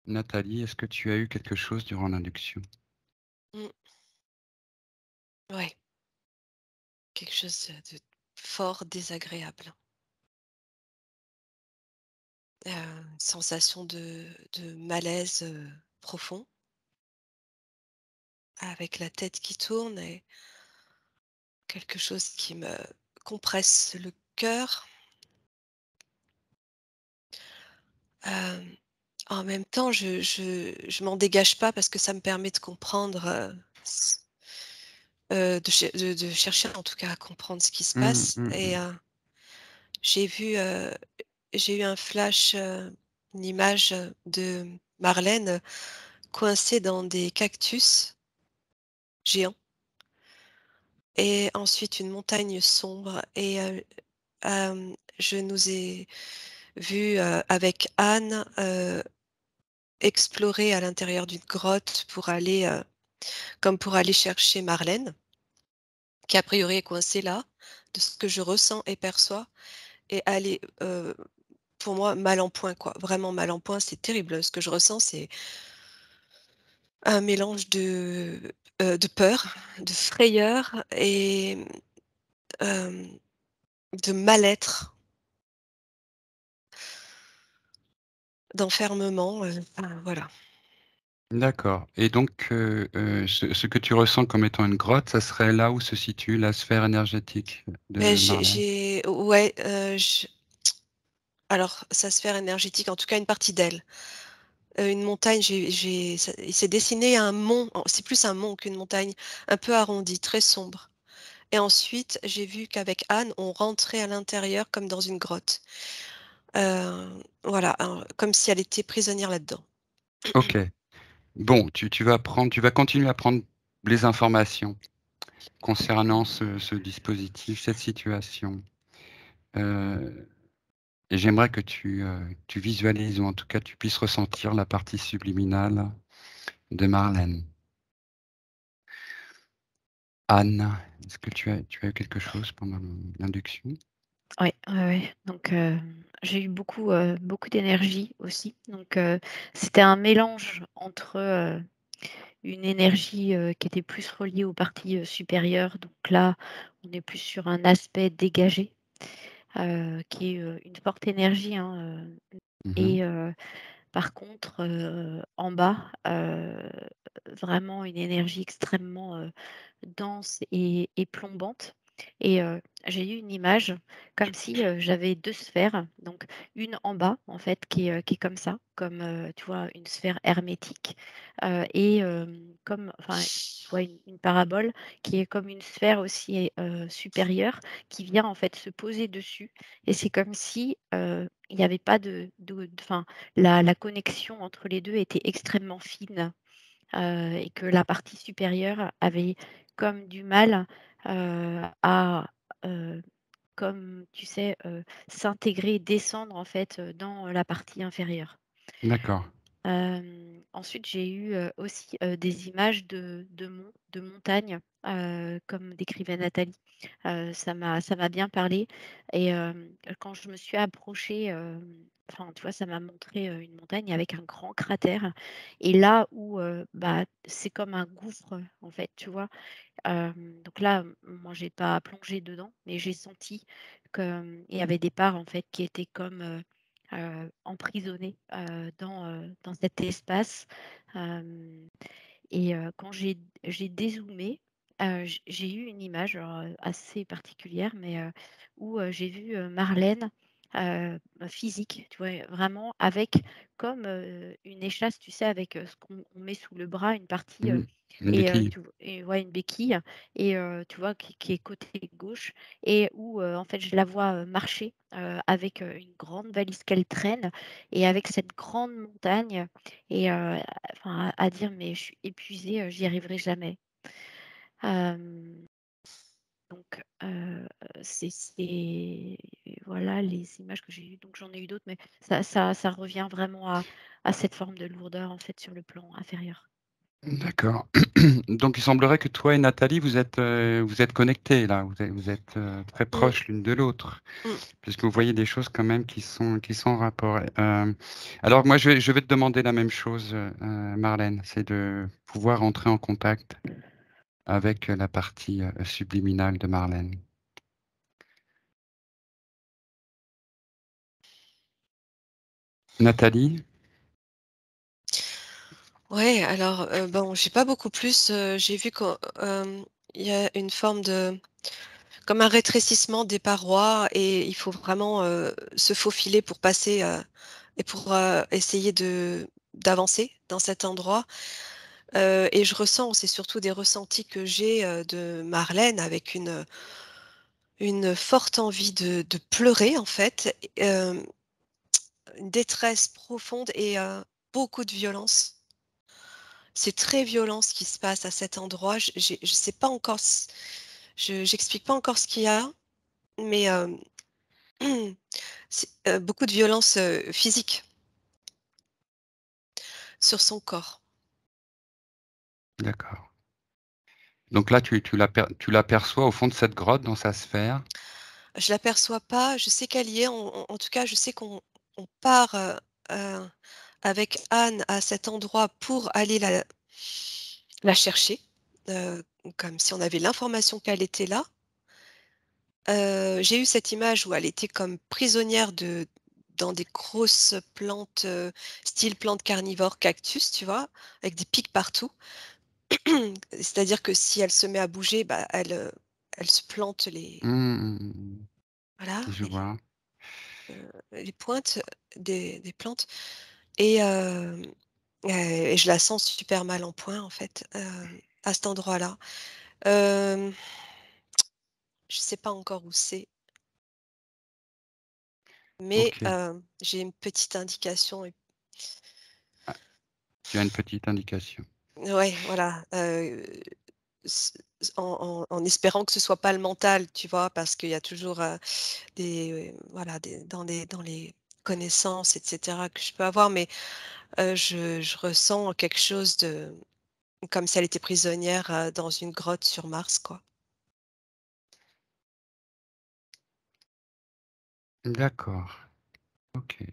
Nathalie, est-ce que tu as eu quelque chose durant l'induction? Mmh, ouais, quelque chose de fort désagréable. Sensation de malaise, profond, avec la tête qui tourne et quelque chose qui me compresse le cœur. Hem, En même temps, je m'en dégage pas parce que ça me permet de comprendre, de chercher en tout cas à comprendre ce qui se Mmh, passe mmh et mh. j'ai vu, j'ai eu un flash, une image, de Marlène, coincée dans des cactus géants et ensuite une montagne sombre et je nous ai vus, avec Anne, explorer à l'intérieur d'une grotte pour aller, comme pour aller chercher Marlène, qui a priori est coincée là, de ce que je ressens et perçois et elle est, pour moi mal en point quoi, vraiment mal en point, c'est terrible. Ce que je ressens, c'est un mélange de peur, de frayeur et de mal-être, d'enfermement, enfin voilà. D'accord et donc ce que tu ressens comme étant une grotte, ça serait là où se situe la sphère énergétique Mais de Marlène? ouais, je alors sa sphère énergétique, en tout cas une partie d'elle. Une montagne, j'ai ça il s'est dessiné un mont, c'est plus un mont qu'une montagne, un peu arrondi, très sombre et ensuite j'ai vu qu'avec Anne, on rentrait à l'intérieur comme dans une grotte. Voilà, comme si elle était prisonnière là-dedans. OK. Bon, tu vas continuer à prendre les informations concernant ce dispositif, cette situation, heu et j'aimerais que tu visualises ou en tout cas tu puisses ressentir la partie subliminale de Marlène. Anne, est-ce que tu as eu quelque chose pendant l'induction? Ouais, ouais, ouais. Donc, j'ai eu beaucoup d'énergie aussi. Donc, c'était un mélange entre, une énergie, qui était plus reliée aux parties, supérieures. Donc là, on est plus sur un aspect dégagé, qui est, une forte énergie, hein, Mmh. et par contre, en bas, vraiment une énergie extrêmement, dense et plombante et j'ai eu une image comme si, j'avais 2 sphères, donc une en bas en fait qui est comme ça, comme, tu vois une sphère hermétique, et comme enfin, tu vois une parabole qui est comme une sphère aussi, supérieure qui vient en fait se poser dessus et c'est comme si, il n'y avait pas enfin la connexion entre les 2 était extrêmement fine. Et que la partie supérieure avait comme du mal, à, heu, comme tu sais, s'intégrer, descendre en fait, dans la partie inférieure. D'accord. Ensuite, j'ai eu, aussi, des images de montagnes, comme décrivait Nathalie. Ça m'a bien parlé et quand je me suis approchée, enfin, tu vois, ça m'a montré, une montagne avec un grand cratère et là où, bah, c'est comme un gouffre, en fait, tu vois? Donc là, moi, j'ai pas plongé dedans, mais j'ai senti qu'il y avait des parts, en fait, qui étaient comme, emprisonnées, dans cet espace. Hem Et quand j'ai dézoomé, j'ai eu une image, alors, assez particulière, mais où, j'ai vu, Marlène, physique, tu vois? Vraiment avec comme, une échasse, tu sais, avec, ce qu'on met sous le bras, une partie, Mmh. Une et béquille. tu v et ouais, une béquille et tu vois, qui est côté gauche et où, en fait, je la vois, marcher, avec, une grande valise qu'elle traîne et avec cette grande montagne et enfin, à dire: «Mais je suis épuisée, j'y arriverai jamais». Hem, donc c'est voilà les images que j'ai eues. Donc j'en ai eu d'autres, mais ça revient vraiment à cette forme de lourdeur, en fait, sur le plan inférieur. D'accord. Donc il semblerait que toi et Nathalie, vous êtes connectés là, vous êtes, très Mmh, proches l'une de l'autre, mmh. puisque vous voyez des choses quand même qui sont en rapport. Alors moi je vais te demander la même chose, Marlène, c'est de pouvoir entrer en contact avec, la partie, subliminale de Marlène. Nathalie? Ouais, alors, bon, j'ai pas beaucoup plus, j'ai vu qu'il y a une forme de comme un rétrécissement des parois et il faut vraiment, se faufiler pour passer, et pour, essayer d'avancer dans cet endroit, et je ressens, c'est surtout des ressentis que j'ai, de Marlène avec une forte envie de pleurer en fait, une détresse profonde et beaucoup de violence. C'est très violent ce qui se passe à cet endroit. Je sais pas encore je j'explique pas encore ce qu'il y a, mais c'est, beaucoup de violence, physique sur son corps. D'accord. Donc là tu l'aperçois au fond de cette grotte dans sa sphère? Je l'aperçois pas, je sais qu'elle y est, en tout cas, je sais qu'on part, heu, avec Anne à cet endroit pour aller la chercher, comme si on avait l'information qu'elle était là. J'ai eu cette image où elle était comme prisonnière dans des grosses plantes, style plantes carnivores, cactus, tu vois? Avec des pics partout. C'est-à-dire que si elle se met à bouger, bah, elle se plante Mmh. voilà, Je vois. les pointes des plantes et et je la sens super mal en point, en fait, à cet endroit-là. Hem, je sais pas encore où c'est, mais OK. j'ai une petite indication et Ah, tu as une petite indication. ouais, voilà, s en espérant que ce soit pas le mental, tu vois? Parce qu'il y a toujours, voilà, dans les connaissances et cetera que je peux avoir, mais je ressens quelque chose de comme si elle était prisonnière, dans une grotte sur Mars, quoi. D'accord. OK.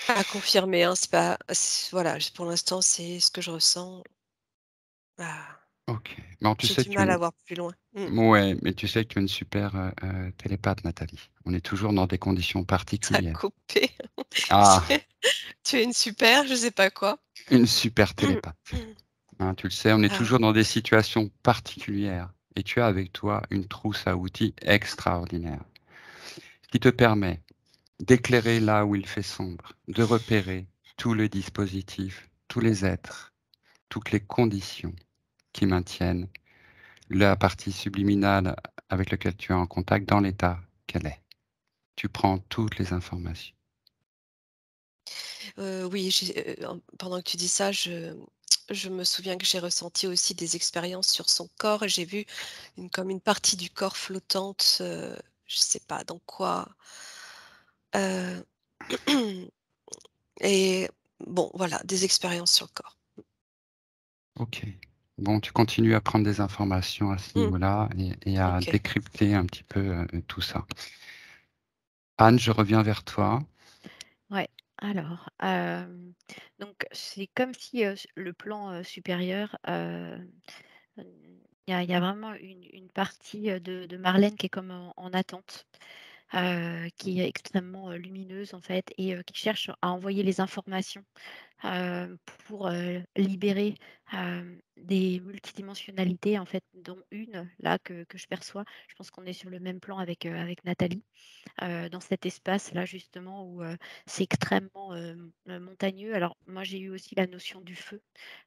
À confirmer, hein, c'est pas voilà, pour l'instant, c'est ce que je ressens. Ah, OK. Non, tu j'ai sais du que tu mal à es voir plus loin. Mmh. ouais, mais tu sais que tu es une super, télépathe, Nathalie. On est toujours dans des conditions Ça a particulières. coupé. Ah! Tu es une super, je sais pas quoi. Une super télépathe. Hein, tu le sais, on est Ah, toujours dans des situations particulières et tu as avec toi une trousse à outils extraordinaire qui te permet d'éclairer là où il fait sombre, de repérer tout le dispositif, tous les êtres, toutes les conditions qui maintiennent la partie subliminale avec laquelle tu es en contact dans l'état qu'elle est. Tu prends toutes les informations. oui, pendant que tu dis ça, je me souviens que j'ai ressenti aussi des expériences sur son corps et j'ai vu comme une partie du corps flottante, je sais pas dans quoi. Heu et bon, voilà, des expériences sur le corps. OK. Bon, tu continues à prendre des informations à ce Mmh, niveau-là et à OK. décrypter un petit peu, tout ça. Anne, je reviens vers toi. Ouais, alors, donc c'est comme si, le plan, supérieur, il y a vraiment une partie, de Marlène qui est comme en attente, qui est extrêmement, lumineuse en fait et qui cherche à envoyer les informations pour, libérer, des multidimensionnalités en fait, dont une là que je perçois. Je pense qu'on est sur le même plan avec Nathalie, dans cet espace-là justement où, c'est extrêmement, montagneux. Alors moi j'ai eu aussi la notion du feu,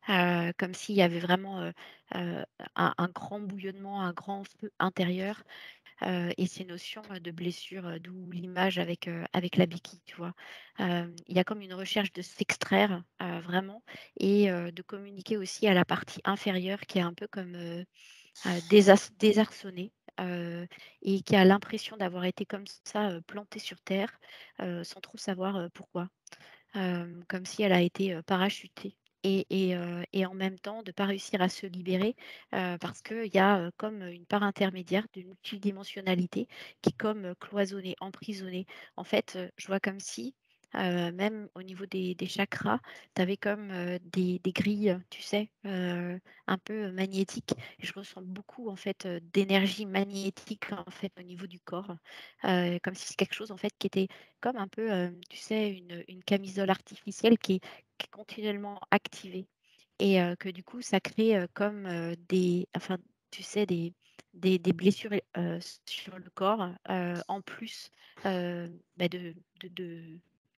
comme s'il y avait vraiment, heu, un grand bouillonnement, un grand feu intérieur. Et ces notions, de blessure, d'où l'image avec la béquille, tu vois? Il y a comme une recherche de s'extraire, vraiment et de communiquer aussi à la partie inférieure qui est un peu comme, désarçonnée, et qui a l'impression d'avoir été comme ça, plantée sur terre, sans trop savoir, pourquoi. Comme si elle a été, parachutée. et en même temps de ne pas réussir à se libérer, parce qu'il y a, comme une part intermédiaire d'une multidimensionnalité qui est comme, cloisonnée, emprisonnée. En fait, je vois comme si, même au niveau des chakras, tu avais comme, des grilles, tu sais, un peu, magnétiques. Et je ressens beaucoup en fait, d'énergie magnétique en fait au niveau du corps, comme si c'est quelque chose en fait qui était comme un peu, tu sais, une camisole artificielle qui est continuellement activée et que du coup ça crée, comme, tu sais des blessures, sur le corps, en plus, bah,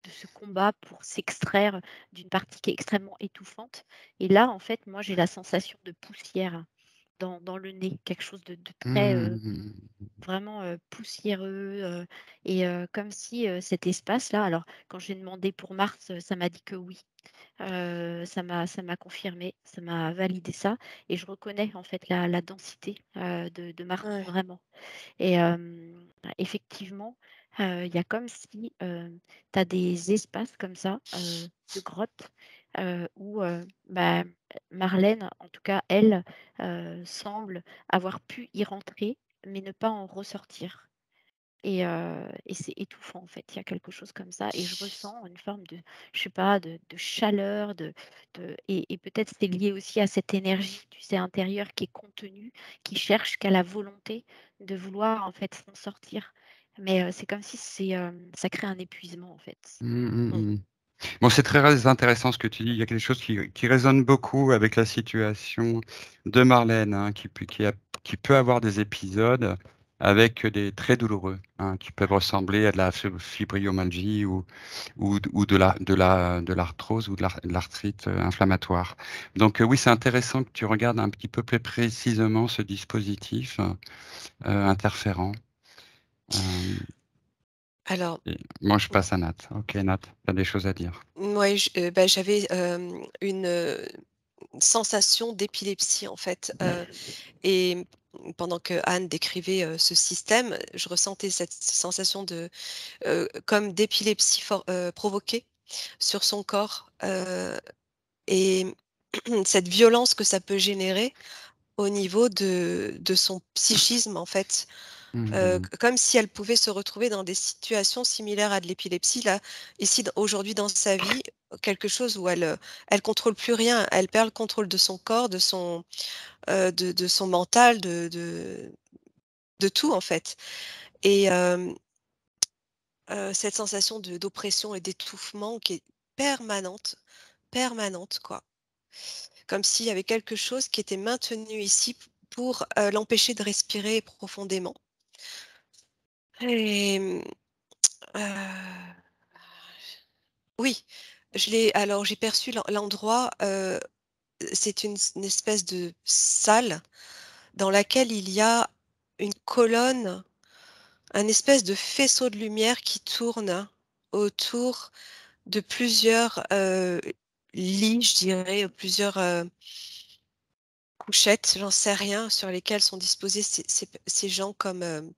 de ce combat pour s'extraire d'une partie qui est extrêmement étouffante. Et là, en fait, moi, j'ai la sensation de poussière dans le nez, quelque chose de très, Mmh. vraiment, poussiéreux, et comme si, cet espace-là, alors quand j'ai demandé pour mars, ça m'a dit que oui. Ça m'a confirmé, ça m'a validé ça et je reconnais en fait la densité, de Mars Ouais. vraiment. Et effectivement, il y a comme si, tu as des espaces comme ça, de grottes, où, bah, Marlène, en tout cas elle, semble avoir pu y rentrer, mais ne pas en ressortir. Et c'est étouffant, en fait. Il y a quelque chose comme ça et je ressens une forme de, je sais pas, de chaleur, et peut-être c'est lié aussi à cette énergie, tu sais, intérieure qui est contenue, qui cherche, qu'à la volonté de vouloir, en fait, s'en sortir. Mais, c'est comme si ça crée un épuisement, en fait. Mmh, mmh Mmh. mh. Bon, c'est très intéressant ce que tu dis. Il y a quelque chose qui résonne beaucoup avec la situation de Marlène, hein, qui peut avoir des épisodes avec des très douloureux, hein, qui peuvent ressembler à de la fibromyalgie ou de l'arthrose ou de l'arthrite, inflammatoire. Donc, oui, c'est intéressant que tu regardes un petit peu plus précisément ce dispositif, interférent. Hem Alors, et moi, je passe à Nat. OK, Nat, tu as des choses à dire? ouais, bah, j'avais, une, sensation d'épilepsie en fait, et pendant que Anne décrivait, ce système, je ressentais cette sensation comme d'épilepsie provoquée sur son corps, et cette violence que ça peut générer au niveau de son psychisme en fait, Mmh. comme si elle pouvait se retrouver dans des situations similaires à de l'épilepsie là, ici aujourd'hui dans sa vie, quelque chose où elle contrôle plus rien, elle perd le contrôle de son corps, de son mental, de tout en fait. Et cette sensation d'oppression et d'étouffement qui est permanente, permanente quoi. Comme s'il y avait quelque chose qui était maintenu ici pour, l'empêcher de respirer profondément. Et oui, j'ai perçu l'endroit, c'est une espèce de salle dans laquelle il y a une colonne, un espèce de faisceau de lumière qui tourne autour de plusieurs, lits, je dirais, plusieurs, couchettes, j'en sais rien, sur lesquelles sont disposés ces gens comme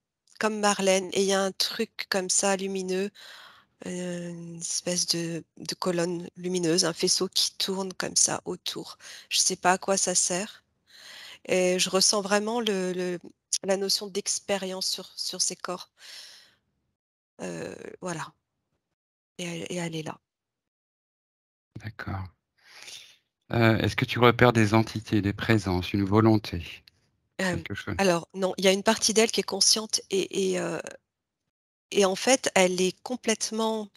Marlène, et il y a un truc comme ça lumineux, une espèce de colonne lumineuse, un faisceau qui tourne comme ça autour. Je sais pas à quoi ça sert et je ressens vraiment la notion d'expérience sur ces corps, voilà, et elle est là. D'accord. Est-ce que tu repères des entités, des présences, une volonté? Hem, Quelque chose? alors non, il y a une partie d'elle qui est consciente, et en fait, elle est complètement,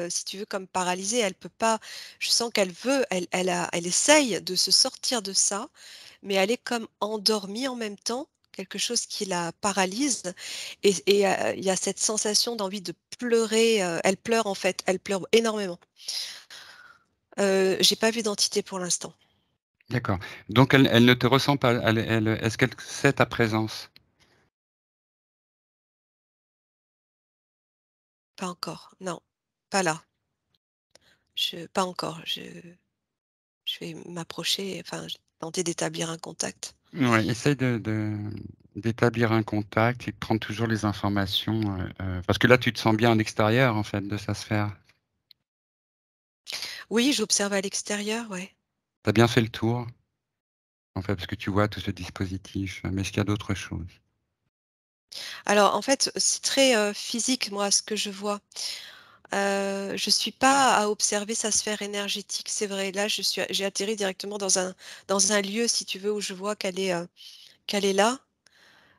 si tu veux, comme paralysée. Elle peut pas, je sens qu'elle veut, elle essaye de se sortir de ça, mais elle est comme endormie en même temps, quelque chose qui la paralyse, il y a cette sensation d'envie de pleurer, elle pleure en fait, elle pleure énormément. J'ai pas vu d'entité pour l'instant, D'accord. Donc elle ne te ressent pas, est-ce qu'elle sait ta présence? pas encore, non, pas là, pas encore, je vais m'approcher, enfin, tenter d'établir un contact. Ouais, essaye d'établir un contact et de prendre toujours les informations, parce que là, tu te sens bien à l'extérieur, en fait, de sa sphère. Oui, j'observe à l'extérieur, ouais. Tu bien fait le tour, en fait, parce que tu vois tout ce dispositif, mais est-ce qu'il y a d'autres choses? Alors en fait, c'est très, physique moi ce que je vois. Je suis pas à observer sa sphère énergétique, c'est vrai. Là, j'ai atterri directement dans un lieu, si tu veux, où je vois qu'elle est là.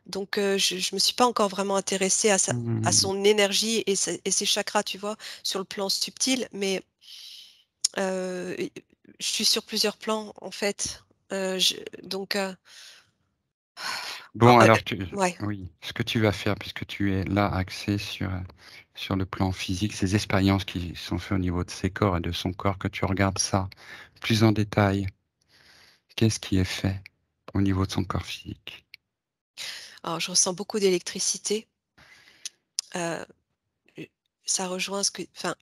Donc je me suis pas encore vraiment intéressée à Mmh. son énergie et ses chakras, tu vois? Sur le plan subtil, mais et je suis sur plusieurs plans, en fait. Je donc en Bon alors ouais. oui, ce que tu vas faire puisque tu es là axé sur le plan physique, ces expériences qui sont faites au niveau de ses corps et de son corps, que tu regardes ça plus en détail. Qu'est-ce qui est fait au niveau de son corps physique? Alors je ressens beaucoup d'électricité, heu, et ça rejoint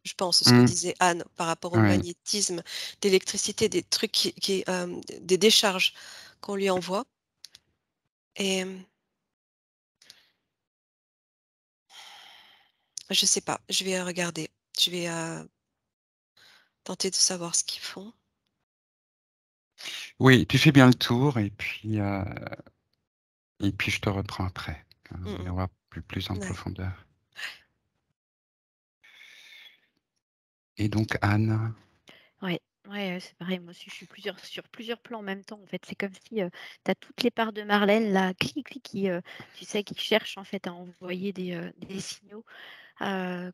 je pense ce que Mmh, disait Anne par rapport au ouais. magnétisme, d'électricité, des trucs des décharges qu'on lui envoie et je sais pas, je vais regarder. Je vais, tenter de savoir ce qu'ils font. Oui, tu fais bien le tour et puis je te reprends après. Mmh On mh. ira plus en Ouais. profondeur. Et donc Anne? Ouais, ouais, c'est pareil, moi aussi je suis sur plusieurs plans en même temps en fait. C'est comme si, tu as toutes les parts de Marlène là, qui, tu sais, qui cherchent en fait à envoyer des signaux,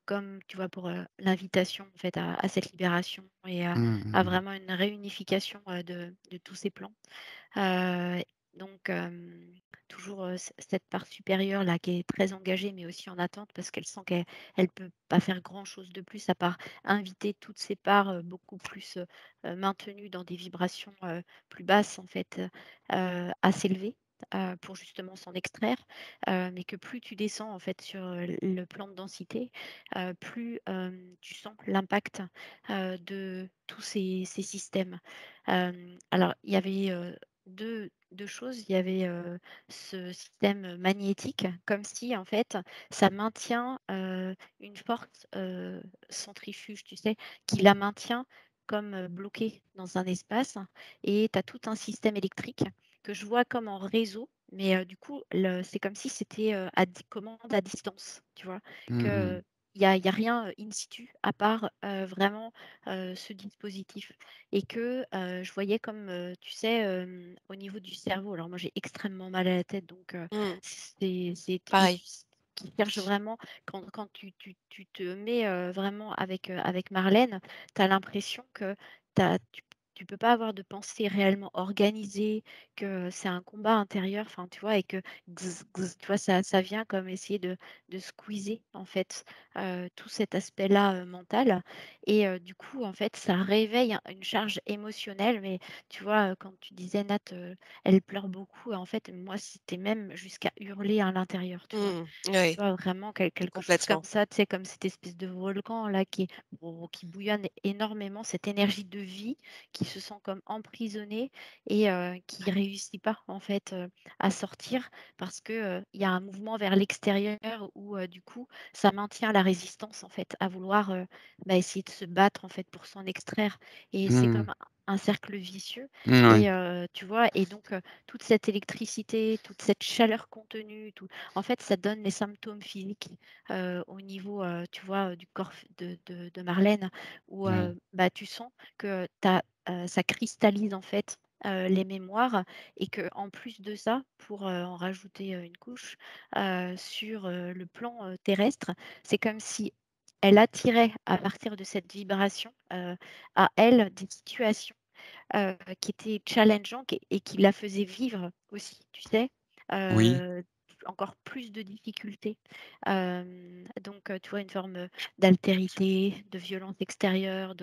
comme tu vois pour, l'invitation en fait à cette libération et Mmh, à mmh mh. vraiment une réunification, de tous ces plans. Heu, donc toujours, cette part supérieure là qui est très engagée, mais aussi en attente parce qu'elle sent qu'elle peut pas faire grand chose de plus à part inviter toutes ces parts, beaucoup plus, maintenues dans des vibrations, plus basses en fait, à s'élever, pour justement s'en extraire. Mais que plus tu descends en fait sur, le plan de densité, plus, tu sens l'impact, de tous ces systèmes. Alors il y avait, 2 choses. Il y avait, ce système magnétique, comme si en fait ça maintient, une force, centrifuge, tu sais? Qui la maintient comme, bloquée dans un espace et tu as tout un système électrique que je vois comme en réseau, mais du coup c'est comme si c'était, à di commande à distance, tu vois? Mmh mh. Que il y a rien, in situ à part, vraiment, ce dispositif et que, je voyais comme, tu sais, au niveau du cerveau. Alors moi, j'ai extrêmement mal à la tête, donc Mmh. c'est trucs Pareil. qui cherchent vraiment quand tu te mets, vraiment avec Marlène, tu as l'impression que tu peux pas avoir de pensée réellement organisée, que c'est un combat intérieur, enfin, tu vois? Et que gz gz, tu vois? Ça vient comme essayer de squeezer, en fait, tout cet aspect-là, mental et du coup, en fait, ça réveille une charge émotionnelle, mais tu vois, quand tu disais Nat, elle pleure beaucoup, en fait, moi, c'était même jusqu'à hurler à l'intérieur, tu vois? Mmh. Oui, Tu vois, vraiment quelque chose comme complètement. ça, tu sais, comme cette espèce de volcan là qui bouillonne énormément, cette énergie de vie qui se sent comme emprisonnée et qui réussit pas, en fait, à sortir parce que, il y a un mouvement vers l'extérieur où, du coup, ça maintient la résistance, en fait, à vouloir, bah, essayer de se battre, en fait, pour s'en extraire et c'est Mmh. comme un cercle vicieux Mouais. et tu vois? Et donc toute cette électricité, toute cette chaleur contenue, tout en fait, ça donne les symptômes physiques, au niveau, tu vois, du corps f de Marlène où, Ouais. bah, tu sens que ça cristallise en fait, les mémoires et que en plus de ça, pour, en rajouter, une couche, sur, le plan, terrestre, c'est comme si elle attirait à partir de cette vibration, à elle des situations qui était challengeant et qui la faisait vivre aussi, tu sais? Oui. Heu, Encore plus de difficultés. Donc tu vois, une forme, d'altérité, de violence extérieure,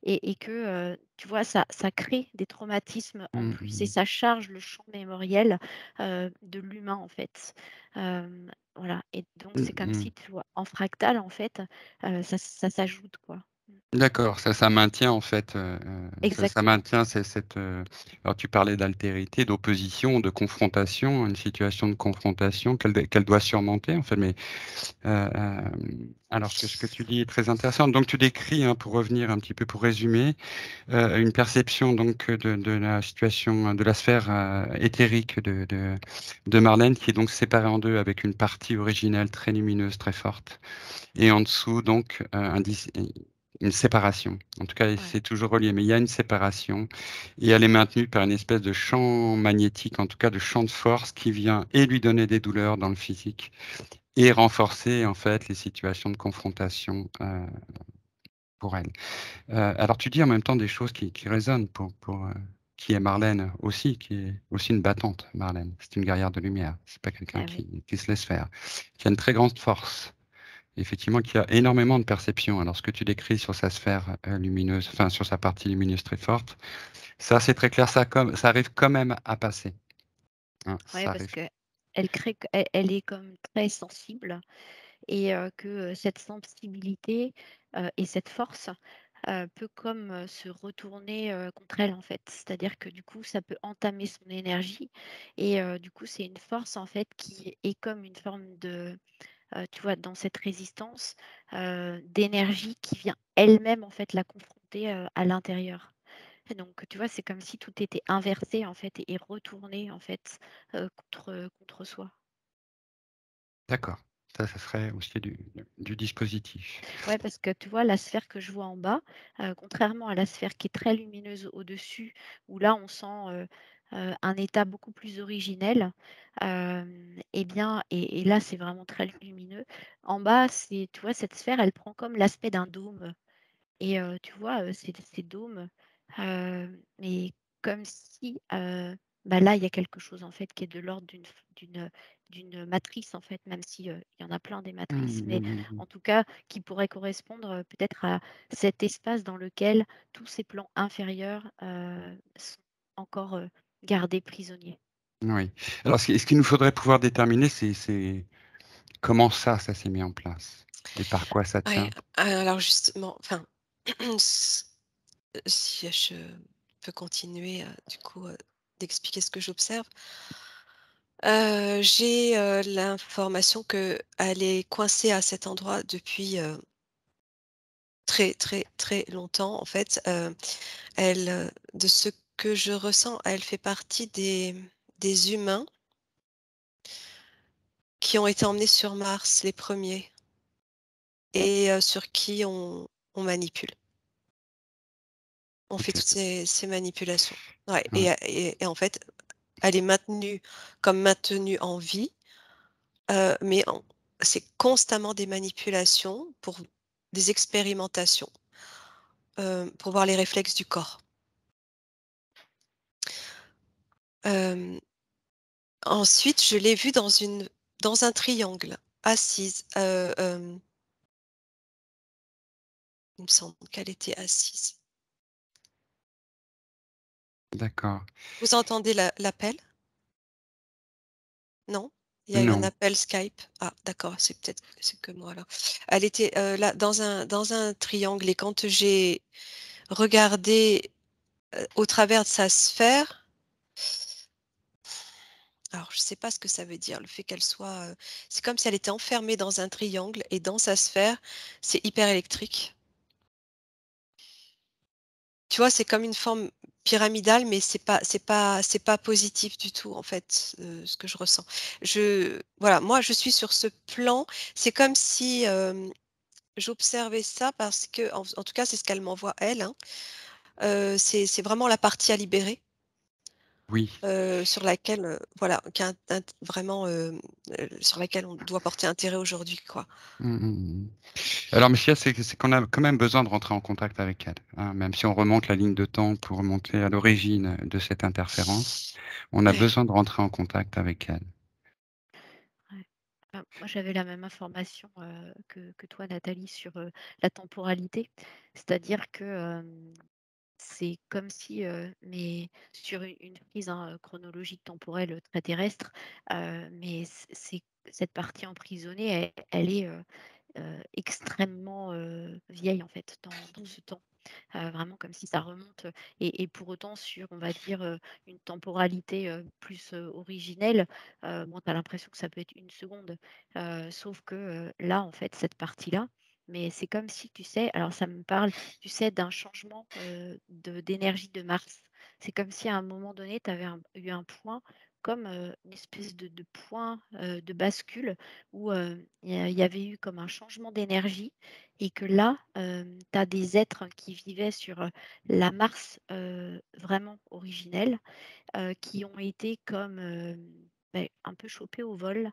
et que, tu vois, ça crée des traumatismes en Mmh plus et mh. ça charge le champ mémoriel, de l'humain, en fait. Voilà et donc Mmh c'est comme mh. si, tu vois, en fractal, en fait, ça s'ajoute, quoi. D'accord, ça maintient en fait, ça Exactement. maintient alors tu parlais d'altérité, d'opposition, de confrontation, une situation de confrontation qu'elle doit surmonter en fait, mais alors ce que tu dis est très intéressant. Donc tu décris, hein, pour revenir un petit peu, pour résumer, une perception donc de la situation, de la sphère, éthérique de Marlène qui est donc séparée en 2 avec une partie originelle très lumineuse, très forte et en dessous donc, une séparation. En tout cas, Ouais, c'est toujours relié, mais il y a une séparation et elle est maintenue par une espèce de champ magnétique, en tout cas de champ de force qui vient et lui donner des douleurs dans le physique et renforcer en fait les situations de confrontation, pour elle. Alors tu dis en même temps des choses qui résonnent pour, qui est Marlène aussi, qui est aussi une battante, Marlène. C'est une guerrière de lumière, c'est pas quelqu'un ah oui. qui se laisse faire, qui a une très grande force. Effectivement, qui a énormément de perception. Alors, ce que tu décris sur sa sphère, lumineuse, enfin, sur sa partie lumineuse très forte, ça, c'est très clair, ça arrive quand même à passer, hein, Ouais, ça parce arrive. qu'elle crée elle est comme très sensible et que, cette sensibilité, et cette force, peut comme, se retourner, contre elle, en fait. C'est-à-dire que du coup, ça peut entamer son énergie et du coup, c'est une force, en fait, qui est comme une forme de, tu vois, dans cette résistance, d'énergie qui vient elle-même, en fait, la confronter, à l'intérieur. Et donc, tu vois, c'est comme si tout était inversé, en fait et retourné, en fait, contre soi. D'accord. Ça serait aussi du dispositif. Ouais, parce que tu vois, la sphère que je vois en bas, contrairement à la sphère qui est très lumineuse au-dessus, où là, on sent, un état beaucoup plus originel, et bien et là, c'est vraiment très lumineux. En bas, c'est tu vois, cette sphère, elle prend comme l'aspect d'un dôme. Et tu vois, ces dômes, mais comme si, bah, là, il y a quelque chose, en fait, qui est de l'ordre d'une matrice, en fait, même si, il y en a plein des Mmh matrices, mais mh, mmh mh. en tout cas, qui pourrait correspondre, peut-être à cet espace dans lequel tous ces plans inférieurs, sont encore, gardés prisonniers. Oui. Alors ce qu'il nous faudrait pouvoir déterminer, c'est comment ça s'est mis en place et par quoi ça Ouais, tient? alors justement, enfin, s si je peux continuer, du coup, d'expliquer ce que j'observe. J'ai, l'information qu'elle est coincée à cet endroit depuis, très, très, très longtemps. En fait, elle, de ce que je ressens, elle fait partie des humains qui ont été emmenés sur Mars, les premiers, et sur qui on manipule. On fait OK. toutes ces manipulations. Ouais, Ouais. et en fait, elle est maintenue en vie, mais c'est constamment des manipulations pour des expérimentations, pour voir les réflexes du corps. Hem, Ensuite, je l'ai vue dans un triangle, assise, il me semble qu'elle était assise. D'accord. Vous entendez l'appel? Non? Il y a eu un Non. appel Skype? Ah d'accord, c'est que moi alors. Elle était, là dans un triangle et quand j'ai regardé, au travers de sa sphère, alors je ne sais pas ce que ça veut dire, le fait qu'elle soit, c'est comme si elle était enfermée dans un triangle et dans sa sphère, c'est hyper électrique. Tu vois, c'est comme une forme pyramidale, mais c'est pas positif du tout en fait, ce que je ressens. Voilà, moi je suis sur ce plan, c'est comme si, j'observais ça parce que en tout cas c'est ce qu'elle m'envoie elle, hein, c'est vraiment la partie à libérer, Oui. sur laquelle, voilà, qui a vraiment, sur laquelle on doit porter intérêt aujourd'hui, quoi. Mmh mh, mmh. Alors, mais ce qu'il y a, c'est qu'on a quand même besoin de rentrer en contact avec elle, hein, même si on remonte la ligne de temps pour remonter à l'origine de cette interférence, on a Ouais. besoin de rentrer en contact avec elle. Ouais. Moi, j'avais la même information, que toi, Nathalie, sur, la temporalité. C'est-à-dire que, c'est comme si, mais sur une prise, hein, chronologique temporelle, très terrestre, mais c'est cette partie emprisonnée, elle est, extrêmement vieille en fait dans ce temps. Vraiment comme si ça remonte, et pour autant sur, on va dire, une temporalité, plus, originelle, bon, tu as l'impression que ça peut être une seconde, sauf que, là, en fait, cette partie-là, mais c'est comme si, tu sais, alors ça me parle, tu sais, d'un changement, d'énergie de Mars. C'est comme si à un moment donné, tu avais eu un point comme, une espèce de point, de bascule où, il y avait eu comme un changement d'énergie, et que là, tu as des êtres qui vivaient sur, la Mars, vraiment originelle, qui ont été comme, un peu chopés au vol,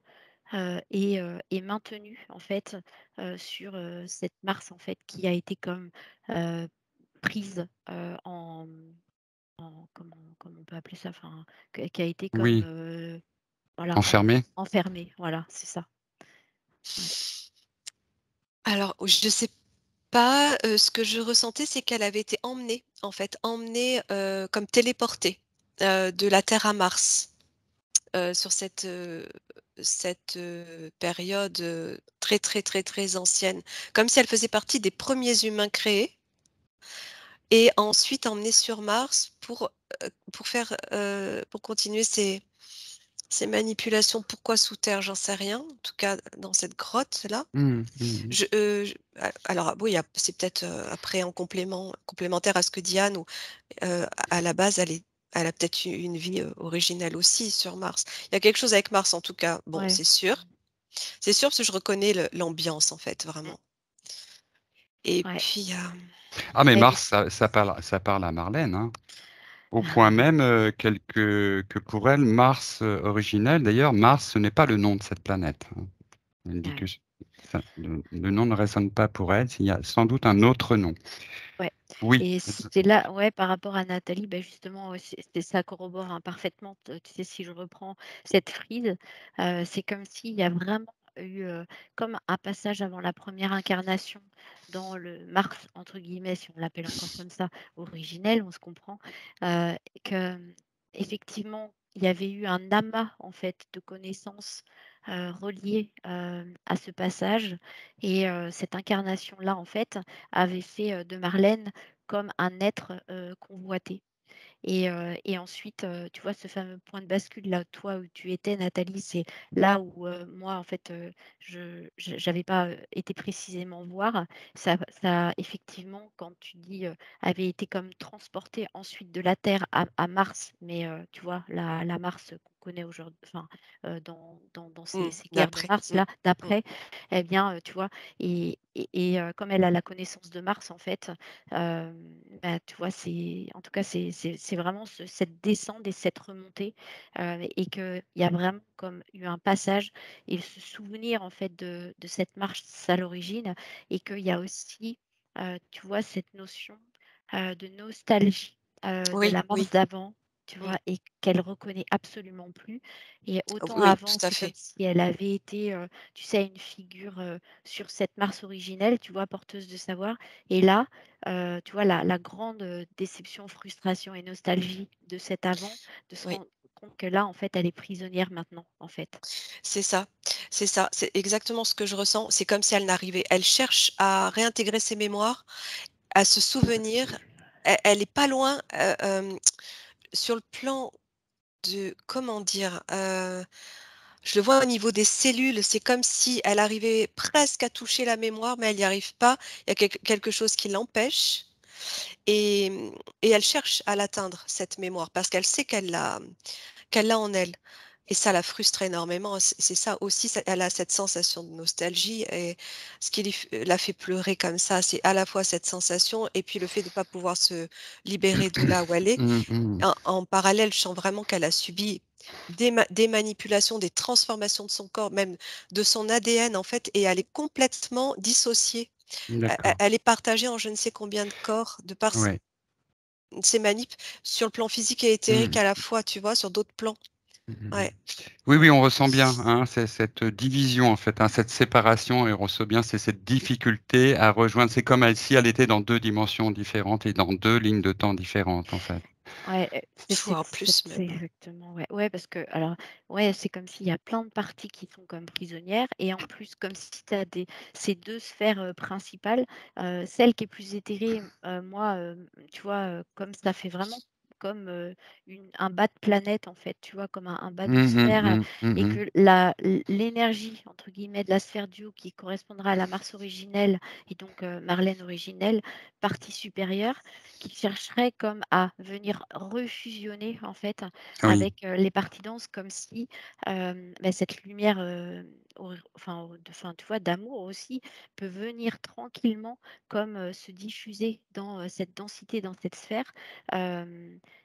et maintenus en fait, sur, cette Mars en fait qui a été comme, heu, prise, en comment on peut appeler ça? Enfin, qui a été comme, Oui, voilà, enfermé? enfermée, voilà, c'est ça. Ouais. Alors, je sais pas, ce que je ressentais, c'est qu'elle avait été emmenée, en fait, emmenée, comme téléportée, de la Terre à Mars, sur cette période, très, très, très, très ancienne. Comme si elle faisait partie des premiers humains créés et ensuite emmenée sur Mars pour faire, pour continuer ces manipulations. Pourquoi sous terre? J'en sais rien. En tout cas, dans cette grotte-là. Mmh, mmh. Alors oui, c'est peut-être, après en complémentaire à ce que dit Anne ou, à la base, elle a peut-être eu une vie, originelle aussi sur Mars. Il y a quelque chose avec Mars en tout cas, bon, Ouais. c'est sûr. C'est sûr parce que je reconnais l'ambiance en fait, Mmh. vraiment. Et Ouais. puis, Ah mais Et Mars, ça parle à Marlène, hein. Au point même, que pour elle, Mars, originelle d'ailleurs, Mars, ce n'est pas le nom de cette planète, hein. Elle dit ouais. que le nom ne résonne pas pour elle, il y a sans doute un autre nom. Ouais, Oui, et c'est là, ouais, par rapport à Nathalie, bah, justement, ouais, c'est ça corrobore, hein, parfaitement. Tu sais, si je reprends cette frise, c'est comme s'il y a vraiment eu, comme un passage avant la première incarnation dans le «Mars» entre guillemets, si on l'appelle encore comme ça, originel, on se comprend, que, effectivement, il y avait eu un amas, en fait, de connaissances, reliées, à ce passage, et cette incarnation-là, en fait, avait fait, de Marlène comme un être, convoité. Et ensuite, tu vois, ce fameux point de bascule là, toi, où tu étais Nathalie, c'est là où, moi, en fait, je j'avais pas, été précisément voir. Ça effectivement, quand tu dis, avait été comme transporté ensuite de la Terre à Mars, mais tu vois, la Mars qu'on connaît aujourd'hui, enfin, dans ces guerres de d'après. Mars Mmh, là, mmh. d'après, eh bien, tu vois? Et comme elle a la connaissance de Mars, en fait, bah, tu vois, en tout cas, c'est vraiment cette descente et cette remontée, et qu'il y a vraiment comme eu un passage et se souvenir, en fait, de cette marche à l'origine, et qu'il y a aussi, tu vois, cette notion, de nostalgie, de Oui, la oui. Mars d'avant, tu Mmh. vois? Et qu'elle reconnaît absolument plus, et autant Oui, avant, tout à c'est comme fait. si elle avait été, tu sais, une figure, sur cette Mars originelle, tu vois, porteuse de savoir, et là, tu vois, la grande, déception, frustration et nostalgie de cet avant, de se Oui, rendre compte que là, en fait, elle est prisonnière maintenant, en fait. c'est ça, c'est ça. C'est exactement ce que je ressens. C'est comme si elle cherche à réintégrer ses mémoires, à se souvenir. Elle est pas loin, sur le plan de comment dire? Je le vois au niveau des cellules, c'est comme si elle arrivait presque à toucher la mémoire, mais elle n'y arrive pas. Il y a quelque chose qui l'empêche et et elle cherche à l'atteindre, cette mémoire, parce qu'elle sait qu'elle l'a en elle et ça la frustre énormément. C'est ça aussi, elle a cette sensation de nostalgie et ce qui la fait pleurer comme ça, c'est à la fois cette sensation et puis le fait de ne pas pouvoir se libérer de là où elle est. Mmh mh. En parallèle, je sens vraiment qu'elle a subi des manipulations, des transformations de son corps, même de son ADN en fait, et elle est complètement dissociée. D'accord, Elle est partagée en je ne sais combien de corps de par ouais. ces manips sur le plan physique et éthérique Mmh. à la fois, tu vois? Sur d'autres plans. Mmh mh, Ouais. mmh. Oui, oui, on ressent bien, hein, c'est cette division en fait, hein, cette séparation et on ressent bien, c'est cette difficulté à rejoindre. C'est comme si elle était dans 2 dimensions différentes et dans 2 lignes de temps différentes en fait. Ouais, voire plus c'est même. exactement, ouais. Ouais, parce que alors, ouais, c'est comme s'il y a plein de parties qui sont comme prisonnières et en plus, comme si tu as ces 2 sphères, principales, celle qui est plus éthérée, moi, tu vois, comme ça fait vraiment comme, un bas de planète, en fait, tu vois? Comme un bas de Mmh mh, sphère, mmh, mmh et mh. que «l'énergie» entre guillemets de la sphère du haut qui correspondra à la Mars originelle et donc Marlène originelle, partie supérieure, qui chercherait comme à venir refusionner en fait Oui, avec, les parties denses comme si, cette lumière, enfin tu vois d'amour aussi peut venir tranquillement comme, se diffuser dans, cette densité, dans cette sphère,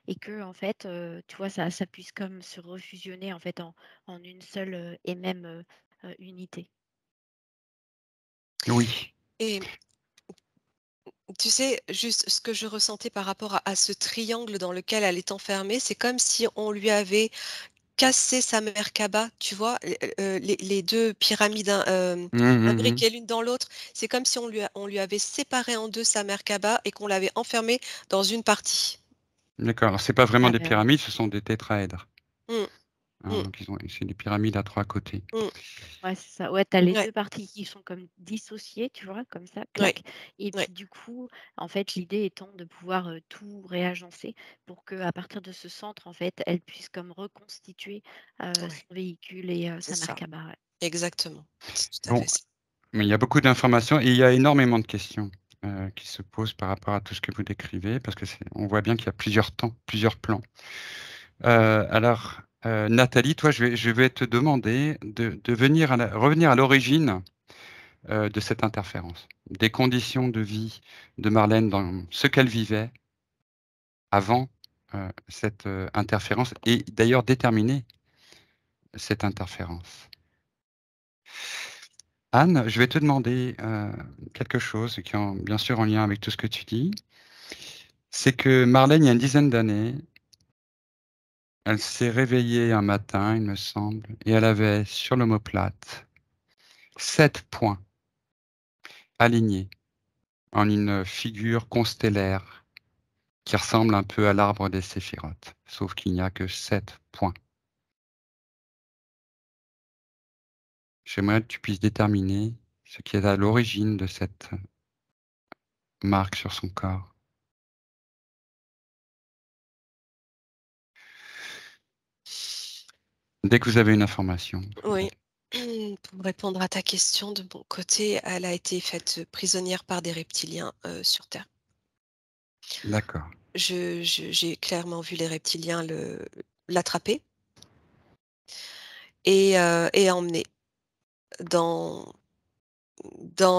et que en fait, tu vois ça puisse comme se refusionner en fait en une seule, et même, unité. oui. Et tu sais, juste ce que je ressentais par rapport à ce triangle dans lequel elle est enfermée, c'est comme si on lui avait cassé sa Merkaba, tu vois? Les 2 pyramides Mmh mh, mmh. imbriquées l'une dans l'autre. C'est comme si on lui avait séparé en 2 sa Merkaba et qu'on l'avait enfermée dans une partie. D'accord, alors c'est pas vraiment Ah des bah, pyramides, ce sont des tétraèdres, Mmh, hein, mmh, donc c'est des pyramides à 3 côtés. mmh. ouais, c'est ça. Ouais, tu as les Ouais, 2 parties qui sont comme dissociées, tu vois? Comme ça, ouais, clac, et ouais, puis du coup, en fait, l'idée étant de pouvoir, tout réagencer pour qu'à partir de ce centre, en fait, elle puisse comme reconstituer, ouais, son véhicule et c'est sa ça, Merkaba, ouais. exactement. C'est tout à Bon, fait ça. mais il y a beaucoup d'informations et il y a énormément de questions, qui se posent par rapport à tout ce que vous décrivez parce que on voit bien qu'il y a plusieurs temps, plusieurs plans. Alors, Nathalie, toi, je vais te demander de venir revenir à l'origine, de cette interférence, des conditions de vie de Marlène dans ce qu'elle vivait avant, cette, interférence et d'ailleurs déterminer cette interférence. Anne, je vais te demander, quelque chose qui est bien sûr en lien avec tout ce que tu dis. C'est que Marlène, il y a une dizaine d'années, elle s'est réveillée un matin, il me semble, et elle avait sur l'omoplate 7 points alignés en une figure constellaire qui ressemble un peu à l'arbre des séphirotes, sauf qu'il n'y a que 7 points. J'aimerais que tu puisses déterminer ce qui est à l'origine de cette marque sur son corps. Dès que vous avez une information. Oui. Pour répondre à ta question, de mon côté, elle a été faite prisonnière par des reptiliens, sur Terre. D'accord, J'ai clairement vu les reptiliens l'attraper et emmener dans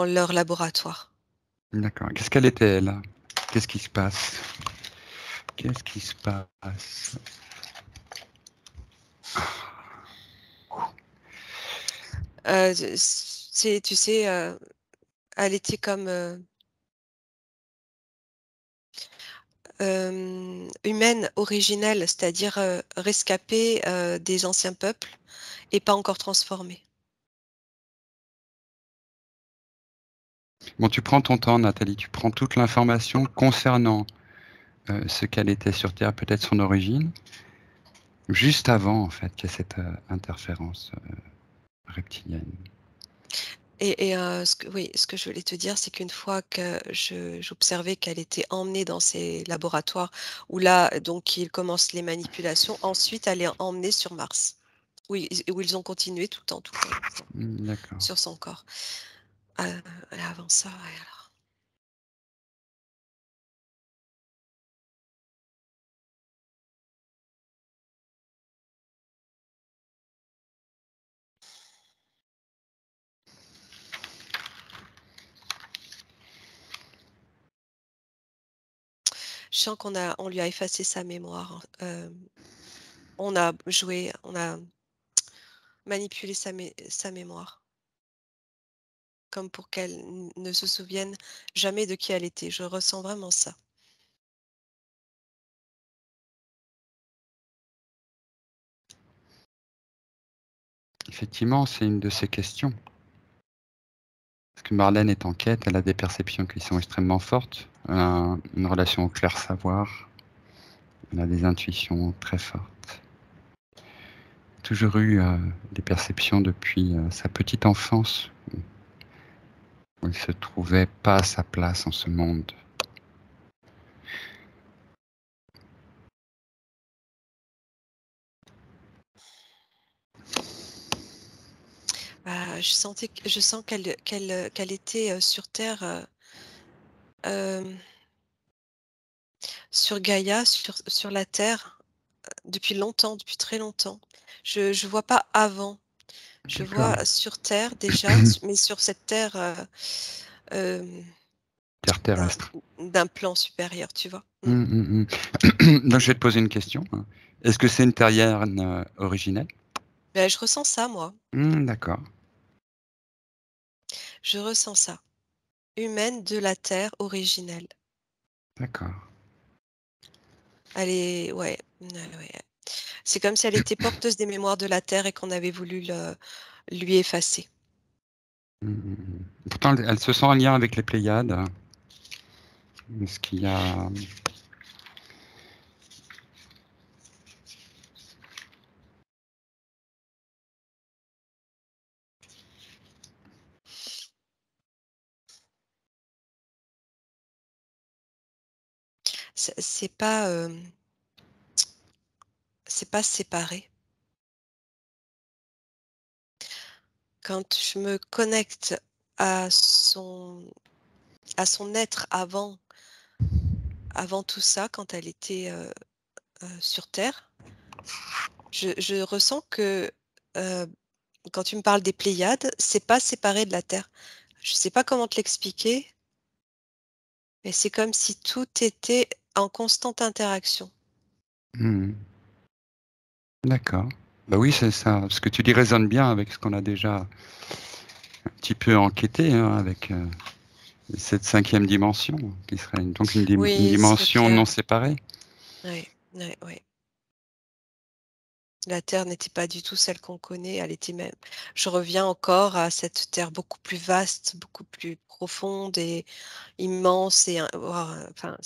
leur laboratoire. d'accord. Qu'est-ce qu'elle était, elle? Qu'est-ce qui se passe? Qu'est-ce qui se passe? C'est tu sais, elle était comme, humaine originelle, c'est-à-dire, rescapée, des anciens peuples et pas encore transformée. Bon, tu prends ton temps, Nathalie, tu prends toute l'information concernant, ce qu'elle était sur Terre, peut-être son origine, juste avant, en fait, qu'il y ait cette, interférence, reptilienne. Ce que je voulais te dire, c'est qu'une fois que j'observais qu'elle était emmenée dans ces laboratoires où là, donc ils commencent les manipulations, ensuite elle est emmenée sur Mars, où ils ont continué tout le temps, tout le temps, Mmh, d'accord. sur son corps. Heu, avant ça, ouais, alors je sens on lui a effacé sa mémoire, on a manipulé sa mémoire, comme pour qu'elle ne se souvienne jamais de qui elle était. Je ressens vraiment ça. Effectivement, c'est une de ces questions. Parce que Marlène est en quête, elle a des perceptions qui sont extrêmement fortes, une relation au clair savoir, Elle a des intuitions très fortes. Toujours eu des perceptions depuis sa petite enfance où elle se trouvait pas à sa place en ce monde. Je sens qu'elle était sur Terre, sur Gaïa, sur la Terre, depuis longtemps, depuis très longtemps. Je vois pas avant. Je D'accord. vois sur Terre déjà, mais sur cette Terre Terre d'un terrestre. d'un plan supérieur, tu vois. Donc je vais te poser une question. Est-ce que c'est une terrienne originelle? Ben, je ressens ça, moi. D'accord, Je ressens ça. Humaine de la Terre originelle. d'accord. Elle est, ouais, ouais. C'est comme si elle était porteuse des mémoires de la Terre et qu'on avait voulu lui effacer. Pourtant, elle se sent en lien avec les Pléiades. Est-ce qu'il y a... C'est pas séparé. Quand je me connecte à son être avant tout ça, quand elle était sur Terre, je ressens que euh, quand tu me parles des Pléiades, c'est pas séparé de la Terre. Je sais pas comment te l'expliquer, mais c'est comme si tout était en constante interaction. Hmm, d'accord. Bah oui, c'est ça. Ce que tu dis résonne bien avec ce qu'on a déjà un petit peu enquêté, hein, avec cette cinquième dimension, qui serait donc une Oui, c'est dimension clair. non séparée. Oui, oui, oui. La Terre n'était pas du tout celle qu'on connaît. Elle était même. Je reviens encore à cette Terre beaucoup plus vaste, beaucoup plus profonde et immense et ouah, enfin,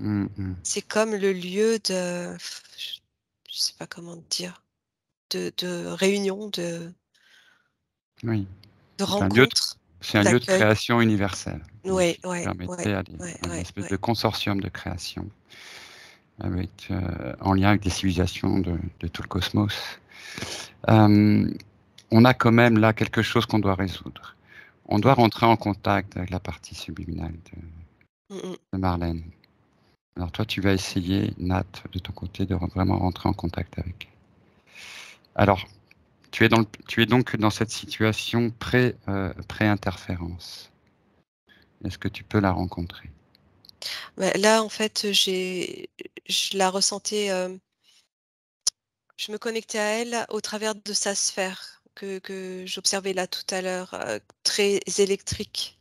Hmm, hmm. c'est comme le lieu de, je sais pas comment te dire, de réunion, Oui, de c'est rencontre, un lieu de d'accueil. création universelle, Ouais, qui ouais, ouais, permettait à ouais, une ouais, espèce ouais. de consortium de création avec, en lien avec des civilisations de tout le cosmos. Euh, on a quand même là quelque chose qu'on doit résoudre. On doit Mhm. rentrer en contact avec la partie subliminale Mhm. de Marlène. Alors toi, tu vas essayer, Nat, de ton côté, de vraiment rentrer en contact avec elle. Alors, tu es donc dans cette situation pré-interférence. Est-ce que tu peux la rencontrer? Ouais, là, en fait, je la ressentais. Je me connectais à elle au travers de sa sphère que j'observais là tout à l'heure, très électrique.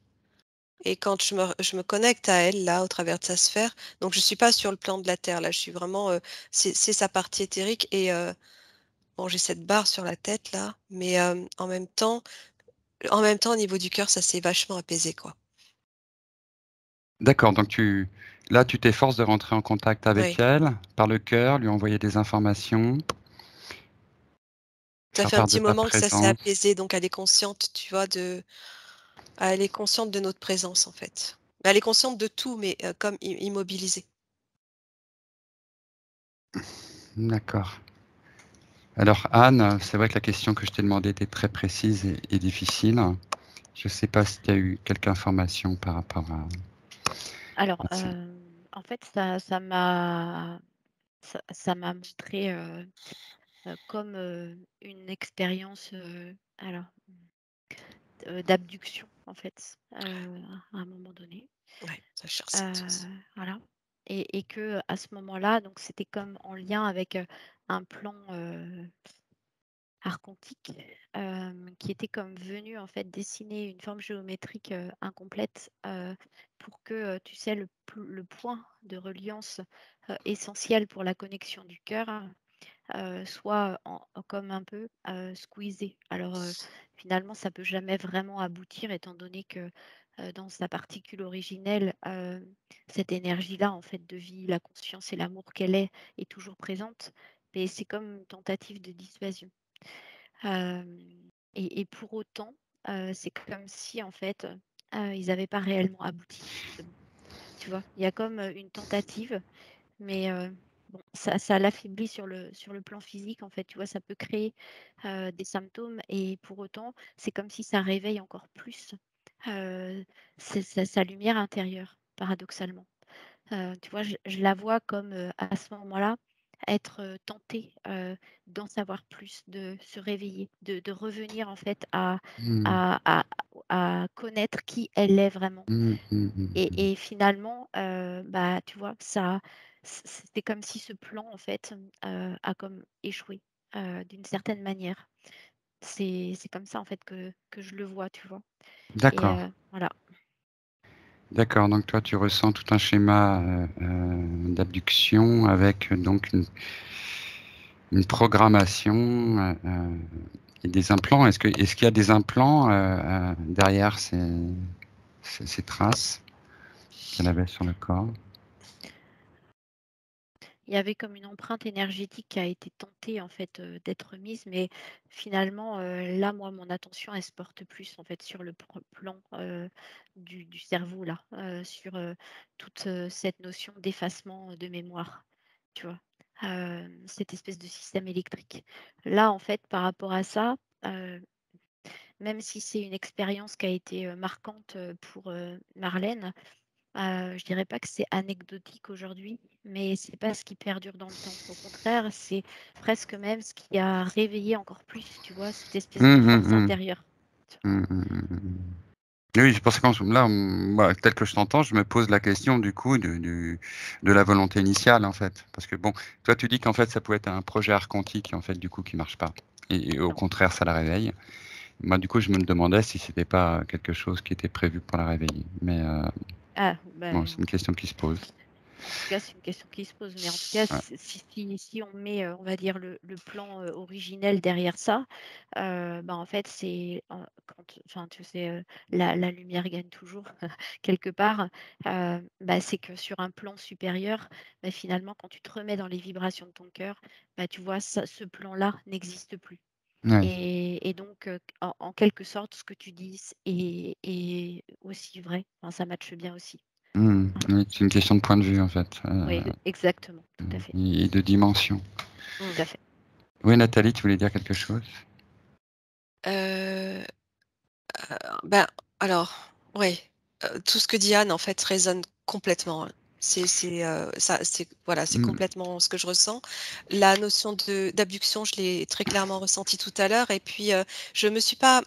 Et quand je me connecte à elle là au travers de sa sphère, donc je suis pas sur le plan de la Terre là, je suis vraiment, c'est sa partie éthérique et bon j'ai cette barre sur la tête là, mais en même temps au niveau du cœur ça s'est vachement apaisé quoi. D'accord, donc là, tu t'efforces de rentrer en contact avec Oui. elle, par le cœur, lui envoyer des informations, Ça faire fait un part de petit ta moment que ça s'est présence. apaisé donc elle est consciente, tu vois, elle est consciente de notre présence en fait. Elle est consciente de tout mais comme immobilisée. D'accord. Alors Anne, c'est vrai que la question que je t'ai demandée était très précise et difficile. Je ne sais pas si tu as eu quelques informations par rapport Alors, à ça. en fait, ça m'a montré, comme, une expérience, alors, d'abduction, en fait, à un moment donné. Ouais, ça cherche cette chose. Voilà, et que à ce moment-là, donc c'était comme en lien avec, un plan, archontique, qui était comme venu, en fait, dessiner une forme géométrique, incomplète, pour que, tu sais, le point de reliance, essentiel pour la connexion du cœur, soit comme un peu, squeezé. Alors, finalement, ça peut jamais vraiment aboutir étant donné que, dans sa particule originelle, cette énergie-là, en fait, de vie, la conscience et l'amour qu'elle est toujours présente, mais c'est comme une tentative de dissuasion. Hem et pour autant, c'est comme si, en fait, ils n'avaient pas réellement abouti, justement. Tu vois? Il y a comme, une tentative, mais bon, ça l'affaiblit sur le plan physique, en fait, tu vois? Ça peut créer, des symptômes et pour autant, c'est comme si ça réveille encore plus, heu, c'est sa lumière intérieure, paradoxalement. Tu vois, je la vois comme, à ce moment-là, être, tentée, d'en savoir plus, de se réveiller, de revenir en fait Mmh. à à à connaître qui elle est vraiment. Mmh, mmh, mmh, mmh. Et finalement, bah, tu vois, c'était comme si ce plan en fait, a comme échoué, d'une certaine manière. C'est comme ça en fait que je le vois, tu vois? Et D'accord, voilà. d'accord, donc toi, tu ressens tout un schéma, d'abduction avec, donc une programmation, et des implants. Est-ce qu'il y a des implants, derrière ces traces qu'elle avait sur le corps? Il y avait comme une empreinte énergétique qui a été tentée en fait, d'être mise, mais finalement, là, moi, mon attention, elle se porte plus en fait sur le plan, du cerveau là, sur, toute, cette notion d'effacement, de mémoire, tu vois? Cette espèce de système électrique. Là, en fait, par rapport à ça, heu, même si c'est une expérience qui a été, marquante, pour, Marlène. Je dirais pas que c'est anecdotique aujourd'hui, mais c'est pas ce qui perdure dans le temps. Au contraire, c'est presque même ce qui a réveillé encore plus, tu vois, cette espèce de Mmh mh, force mmh. intérieure. Mmh mh, mmh mh. Oui, c'est pour ça que là, moi, tel que je t'entends, je me pose la question du coup de la volonté initiale, en fait. Parce que bon, toi, tu dis qu'en fait, ça pouvait être un projet archontique, en fait, du coup, qui marche pas et au Non. contraire, ça la réveille. Moi, du coup, je me demandais si c'était pas quelque chose qui était prévu pour la réveiller. Mais Ah, bon, bah, c'est une question qui se pose. en tout cas, c'est une question qui se pose, mais en tout cas, Ouais. si on met, on va dire le plan, originel derrière ça, bah, en fait, c'est, quand enfin, tu sais, la lumière gagne toujours quelque part, bah, c'est que sur un plan supérieur, bah, finalement, quand tu te remets dans les vibrations de ton cœur, bah, tu vois, ça ce plan-là n'existe plus Ouais. et donc en quelque sorte, ce que tu dis est aussi vrai, enfin, ça matche bien aussi. Mmh. Voilà. Oui, c'est une question de point de vue, en fait, Oui, exactement, tout à fait, et de dimension. tout à fait. Oui, Nathalie, tu voulais dire quelque chose? Heu, ben, alors, oui, tout ce que dit Anne, en fait, résonne complètement, hein. Ça c'est voilà, c'est Mmh. complètement ce que je ressens. La notion de d'abduction, je l'ai très clairement ressentie tout à l'heure et puis, je me suis pas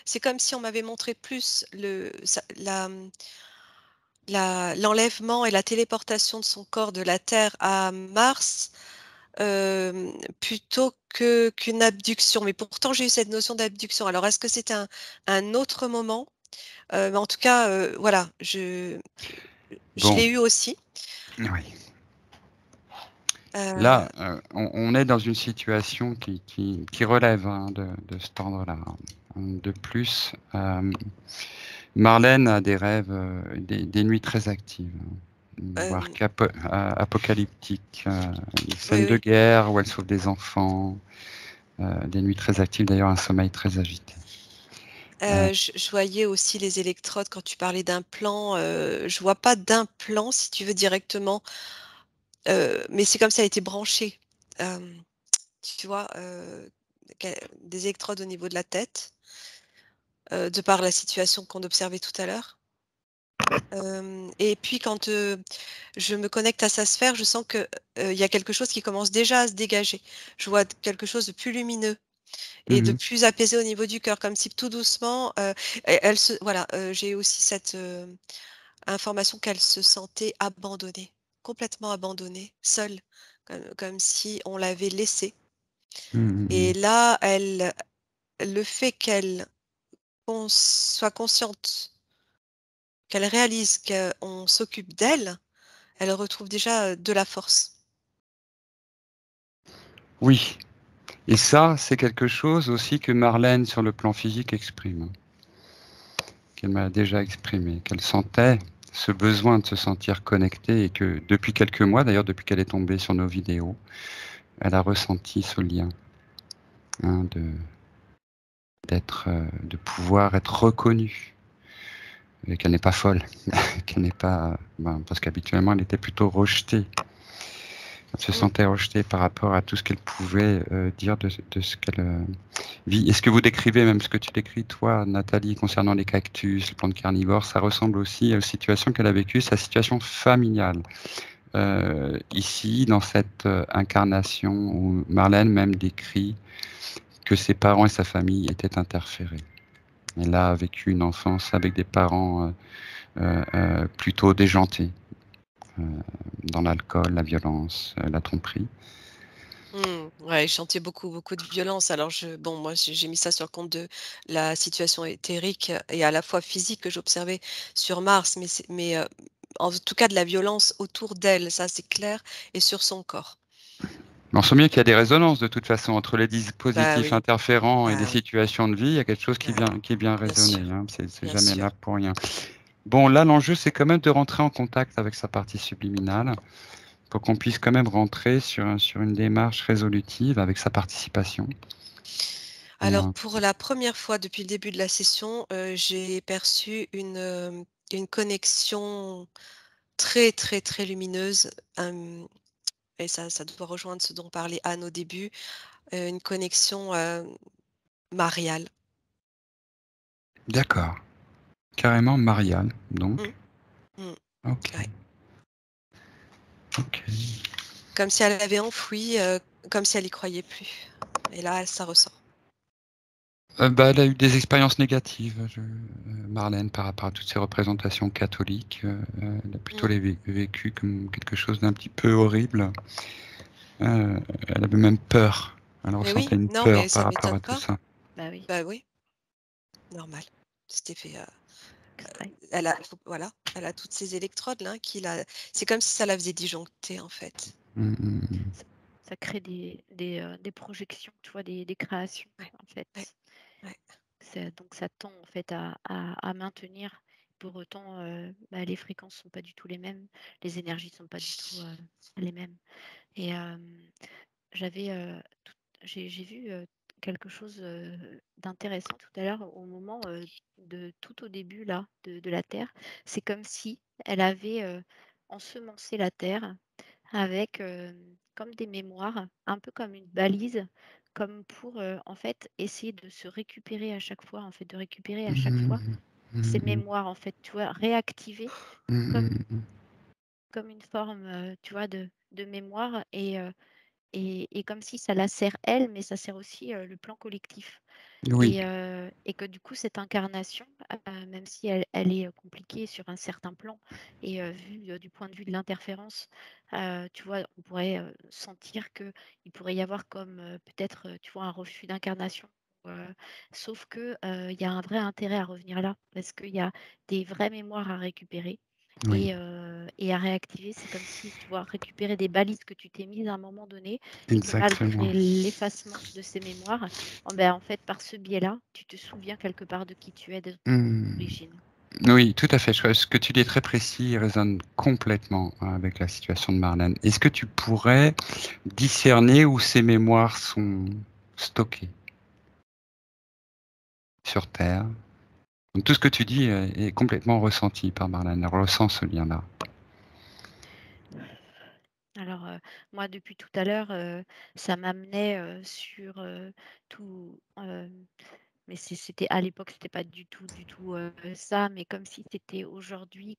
c'est comme si on m'avait montré plus l'enlèvement et la téléportation de son corps de la Terre à Mars, plutôt qu'une abduction. Mais pourtant, j'ai eu cette notion d'abduction. Alors, est-ce que c'était un autre moment? Mais en tout cas, voilà, je Bon, l'ai eu aussi. oui. Heu, Là, on est dans une situation qui relève, hein, de cet ordre-là. De plus, Marlène a des rêves, des nuits très actives, voire hem, apocalyptiques, des oui, scènes de oui. guerre où elle sauve des enfants, des nuits très actives, d'ailleurs un sommeil très agité. Heu, Je voyais aussi les électrodes quand tu parlais d'implants, je vois pas d'implant si tu veux directement, mais c'est comme si elle était branchée. Hem, Tu vois, des électrodes au niveau de la tête, de par la situation qu'on observait tout à l'heure. Et puis quand, je me connecte à sa sphère, je sens que, il y a quelque chose qui commence déjà à se dégager. Je vois quelque chose de plus lumineux et de mmh plus apaisé au niveau du cœur, comme si tout doucement, elle se voilà, j'ai aussi cette, information qu'elle se sentait abandonnée, complètement abandonnée, seule, comme si on l'avait laissée Mmh mh, et mmh. là, le fait qu'elle soit consciente, qu'elle réalise qu'on s'occupe d'elle, elle retrouve déjà, de la force. Oui, et ça, c'est quelque chose aussi que Marlène, sur le plan physique, exprime. qu'elle m'a déjà exprimé, qu'elle sentait ce besoin de se sentir connectée et que depuis quelques mois, d'ailleurs depuis qu'elle est tombée sur nos vidéos, elle a ressenti ce lien, hein, de pouvoir être reconnue et qu'elle n'est pas folle, qu'elle n'est pas, parce qu'habituellement elle était plutôt rejetée. Elle se sentait rejetée par rapport à tout ce qu'elle pouvait dire de ce qu'elle vit. Et ce que vous décrivez, même ce que tu décris toi, Nathalie, concernant les cactus, les plantes carnivores, ça ressemble aussi aux situations qu'elle a vécues, sa situation familiale. Ici, dans cette incarnation où Marlène même décrit que ses parents et sa famille étaient interférés. Elle a vécu une enfance avec des parents plutôt déjantés, dans l'alcool, la violence, la tromperie. Ouais, il chantait beaucoup de violence. Alors moi j'ai mis ça sur le compte de la situation éthérique et à la fois physique que j'observais sur Mars, mais en tout cas de la violence autour d'elle, ça c'est clair, et sur son corps. On sent bien qu'il y a des résonances de toute façon entre les Bah dispositifs oui, interférents et les bah oui, situations de vie. Il y a quelque chose qui bah vient bien résonner. sûr, Hein. C'est bien jamais là sûr. pour rien. Bon, là, l'enjeu, c'est quand même de rentrer en contact avec sa partie subliminale pour qu'on puisse quand même rentrer sur une démarche résolutive avec sa participation. Alors pour la première fois depuis le début de la session, j'ai perçu une connexion très, très, très lumineuse, et ça doit rejoindre ce dont parlait Anne au début, une connexion, mariale. D'accord. Carrément Marianne, Mmh, donc. mmh, Ok. ouais. Ok. Comme si elle avait enfoui, comme si elle y croyait plus, et là, ça ressort. Elle a eu des expériences négatives, Marlène, par rapport à toutes ces représentations catholiques. Elle a plutôt Mmh. les vécu comme quelque chose d'un petit peu horrible. Elle avait même peur. Elle Mais oui, ressentait une non, peur mais par ça rapport m'étonne à tout pas. Mmh. ça. Bah oui, Bah oui, normal. C'était fait, exprès. elle a toutes ces électrodes là c'est comme si ça la faisait disjoncter en fait. Mm. Ça ça crée des projections, tu vois, des créations, Ouais, en fait. ouais, ouais. Donc ça tend en fait à maintenir. Pour autant, les fréquences sont pas du tout les mêmes, les énergies sont pas du tout les mêmes. Et j'avais, j'ai vu quelque chose d'intéressant tout à l'heure au moment de tout au début là de la Terre. C'est comme si elle avait ensemencé la Terre avec comme des mémoires, un peu comme une balise, comme pour en fait essayer de se récupérer à chaque fois, en fait, de récupérer à chaque fois Mm. ces Mm. mémoires, en fait, tu vois, réactiver comme, Mm. comme une forme, tu vois, de mémoire et comme si ça la sert elle, mais ça sert aussi le plan collectif. Oui, Et que du coup, cette incarnation, même si elle est compliquée sur un certain plan et vue du point de vue de l'interférence, tu vois, on pourrait sentir qu'il pourrait y avoir comme peut-être, tu vois, un refus d'incarnation. euh, Sauf que il y a un vrai intérêt à revenir là, parce qu'il y a des vraies mémoires à récupérer oui, et à réactiver. C'est comme si, tu vois, récupérer des balises que tu t'es mises à un moment donné et que exactement. malgré l'effacement de ces mémoires, en fait, par ce biais-là, tu te souviens quelque part de qui tu es, de ton Mm. origine. Oui, tout à fait. Ce que tu dis est très précis et résonne complètement avec la situation de Marlène. Est-ce que tu pourrais discerner où ces mémoires sont stockées sur Terre? Donc, tout ce que tu dis est complètement ressenti par Marlène. Elle ressent ce lien-là. Alors, moi, depuis tout à l'heure, ça m'amenait sur tout. Mais c'était à l'époque, c'était pas du tout ça, mais comme si c'était aujourd'hui,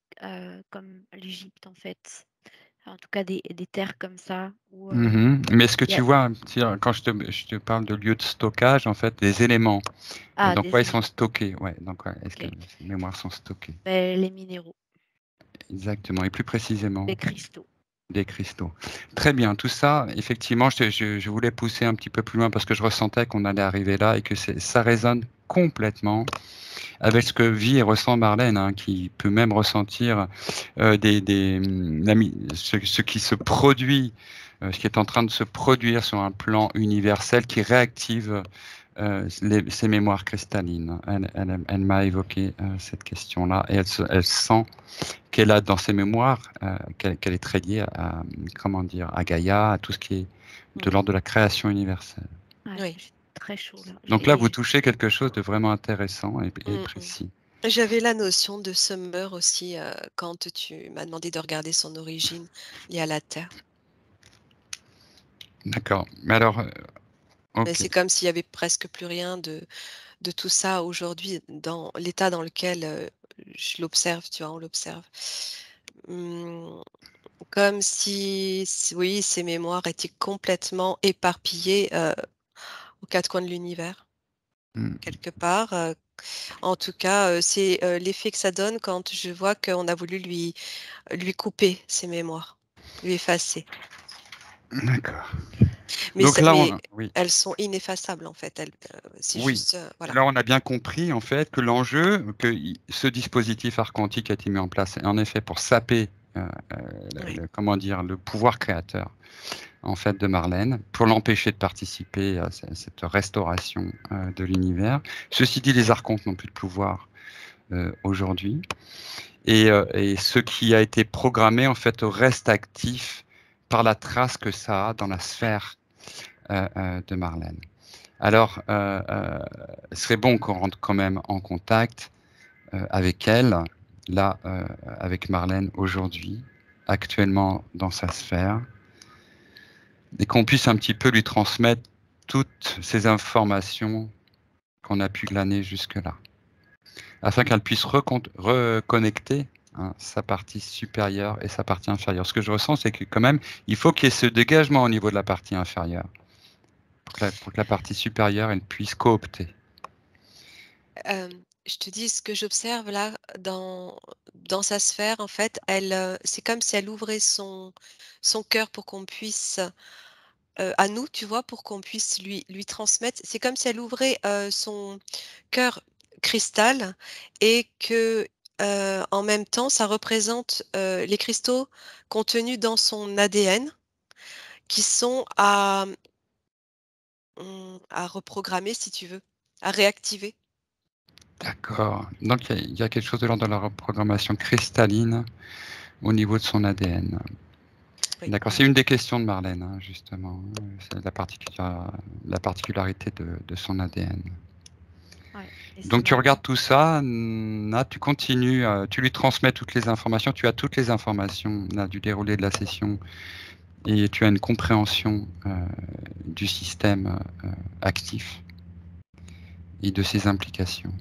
comme l'Égypte, en fait. En tout cas, des terres comme ça où Mhm. Mais est-ce que il y tu a vois, quand je te parle de lieu de stockage, en fait, des éléments, dans quoi des ils sont éléments. stockés? Ouais, dans quoi est-ce que Ok. ces mémoires sont stockées? Les minéraux, Exactement. Et plus précisément? les cristaux. Des cristaux. Très bien, tout ça, effectivement, je voulais pousser un petit peu plus loin parce que je ressentais qu'on allait arriver là et que ça résonne complètement avec ce que vit et ressent Marlène, hein, qui peut même ressentir ce qui se produit, ce qui est en train de se produire sur un plan universel qui réactive ces mémoires cristallines. Elle m'a évoqué cette question-là et elle sent qu'elle a dans ses mémoires, qu'elle est très liée à, comment dire, à Gaïa, à tout ce qui est de l'ordre de la création universelle. Ouais, Oui. j'ai très chaud là. Donc là, vous touchez quelque chose de vraiment intéressant et Mm, mm. précis. J'avais la notion de Summer aussi quand tu m'as demandé de regarder son origine liée à la Terre. D'accord. Mais alors, Mais ok. c'est comme s'il y avait presque plus rien de tout ça aujourd'hui dans l'état dans lequel je l'observe, tu vois, on l'observe. Comme si, oui, ces mémoires étaient complètement éparpillées aux quatre coins de l'univers, Mm. quelque part. En tout cas, c'est l'effet que ça donne quand je vois qu'on a voulu lui couper ses mémoires, lui effacer. D'accord. Mais, Donc là, mais oui. elles sont ineffaçables en fait. C'est Oui. juste, voilà. Là, on a bien compris en fait que l'enjeu, ce dispositif archontique a été mis en place, en effet, pour saper, Oui. comment dire, le pouvoir créateur en fait de Marlène, pour l'empêcher de participer à cette restauration de l'univers. Ceci dit, les archontes n'ont plus de pouvoir aujourd'hui, et ce qui a été programmé en fait reste actif par la trace que ça a dans la sphère de Marlène. Alors, ce serait bon qu'on rentre quand même en contact avec elle, là, avec Marlène aujourd'hui, actuellement dans sa sphère, et qu'on puisse un petit peu lui transmettre toutes ces informations qu'on a pu glaner jusque-là, afin qu'elle puisse reconnecter sa partie supérieure et sa partie inférieure. Ce que je ressens, c'est que quand même, il faut qu'il y ait ce dégagement au niveau de la partie inférieure, pour que la partie supérieure, elle puisse coopter. Je te dis ce que j'observe là dans sa sphère, en fait, c'est comme si elle ouvrait son cœur pour qu'on puisse, à nous, tu vois, pour qu'on puisse lui transmettre. C'est comme si elle ouvrait son cœur cristal et que, en même temps, ça représente les cristaux contenus dans son ADN qui sont à reprogrammer, si tu veux, à réactiver. D'accord. Donc, il y a quelque chose de l'ordre de la reprogrammation cristalline au niveau de son ADN. Oui. D'accord. C'est une des questions de Marlène, justement. C'est la particularité de son ADN. Ouais. Et c'est Donc, tu marrant. regardes tout ça, là, tu continues, tu lui transmets toutes les informations, tu as toutes les informations là, du déroulé de la session et tu as une compréhension du système actif et de ses implications.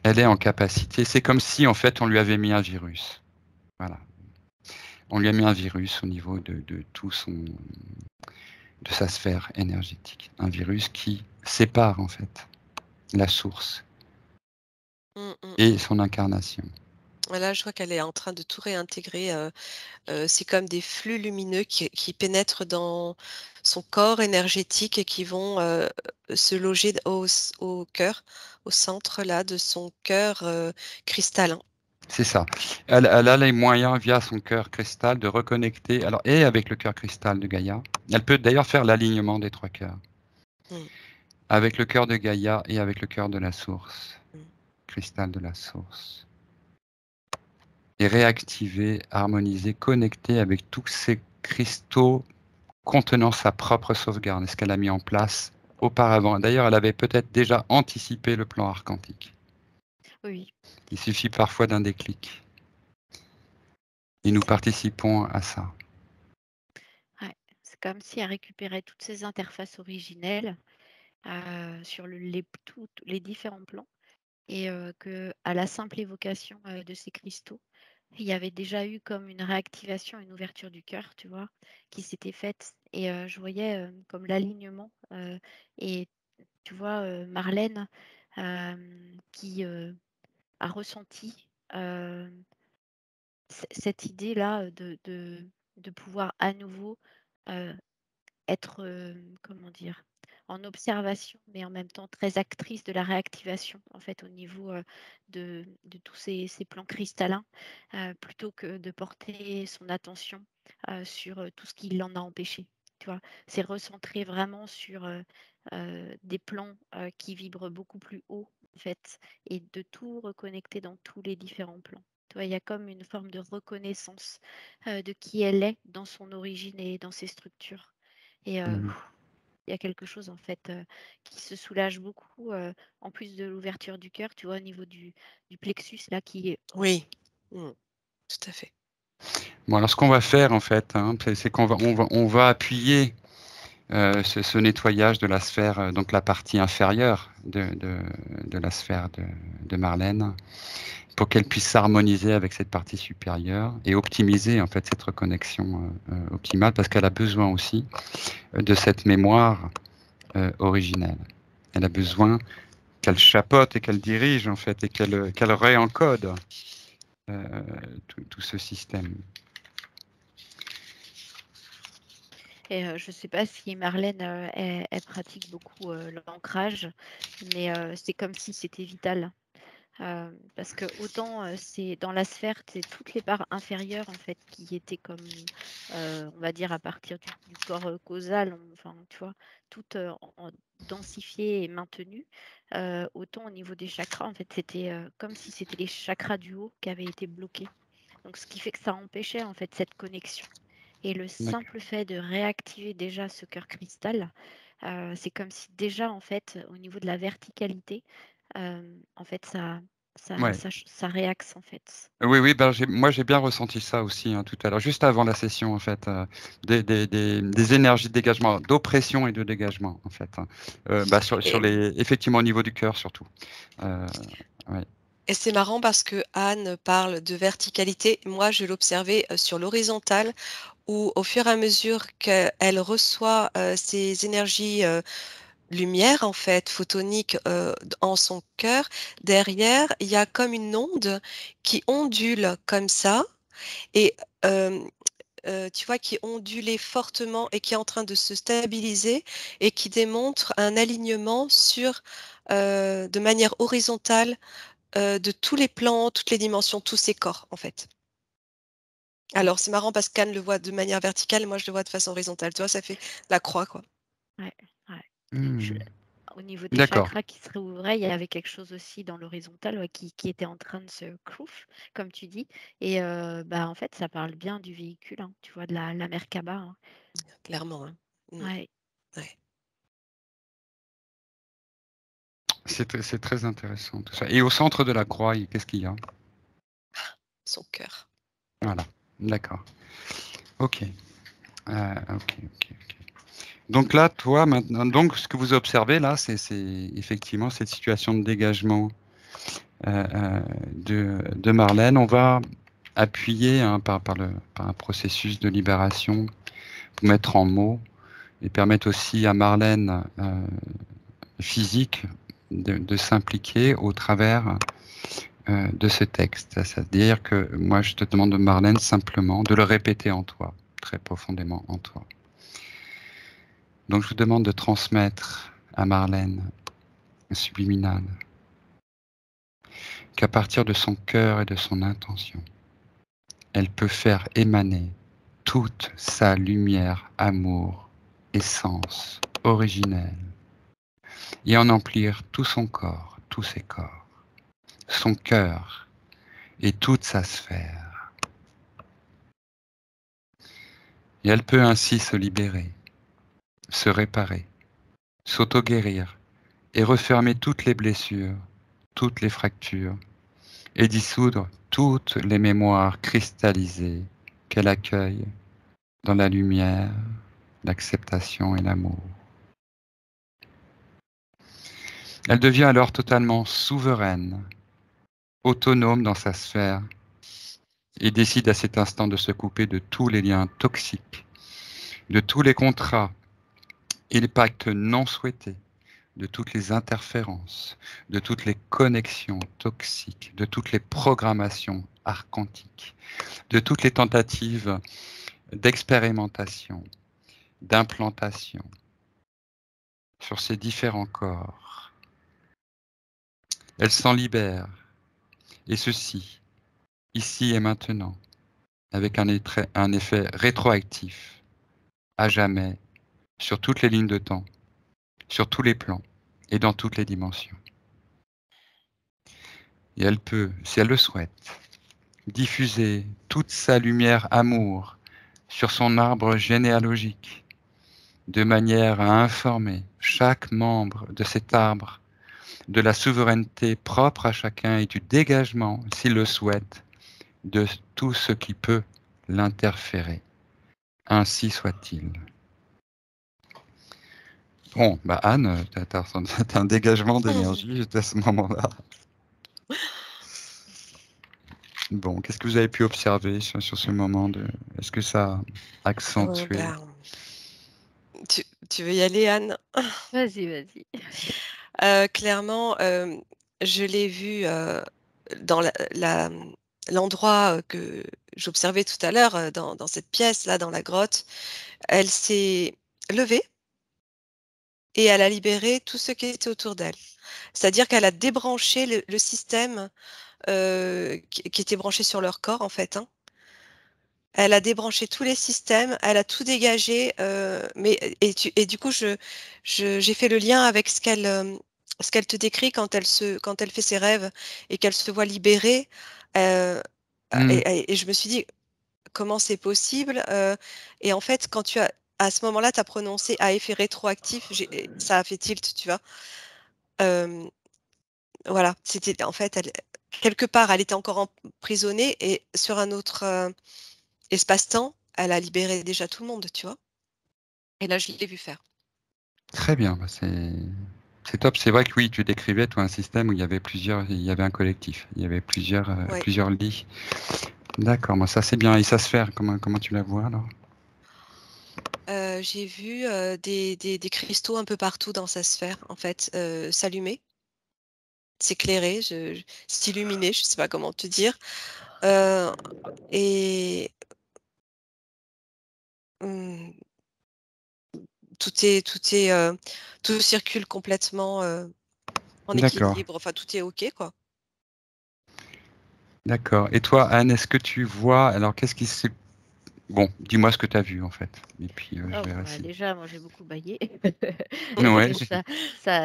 Elle est en capacité, c'est comme si en fait on lui avait mis un virus. Voilà. On lui a mis un virus au niveau de sa sphère énergétique. Un virus qui sépare en fait la source et son incarnation. Là, je vois qu'elle est en train de tout réintégrer. C'est comme des flux lumineux qui pénètrent dans son corps énergétique et qui vont se loger au cœur, au centre là de son cœur cristallin. C'est ça. Elle a les moyens via son cœur cristal de reconnecter, alors, et avec le cœur cristal de Gaïa. Elle peut d'ailleurs faire l'alignement des trois cœurs. Mm, Avec le cœur de Gaïa et avec le cœur de la source. mm. Cristal de la source. Et réactiver, harmoniser, connecter avec tous ces cristaux contenant sa propre sauvegarde, ce qu'elle a mis en place auparavant. D'ailleurs, elle avait peut-être déjà anticipé le plan archontique. Oui. Il suffit parfois d'un déclic. Et nous participons à ça. Ouais. C'est comme si elle récupérait toutes ces interfaces originelles sur toutes les différents plans et que à la simple évocation de ces cristaux, il y avait déjà eu comme une réactivation, une ouverture du cœur, tu vois, qui s'était faite. Et je voyais comme l'alignement. Et tu vois, Marlène qui a ressenti cette idée-là de pouvoir à nouveau être, comment dire? En observation, mais en même temps très actrice de la réactivation, en fait, au niveau, de tous ces plans cristallins, plutôt que de porter son attention, sur tout ce qui l'en a empêché. Tu vois, c'est recentrer vraiment sur des plans qui vibrent beaucoup plus haut, en fait, et de tout reconnecter dans tous les différents plans. Tu vois, il y a comme une forme de reconnaissance de qui elle est dans son origine et dans ses structures. Et Mhm. il y a quelque chose, en fait, qui se soulage beaucoup, en plus de l'ouverture du cœur, tu vois, au niveau du plexus, là, qui est... Oui, tout à fait. Bon, alors ce qu'on va faire en fait, hein, c'est on va appuyer ce nettoyage de la sphère, donc la partie inférieure de la sphère de Marlène, pour qu'elle puisse s'harmoniser avec cette partie supérieure et optimiser en fait cette reconnexion optimale, parce qu'elle a besoin aussi de cette mémoire originelle. Elle a besoin qu'elle chapeaute et qu'elle dirige en fait et qu'elle réencode tout ce système. Et je ne sais pas si Marlène, elle pratique beaucoup l'ancrage, mais c'est comme si c'était vital. Parce que autant c'est dans la sphère, c'est toutes les parts inférieures en fait qui étaient comme, on va dire à partir du corps causal, enfin tu vois, toutes densifiées et maintenues. Autant au niveau des chakras, en fait, c'était comme si c'était les chakras du haut qui avaient été bloqués. Donc ce qui fait que ça empêchait en fait cette connexion. Et le D'accord. simple fait de réactiver déjà ce cœur cristal, c'est comme si déjà en fait au niveau de la verticalité, en fait Ouais. ça réaxe en fait. Oui, oui, ben moi j'ai bien ressenti ça aussi hein, tout à l'heure, juste avant la session en fait, des énergies de dégagement, d'oppression et de dégagement en fait, hein. Sur Et, effectivement au niveau du cœur surtout. Euh, ouais. et c'est marrant parce que Anne parle de verticalité. Moi, je l'observais sur l'horizontale où au fur et à mesure qu'elle reçoit ces énergies lumière, en fait, photonique en son cœur, derrière, il y a comme une onde qui ondule comme ça et tu vois, qui ondulait fortement et qui est en train de se stabiliser et qui démontre un alignement de manière horizontale de tous les plans, toutes les dimensions, tous ces corps, en fait. Alors, c'est marrant parce qu'Anne le voit de manière verticale et moi, je le vois de façon horizontale. Tu vois, ça fait la croix, quoi. Ouais, ouais. Je- Hmm. Au niveau des D'accord. chakras qui se réouvraient, il y avait quelque chose aussi dans l'horizontale ouais, qui était en train de se clouf, comme tu dis. Et bah en fait, ça parle bien du véhicule, hein, tu vois, de la Merkaba. Hein. Clairement, hein. Ouais. Ouais. C'est très intéressant tout ça. Et au centre de la croix, qu'est-ce qu'il y a? Son cœur. Voilà. D'accord. Ok. Ok, ok, ok. Donc là, toi maintenant, donc ce que vous observez là, c'est effectivement cette situation de dégagement de Marlène. On va appuyer hein, par un processus de libération, pour mettre en mots et permettre aussi à Marlène physique de s'impliquer au travers de ce texte. C'est-à-dire que moi, je te demande, Marlène, simplement de le répéter en toi, très profondément en toi. Donc, je vous demande de transmettre à Marlène, subliminal, qu'à partir de son cœur et de son intention, elle peut faire émaner toute sa lumière, amour, essence originelle, et en emplir tout son corps, tous ses corps, son cœur et toute sa sphère. Et elle peut ainsi se libérer, se réparer, s'auto-guérir et refermer toutes les blessures, toutes les fractures, et dissoudre toutes les mémoires cristallisées qu'elle accueille dans la lumière, l'acceptation et l'amour. Elle devient alors totalement souveraine, autonome dans sa sphère, et décide à cet instant de se couper de tous les liens toxiques, de tous les contrats et les pactes non souhaités, de toutes les interférences, de toutes les connexions toxiques, de toutes les programmations archontiques, de toutes les tentatives d'expérimentation, d'implantation sur ces différents corps. Elle s'en libère, et ceci, ici et maintenant, avec un effet rétroactif, à jamais, sur toutes les lignes de temps, sur tous les plans et dans toutes les dimensions. Et elle peut, si elle le souhaite, diffuser toute sa lumière amour sur son arbre généalogique, de manière à informer chaque membre de cet arbre de la souveraineté propre à chacun et du dégagement, s'il le souhaite, de tout ce qui peut l'interférer. Ainsi soit-il. Bon, bah Anne, t'as un dégagement d'énergie juste à ce moment-là. Bon, qu'est-ce que vous avez pu observer sur ce moment de... Est-ce que ça a accentué? Tu veux y aller, Anne? Vas-y, vas-y. Clairement, je l'ai vu dans l'endroit que j'observais tout à l'heure, dans cette pièce-là, dans la grotte. Elle s'est levée et elle a libéré tout ce qui était autour d'elle. C'est-à-dire qu'elle a débranché le système qui était branché sur leur corps, en fait, hein. Elle a débranché tous les systèmes, elle a tout dégagé, et du coup, j'ai fait le lien avec ce qu'elle te décrit quand elle fait ses rêves et qu'elle se voit libérée. euh, Hmm, et je me suis dit, comment c'est possible? Et en fait, à ce moment-là, tu as prononcé à effet rétroactif, ça a fait tilt, tu vois. Euh, voilà, c'était en fait, quelque part, elle était encore emprisonnée et sur un autre espace-temps, elle a libéré déjà tout le monde, tu vois. Et là, je l'ai vu faire. très bien, bah c'est top. C'est vrai que oui, tu décrivais toi un système où il y avait un collectif, il y avait Ouais. plusieurs lits. D'accord, moi ça c'est bien. Et ça se fait, comment tu la vois alors? J'ai vu des cristaux un peu partout dans sa sphère, en fait, s'allumer, s'éclairer, s'illuminer, je sais pas comment te dire. Euh, et hum, tout circule complètement en D'accord, équilibre. Enfin, tout est OK, quoi. d'accord. Et toi, Anne, est-ce que tu vois, alors qu'est-ce qui se... Bon, dis-moi ce que tu as vu en fait. Et puis je Oh, verrai bah, si... déjà, moi, j'ai beaucoup baillé. Ouais, Ça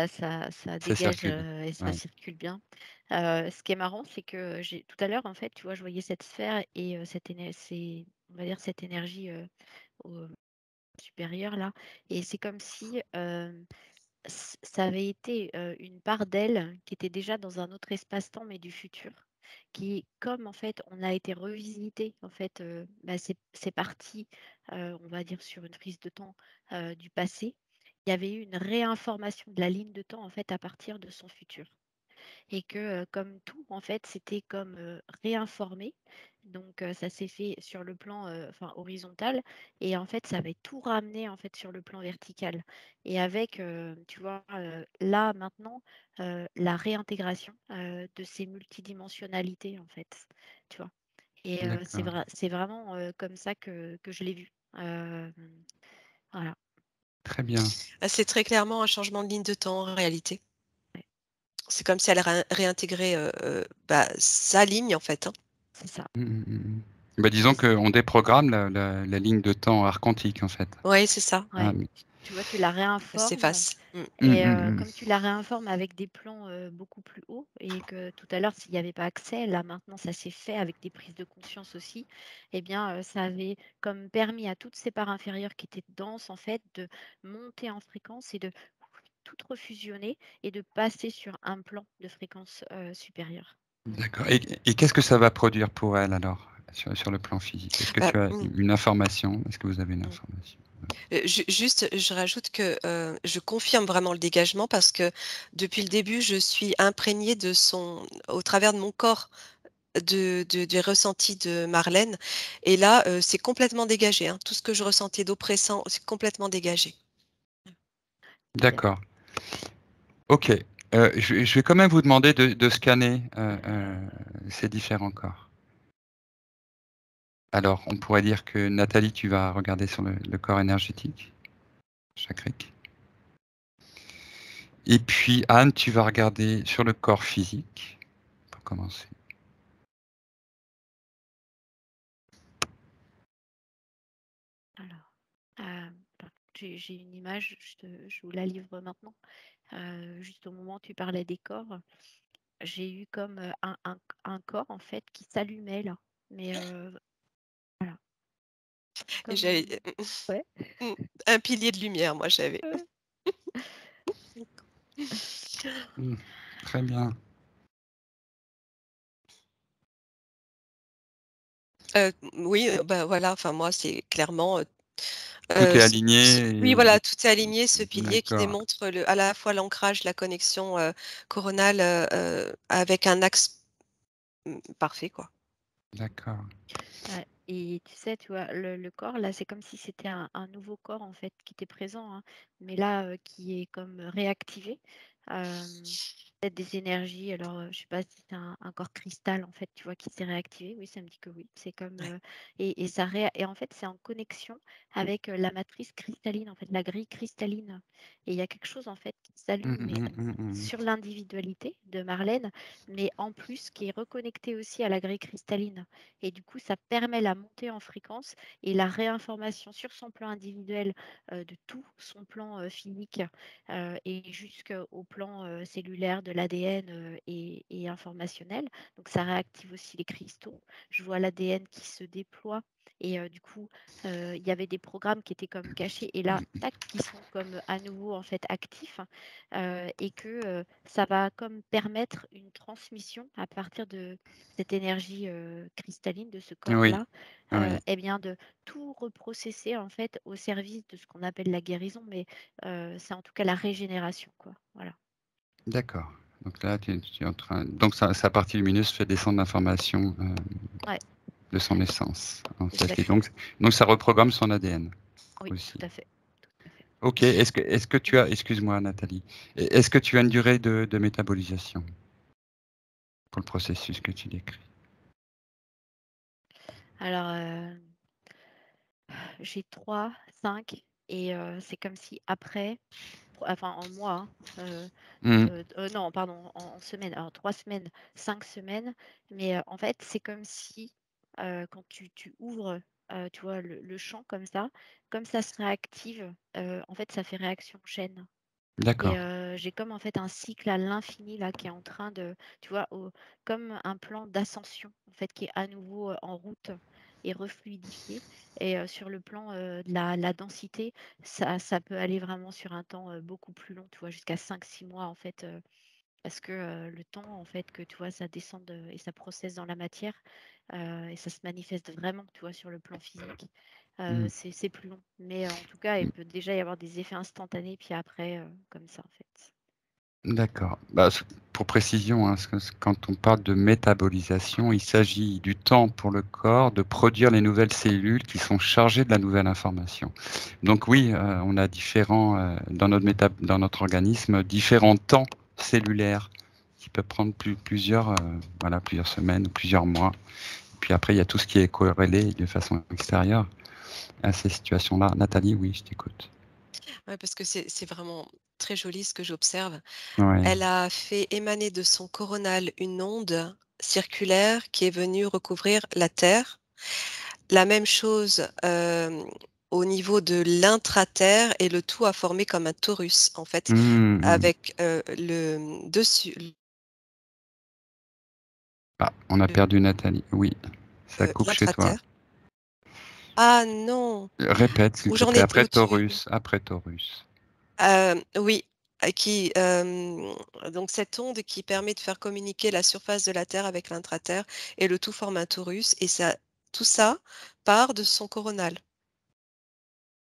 ça dégage circule. et ça Ouais. circule bien. Ce qui est marrant, c'est que tout à l'heure, en fait, tu vois, je voyais cette sphère et on va dire cette énergie au- supérieure là. Et c'est comme si ça avait été une part d'elle qui était déjà dans un autre espace-temps, mais du futur. Qui, comme en fait, on a été revisité, en fait, bah, c'est parti, on va dire, sur une prise de temps du passé. Il y avait eu une réinformation de la ligne de temps, en fait, à partir de son futur et que comme tout, en fait, c'était comme réinformé. Donc ça s'est fait sur le plan enfin, horizontal et en fait, ça avait tout ramené en fait sur le plan vertical. Et avec, tu vois, là maintenant, la réintégration de ces multidimensionnalités en fait, tu vois. Et D'accord. c'est vraiment comme ça que je l'ai vu. Voilà. Très bien. Ah, c'est très clairement un changement de ligne de temps en réalité. Ouais, C'est comme si elle réintégrait bah, sa ligne, en fait, hein. c'est ça. Bah, disons qu'on déprogramme la ligne de temps archontique en fait. Oui, c'est ça. Ah, Ouais. Tu vois, tu la Elle réinformes. s'efface. Mm. Et mm. comme tu la réinformes avec des plans beaucoup plus hauts et que tout à l'heure, s'il n'y avait pas accès, là maintenant ça s'est fait avec des prises de conscience aussi, eh bien ça avait comme permis à toutes ces parts inférieures qui étaient denses en fait de monter en fréquence et de toutes refusionner et de passer sur un plan de fréquence supérieure. D'accord. Et qu'est-ce que ça va produire pour elle alors, sur le plan physique? Est-ce que Bah, tu as une information? Est-ce que vous avez une mm. information? Juste, je rajoute que je confirme vraiment le dégagement parce que depuis le début, je suis imprégnée au travers de mon corps, des ressentis de Marlène. Et là, c'est complètement dégagé, hein. Tout ce que je ressentais d'oppressant, c'est complètement dégagé. Super. D'accord. Ok. Je vais quand même vous demander de scanner ces différents corps. Alors, on pourrait dire que Nathalie, tu vas regarder sur le corps énergétique, chakrique. Et puis Anne, tu vas regarder sur le corps physique, pour commencer. Alors, j'ai une image, je vous la livre maintenant. Juste au moment où tu parlais des corps, j'ai eu comme un corps en fait qui s'allumait là. Mais voilà, Et comme j'avais ouais. un pilier de lumière, moi j'avais. Mmh. Très bien. Oui, bah, voilà, enfin moi c'est clairement, Tout est oui aligné voilà, et tout est aligné, ce pilier qui d'accord, démontre à la fois l'ancrage, la connexion, coronale, avec un axe, parfait quoi. d'accord. Et tu sais, tu vois, le corps, là, c'est comme si c'était un nouveau corps, en fait, qui était présent, hein, mais là, qui est comme réactivé. Peut-être des énergies, alors, je sais pas si c'est un corps cristal, en fait, tu vois, qui s'est réactivé. Oui, ça me dit que oui. C'est comme, Ouais. et en fait, c'est en connexion avec la matrice cristalline, en fait, la grille cristalline. Et il y a quelque chose, en fait, qui Mmh, s'allume, mais mmh, mmh, mmh. sur l'individualité de Marlène, mais en plus, qui est reconnecté aussi à la grille cristalline. Et du coup, ça permet la montée en fréquence et la réinformation sur son plan individuel de tout son plan physique et jusqu'au plan cellulaire de l'ADN et informationnel. Donc, ça réactive aussi les cristaux. Je vois l'ADN qui se déploie. Et du coup, il y avait des programmes qui étaient comme cachés et là, tac, qui sont comme à nouveau en fait actifs et que ça va comme permettre une transmission à partir de cette énergie cristalline de ce Oui, corps-là, oui, eh bien de tout reprocesser en fait au service de ce qu'on appelle la guérison, mais c'est en tout cas la régénération, quoi. Voilà. d'accord. Donc là, tu es en train donc sa partie lumineuse fait descendre l'information, Ouais, de son essence, en fait et exactement. donc ça reprogramme son ADN Oui, aussi. tout à fait. Tout à fait. OK. Est-ce que tu as excuse-moi Nathalie, est-ce que tu as une durée de métabolisation pour le processus que tu décris? Alors, j'ai 3, 5 et c'est comme si après, enfin en mois, hein, Mmh. non, pardon, en semaines. Alors 3 semaines, 5 semaines, mais en fait, c'est comme si, quand tu ouvres, tu vois, le champ comme ça se réactive, en fait, ça fait réaction chaîne et D'accord. j'ai comme, en fait, un cycle à l'infini, là, qui est en train de tu vois, comme un plan d'ascension, en fait, qui est à nouveau, en route et refluidifié et sur le plan, de la densité, ça peut aller vraiment sur un temps, beaucoup plus long, tu vois? Jusqu'à 5 6 mois, en fait, parce que, le temps, en fait, que, tu vois, ça descende, et ça processe dans la matière, et ça se manifeste vraiment, tu vois, sur le plan physique, Mmh. c'est plus long. Mais, en tout cas, il peut déjà y avoir des effets instantanés, puis après, comme ça, en fait. D'accord. Bah, pour précision, hein, quand on parle de métabolisation, il s'agit du temps pour le corps de produire les nouvelles cellules qui sont chargées de la nouvelle information. Donc oui, on a différents, dans notre organisme, différents temps cellulaires qui peuvent prendre plusieurs, voilà, plusieurs semaines ou plusieurs mois. Puis après, il y a tout ce qui est corrélé de façon extérieure à ces situations-là. Nathalie, oui, je t'écoute. Ouais, parce que c'est vraiment très joli ce que j'observe. Ouais. Elle a fait émaner de son coronal une onde circulaire qui est venue recouvrir la Terre. La même chose, au niveau de l'intra-terre et le tout a formé comme un torus, en fait, Mmh mh. avec, le dessus, Ah, on a perdu Nathalie. Oui, ça coupe chez toi. l'intra-terre. Ah non! Répète s'il Où te j'en plaît, étais, après où tu Taurus, après Taurus. oui, qui, donc cette onde qui permet de faire communiquer la surface de la Terre avec l'intra-terre et le tout forme un torus et ça tout ça part de son coronal.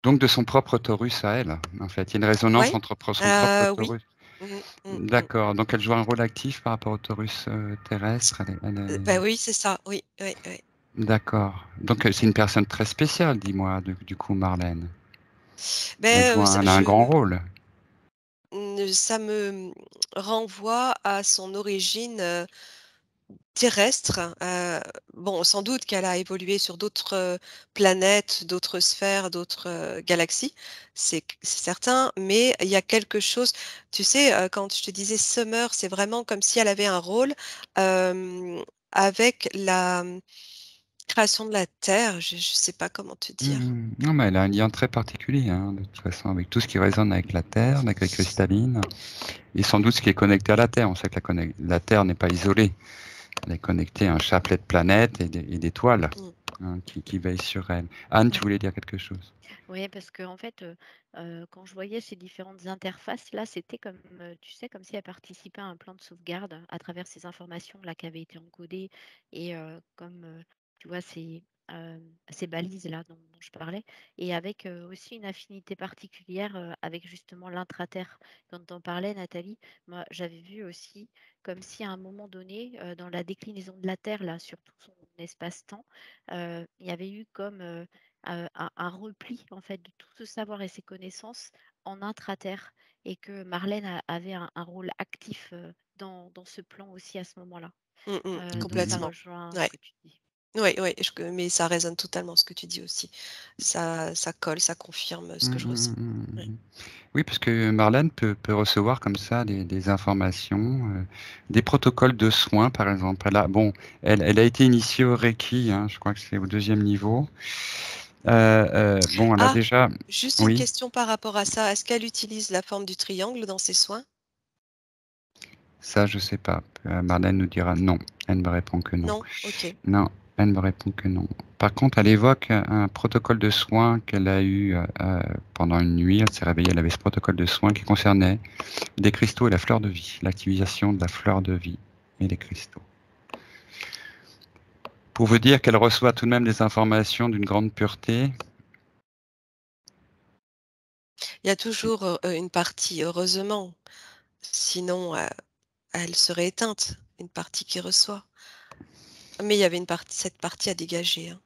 Donc de son propre Taurus à elle, en fait. Il y a une résonance Ouais, entre son propre oui. Taurus. Mmh, mmh, mmh. D'accord, donc elle joue un rôle actif par rapport au Taurus, terrestre, Bah, oui, c'est ça, oui, oui, oui. d'accord. Donc c'est une personne très spéciale, dis-moi, du coup, Marlène. Beh, ça Elle a un grand rôle. ça me, renvoie à son origine, terrestre. Bon, sans doute qu'elle a évolué sur d'autres, planètes, d'autres sphères, d'autres, galaxies, c'est certain, mais il y a quelque chose tu sais, quand je te disais Summer, c'est vraiment comme si elle avait un rôle, avec Création de la terre, je sais pas comment te dire. Non, mais elle a un lien très particulier, hein, de toute façon, avec tout ce qui résonne avec la Terre, avec les cristallines, et sans doute ce qui est connecté à la Terre. On sait que la Terre n'est pas isolée. Elle est connectée à un chapelet de planètes et d'étoiles Mmh. qui veillent sur elle. Anne, tu Ouais. voulais dire quelque chose? Oui, parce qu'en fait, quand je voyais ces différentes interfaces là, c'était comme, tu sais, comme si elle participait à un plan de sauvegarde à travers ces informations là qui avaient été encodées et comme, tu vois ces balises là dont je parlais et avec, aussi une affinité particulière, avec justement l'intraterre. Quand tu en parlais Nathalie, moi j'avais vu aussi comme si à un moment donné, dans la déclinaison de la Terre là, sur tout son espace-temps, il y avait eu comme, un repli en fait de tout ce savoir et ces connaissances en intraterre et que Marlène avait un rôle actif dans ce plan aussi à ce moment-là. Donc ça Complètement. rejoint ce Ouais. que tu dis. Oui, oui, mais ça résonne totalement ce que tu dis aussi. Ça colle, ça confirme ce que je ressens. Ouais. Oui, parce que Marlène peut recevoir comme ça des informations, des protocoles de soins, par exemple. Elle a été initiée au Reiki, hein, je crois que c'est au 2e niveau. Bon, elle a Ah, déjà... juste une Oui, question par rapport à ça. Est-ce qu'elle utilise la forme du triangle dans ses soins? ça, je sais pas. Marlène nous dira non. Elle me répond que non. Non? OK. Non, elle me répond que non. Par contre, elle évoque un protocole de soins qu'elle a eu pendant une nuit. Elle s'est réveillée, elle avait ce protocole de soins qui concernait des cristaux et la fleur de vie, l'activation de la fleur de vie et des cristaux. Pour vous dire qu'elle reçoit tout de même des informations d'une grande pureté. Il y a toujours, une partie, heureusement, sinon, elle serait éteinte, une partie qui reçoit. Mais il y avait cette partie à dégager, hein.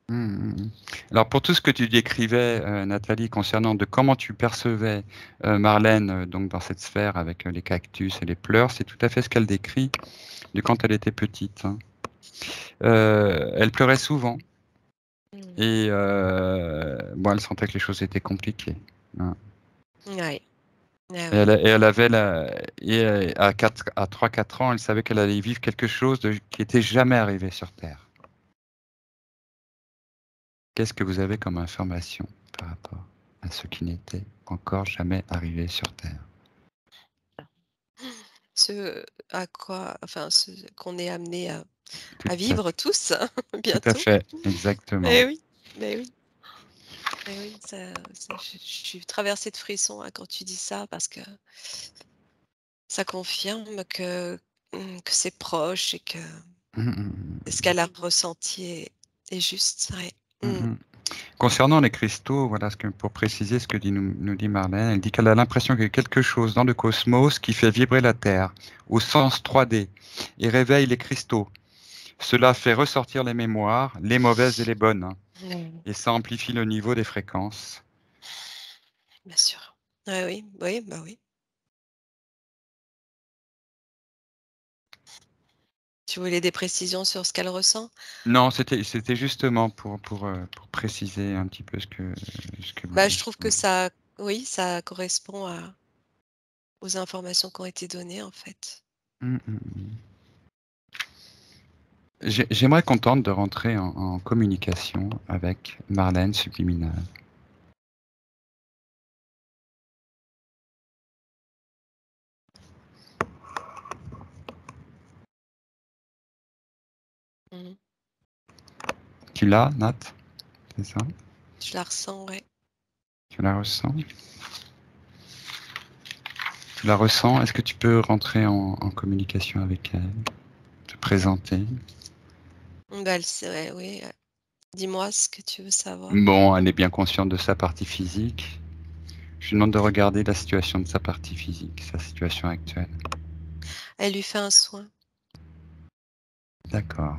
Alors pour tout ce que tu décrivais, Nathalie, concernant de comment tu percevais Marlène donc dans cette sphère avec les cactus et les pleurs, c'est tout à fait ce qu'elle décrit de quand elle était petite, hein. Elle pleurait souvent Mmh. et bon, elle sentait que les choses étaient compliquées, hein. Ouais. Ah Et oui. elle avait à 3-4 ans, elle savait qu'elle allait vivre quelque chose qui était jamais arrivé sur Terre. Qu'est-ce que vous avez comme information par rapport à ce qui n'était encore jamais arrivé sur Terre? Ce à quoi enfin, ce qu'on est amené Tout à à vivre tous tout à bientôt. fait, exactement. Eh oui, mais oui, eh oui, ça je suis traversée de frissons, hein, quand tu dis ça parce que ça confirme que c'est proche et que Mmh mh, mmh. ce qu'elle a ressenti est juste, ouais. Mmh Mmh. mh. Concernant les cristaux, voilà pour préciser ce que nous dit Marlène, elle dit qu'elle a l'impression qu'il y a quelque chose dans le cosmos qui fait vibrer la Terre au sens 3D et réveille les cristaux. Cela fait ressortir les mémoires, les mauvaises et les bonnes, hein, Mmh. et ça amplifie le niveau des fréquences. Bien sûr. Ouais, oui, oui, bah, oui. Tu voulais des précisions sur ce qu'elle ressent? Non, c'était justement pour préciser un petit peu ce que vous Bah, je disiez. trouve que ça oui, ça correspond aux informations qui ont été données, en fait. Mmh mh, mmh. J'aimerais qu'on tente de rentrer en communication avec Marlène subliminale. Mmh. Tu l'as, Nat? C'est ça? Je la ressens, ouais. Tu la ressens? Tu la ressens? Est-ce que tu peux rentrer en communication avec elle? Te présenter? Bah, elle sait ouais, oui, dis-moi ce que tu veux savoir. Bon, elle est bien consciente de sa partie physique. Je lui demande de regarder la situation de sa partie physique, sa situation actuelle. Elle lui fait un soin. D'accord.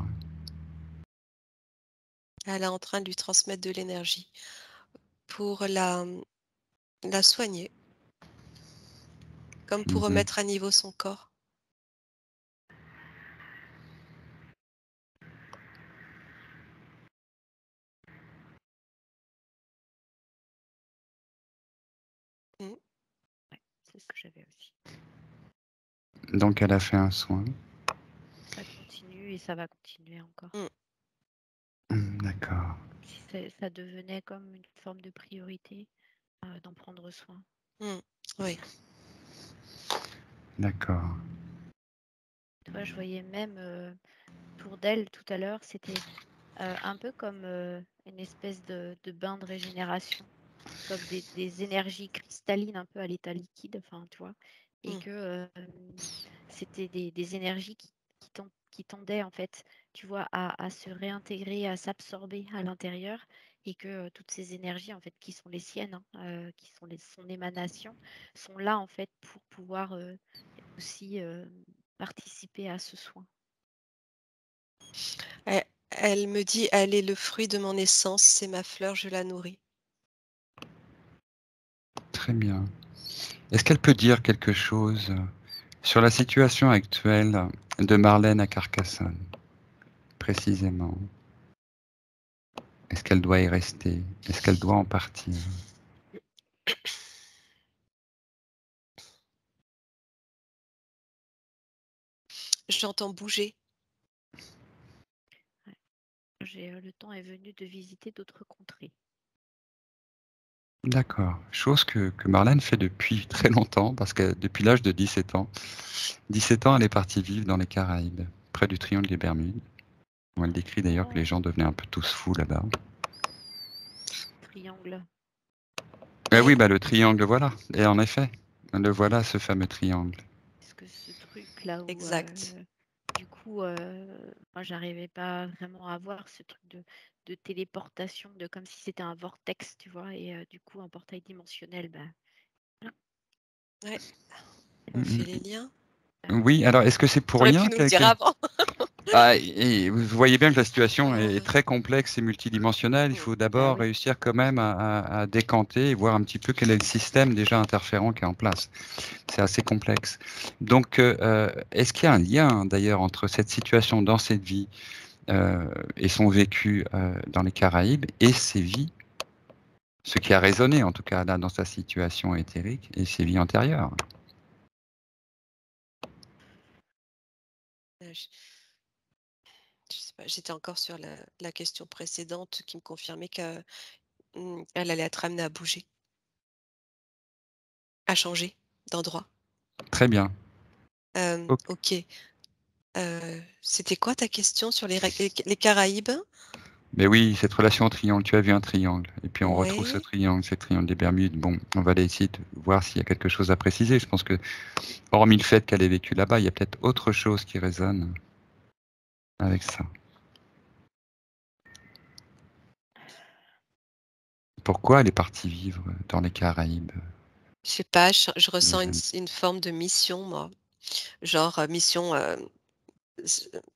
Elle est en train de lui transmettre de l'énergie pour la soigner, comme pour Mmh. remettre à niveau son corps. Mmh. Ouais, c'est ce que j'avais aussi. Donc elle a fait un soin. Ça continue et ça va continuer encore. Mmh. D'accord. D'accord, Si ça devenait comme une forme de priorité, d'en prendre soin. Oui. d'accord. Tu vois, je voyais même pour d'elle tout à l'heure, c'était un peu comme une espèce de bain de régénération, comme des énergies cristallines un peu à l'état liquide, enfin, tu vois, et Mm. que c'était des énergies qui tendaient, en fait, tu vois, à se réintégrer, à s'absorber à l'intérieur, et que toutes ces énergies, en fait, qui sont les siennes, hein, qui sont son émanation, sont là, en fait, pour pouvoir aussi participer à ce soin. Elle me dit, elle est le fruit de mon essence, c'est ma fleur, je la nourris. Très bien. Est-ce qu'elle peut dire quelque chose sur la situation actuelle de Marlène à Carcassonne, précisément? Est-ce qu'elle doit y rester? Est-ce qu'elle doit en partir? J'entends bouger. Ouais. Le temps est venu de visiter d'autres contrées. D'accord. Chose que Marlène fait depuis très longtemps, parce que depuis l'âge de 17 ans. 17 ans, elle est partie vivre dans les Caraïbes, près du triangle des Bermudes, où elle décrit d'ailleurs que les Oh, gens devenaient un peu tous fous là-bas. triangle. Oui, Oui, bah le triangle, voilà. Et en effet, le voilà, ce fameux triangle. Est-ce que ce truc là où exact. du coup moi j'arrivais pas vraiment à voir ce truc de téléportation, de comme si c'était un vortex, tu vois, et du coup un portail dimensionnel, bah voilà. Ouais, on fait les Mm, liens. Oui, alors est-ce que c'est pour T'aurais pu rien nous le dire quelqu'un? avant. Ah, et vous voyez bien que la situation est Euh, très complexe et multidimensionnelle. Il mm, faut Bah d'abord oui. réussir quand même à décanter et voir un petit peu quel est le système déjà interférent qui est en place. C'est assez complexe. Donc, est-ce qu'il y a un lien d'ailleurs entre cette situation dans cette vie et son vécu dans les Caraïbes et ses vies, ce qui a résonné en tout cas là dans sa situation éthérique et ses vies antérieures? je, je sais pas, j'étais encore sur la question précédente qui me confirmait qu'elle allait être amenée à bouger, à changer d'endroit. Très bien. Ok. Ok. C'était quoi ta question sur les Caraïbes? Mais oui, cette relation au triangle, tu as vu un triangle, et puis on retrouve ce Ouais. triangle, c'est le triangle des Bermudes. Bon, on va aller essayer de voir s'il y a quelque chose à préciser. Je pense que, hormis le fait qu'elle ait vécu là-bas, il y a peut-être autre chose qui résonne avec ça. Pourquoi elle est partie vivre dans les Caraïbes, Je sais pas, je ressens Mélanie? une forme de mission, moi. Genre mission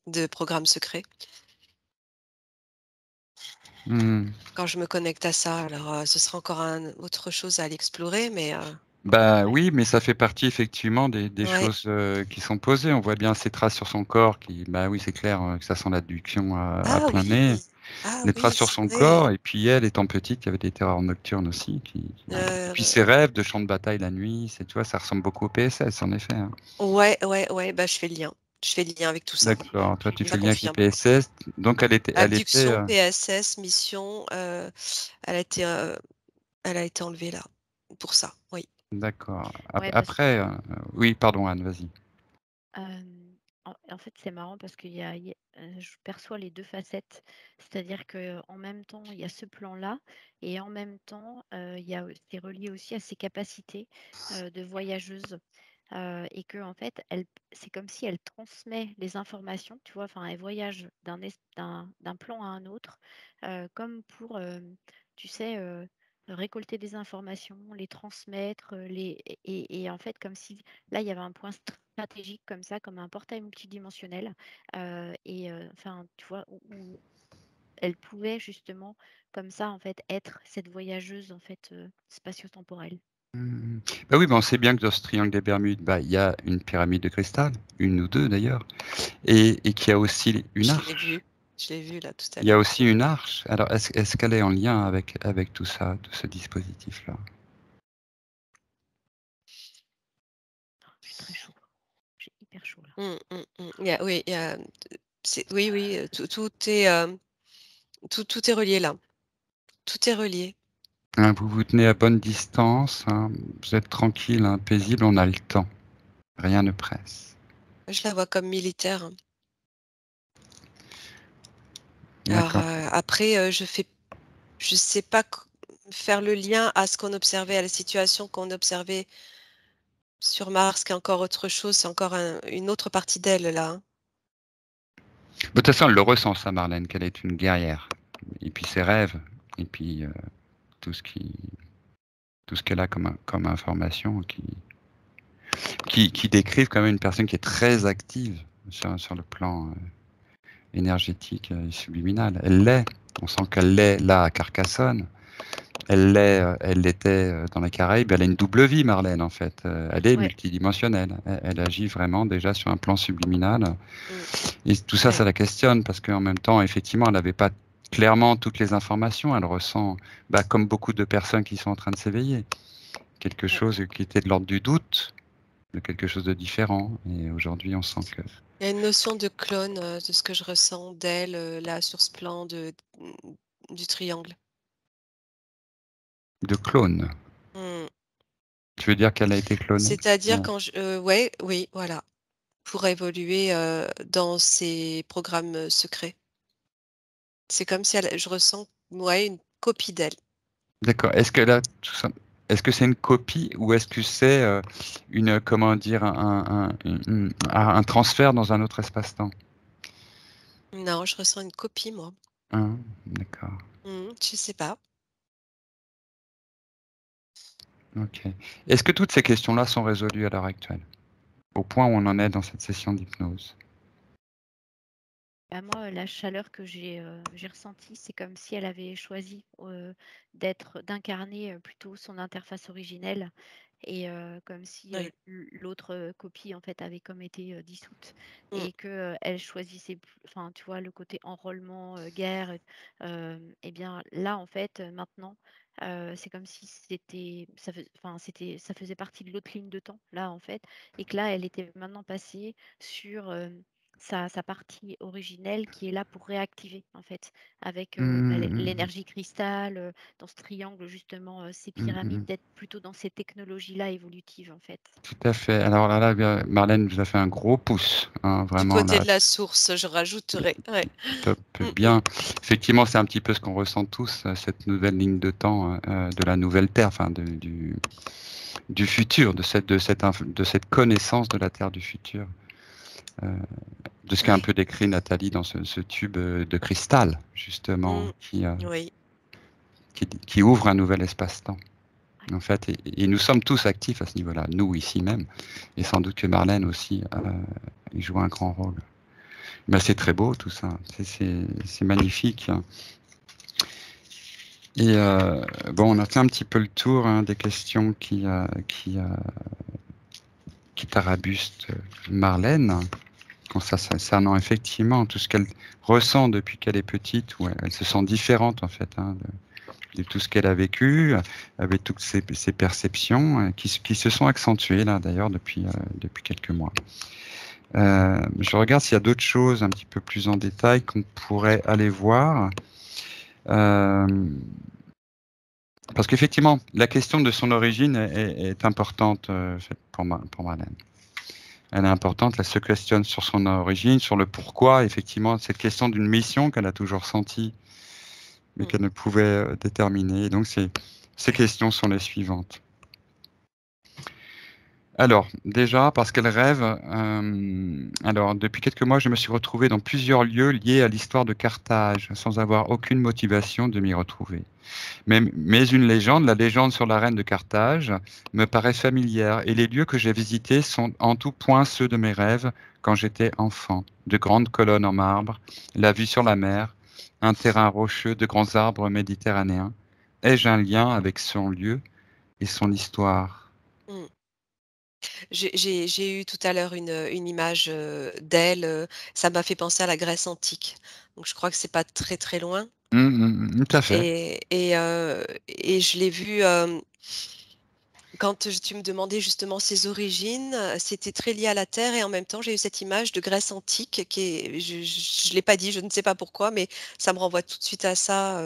de programme secret. Hmm. Quand je me connecte à ça, alors ce sera encore autre chose à aller explorer, mais Bah Ouais. oui, mais ça fait partie effectivement des ouais. choses qui sont posées. On voit bien ces traces sur son corps qui, bah oui, c'est clair que ça sent l'adduction à Ah plein oui, nez. ah Les oui, traces sur c'est son vrai. corps, et puis elle, étant petite, il y avait des terreurs nocturnes aussi. Et puis ses Euh, rêves de champ de bataille la nuit, tu vois, ça ressemble beaucoup au PSS, en effet, hein. ouais, ouais, ouais, bah je fais le lien. Je fais le lien avec tout ça. D'accord, toi tu fais Ça le lien avec le confirme. PSS, donc elle était, Abduction, PSS, mission, elle a été, euh, elle a été enlevée là pour ça. Oui. d'accord. Ouais, parce que Après, oui, pardon Anne, vas-y. en fait, c'est marrant parce je perçois les deux facettes. C'est-à-dire que en même temps, il y a ce plan-là, et en même temps, c'est relié aussi à ses capacités de voyageuse. Et que en fait, c'est comme si elle transmet les informations, tu vois, enfin, elle voyage d'un plan à un autre, comme pour, tu sais, récolter des informations, les transmettre, et en fait, comme si là, il y avait un point stratégique comme ça, comme un portail multidimensionnel, enfin, tu vois, où elle pouvait justement, comme ça, en fait, être cette voyageuse, en fait, spatio-temporelle. Hmm. Bah oui, bah on sait bien que dans ce triangle des Bermudes, bah, il y a une pyramide de cristal, une ou deux d'ailleurs, et qu'il y a aussi une Je l'ai arche. vu. Je l'ai vu là tout à Il y a l'heure. aussi une arche. Alors, est-ce qu'elle est en lien avec tout ça, tout ce dispositif-là? J'ai très chaud. J'ai hyper chaud là. Oui, oui, tout est Tout est relié là. Tout est relié. Hein, vous vous tenez à bonne distance, hein, vous êtes tranquille, hein, paisible, on a le temps. Rien ne presse. Je la vois comme militaire. Alors, D'accord. après, je sais pas faire le lien à ce qu'on observait, à la situation qu'on observait sur Mars, qui est encore autre chose, c'est encore une autre partie d'elle là, hein. De toute façon, elle le ressent, ça, Marlène, qu'elle est une guerrière. Et puis ses rêves, et puis tout ce qui, tout ce qu'elle a comme information, qui décrivent quand même une personne qui est très active sur le plan énergétique et subliminal. Elle l'est. On sent qu'elle l'est là à Carcassonne. Elle l'était dans les Caraïbes. Elle a une double vie, Marlène, en fait. Elle est Ouais. multidimensionnelle. Elle agit vraiment déjà sur un plan subliminal. Mm. Et tout ça, ça la questionne parce qu'en même temps, effectivement, elle n'avait pas clairement toutes les informations. Elle ressent, comme beaucoup de personnes qui sont en train de s'éveiller, quelque chose qui était de l'ordre du doute, de quelque chose de différent. Et aujourd'hui, on sent que... Il y a une notion de clone de ce que je ressens d'elle là sur ce plan du triangle. De clone. Mm. Tu veux dire qu'elle a été clonée? C'est-à-dire Ouais. ouais, oui, voilà, pour évoluer dans ces programmes secrets. C'est comme si je ressens, ouais, une copie d'elle. D'accord. Est-ce qu'elle a tout ça? Est-ce que c'est une copie ou est-ce que c'est une, comment dire, un transfert dans un autre espace-temps? Non, je ressens une copie, moi. Hein, d'accord. Je sais pas. Ok. Est-ce que toutes ces questions-là sont résolues à l'heure actuelle, au point où on en est dans cette session d'hypnose? Bah, moi, la chaleur que j'ai ressentie, c'est comme si elle avait choisi d'incarner plutôt son interface originelle et comme si Oui. l'autre copie en fait avait comme été dissoute Mm. et que elle choisissait, enfin tu vois, le côté enrôlement, guerre. Et bien là en fait, maintenant, c'est comme si ça faisait partie de l'autre ligne de temps là en fait, et que là elle était maintenant passée sur sa partie originelle qui est là pour réactiver en fait avec Mmh, l'énergie cristal, dans ce triangle justement, ces mmh, pyramides, mmh. d'être plutôt dans ces technologies-là évolutives en fait. Tout à fait. Alors là, Marlène vous a fait un gros pouce, hein, Du vraiment côté là, de la source, je rajouterais. Ouais. top, Mm, mm. bien. Effectivement, c'est un petit peu ce qu'on ressent tous, cette nouvelle ligne de temps de la nouvelle Terre, enfin du futur, de cette connaissance de la Terre du futur, euh, de ce qu'a un Ouais. peu décrit Nathalie dans ce tube de cristal, justement, Mm. Oui. qui ouvre un nouvel espace-temps. Ouais. En fait, et nous sommes tous actifs à ce niveau-là, nous ici même, et sans doute que Marlène aussi y joue un grand rôle. Ben, c'est très beau tout ça, c'est magnifique. Et bon, on a fait un petit peu le tour des questions qui tarabustent Marlène, concernant effectivement tout ce qu'elle ressent depuis qu'elle est petite, où elle se sent différente en fait de tout ce qu'elle a vécu, avec toutes ces perceptions qui se sont accentuées là d'ailleurs depuis quelques mois. Je regarde s'il y a d'autres choses un petit peu plus en détail qu'on pourrait aller voir. Euh, Parce qu'effectivement, la question de son origine est importante pour Marlène. Elle est importante, elle se questionne sur son origine, sur le pourquoi, effectivement, cette question d'une mission qu'elle a toujours sentie, mais Mm. qu'elle ne pouvait déterminer. Donc, ces questions sont les suivantes. Alors, déjà, parce qu'elle rêve, alors depuis quelques mois, je me suis retrouvé dans plusieurs lieux liés à l'histoire de Carthage, sans avoir aucune motivation de m'y retrouver. Mais une légende, la légende sur la reine de Carthage, me paraît familière, et les lieux que j'ai visités sont en tout point ceux de mes rêves quand j'étais enfant. De grandes colonnes en marbre, la vue sur la mer, un terrain rocheux, de grands arbres méditerranéens. Ai-je un lien avec son lieu et son histoire? Mm. J'ai eu tout à l'heure une image d'elle. Ça m'a fait penser à la Grèce antique. Donc je crois que c'est pas très très loin. Tout à fait. Et je l'ai vue quand tu me demandais justement ses origines, c'était très lié à la terre et en même temps, j'ai eu cette image de Grèce antique qui est je l'ai pas dit, je ne sais pas pourquoi, mais ça me renvoie tout de suite à ça,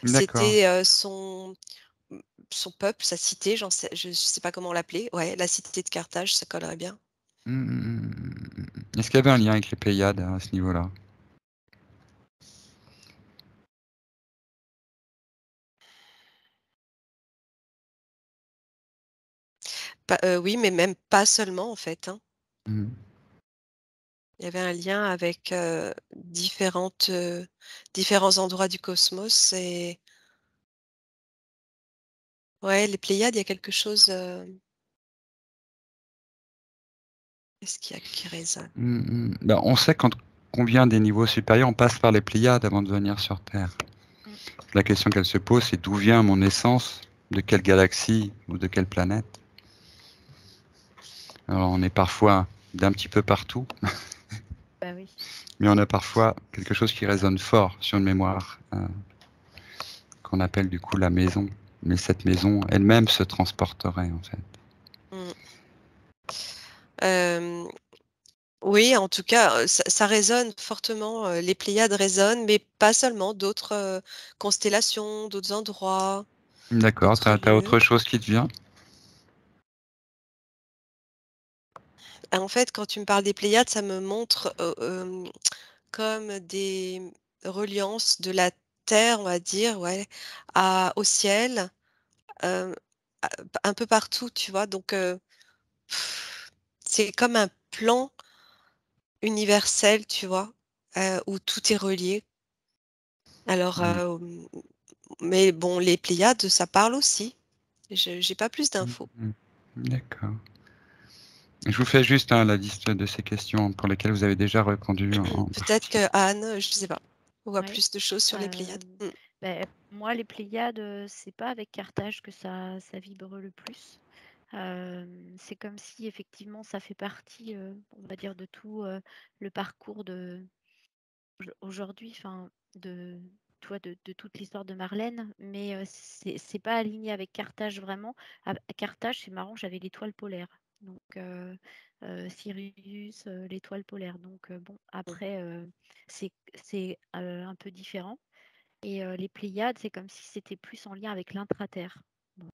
D'accord. c'était, mmh, son peuple, sa cité, je sais pas comment l'appeler. Ouais, la cité de Carthage, ça collerait bien. Mmh mh, mmh, mmh, mmh. Est-ce qu'il y avait un lien avec les Pléiades à ce niveau-là? Oui, mais même pas seulement en fait, hein. Mmh. Il y avait un lien avec, différents endroits du cosmos et ouais, les Pléiades, il y a quelque chose, qu'est-ce qu'il y a qui résonne? Mmh mh. Bah, on sait quand on vient des niveaux supérieurs, on passe par les Pléiades avant de venir sur Terre. Mmh. La question qu'elle se pose, c'est d'où vient mon essence? De quelle galaxie ou de quelle planète? Alors on est parfois d'un petit peu partout, Bah oui. mais on a parfois quelque chose qui résonne fort sur une mémoire, qu'on appelle du coup la maison. Mais cette maison elle-même se transporterait en fait. Mmh. Hem, oui, en tout cas, ça résonne fortement, les Pléiades résonnent, mais pas seulement, d'autres, constellations, d'autres endroits, D'accord, tu d'autres as lieux. autre chose qui te vient? En fait, quand tu me parles des Pléiades, ça me montre, comme des reliances de la terre, on va dire, ouais, au ciel, heu, a un peu partout, tu vois? Donc c'est comme un plan universel, tu vois? Où tout est relié. Alors, Mmh. mais bon, les Pléiades, ça parle aussi. Je j'ai pas plus Mmh d'infos. mh. D'accord. Je vous fais juste, hein, la liste de ces questions pour lesquelles vous avez déjà répondu en Peut-être partie. que Anne, je sais pas, voit Ouais. plus de choses sur les Pléiades. Mmh. Moi, les Pléiades, c'est pas avec Carthage que ça vibre le plus. C'est comme si effectivement ça fait partie, on va dire de tout, le parcours de aujourd'hui, enfin de toute l'histoire de Marlène, mais c'est pas aligné avec Carthage vraiment. À Carthage, c'est marrant, j'avais l'étoile polaire, donc Sirius, l'étoile polaire, donc bon Mmh. après, c'est un peu différent et les Pléiades, c'est comme si c'était plus en lien avec l'intraterre. Bon,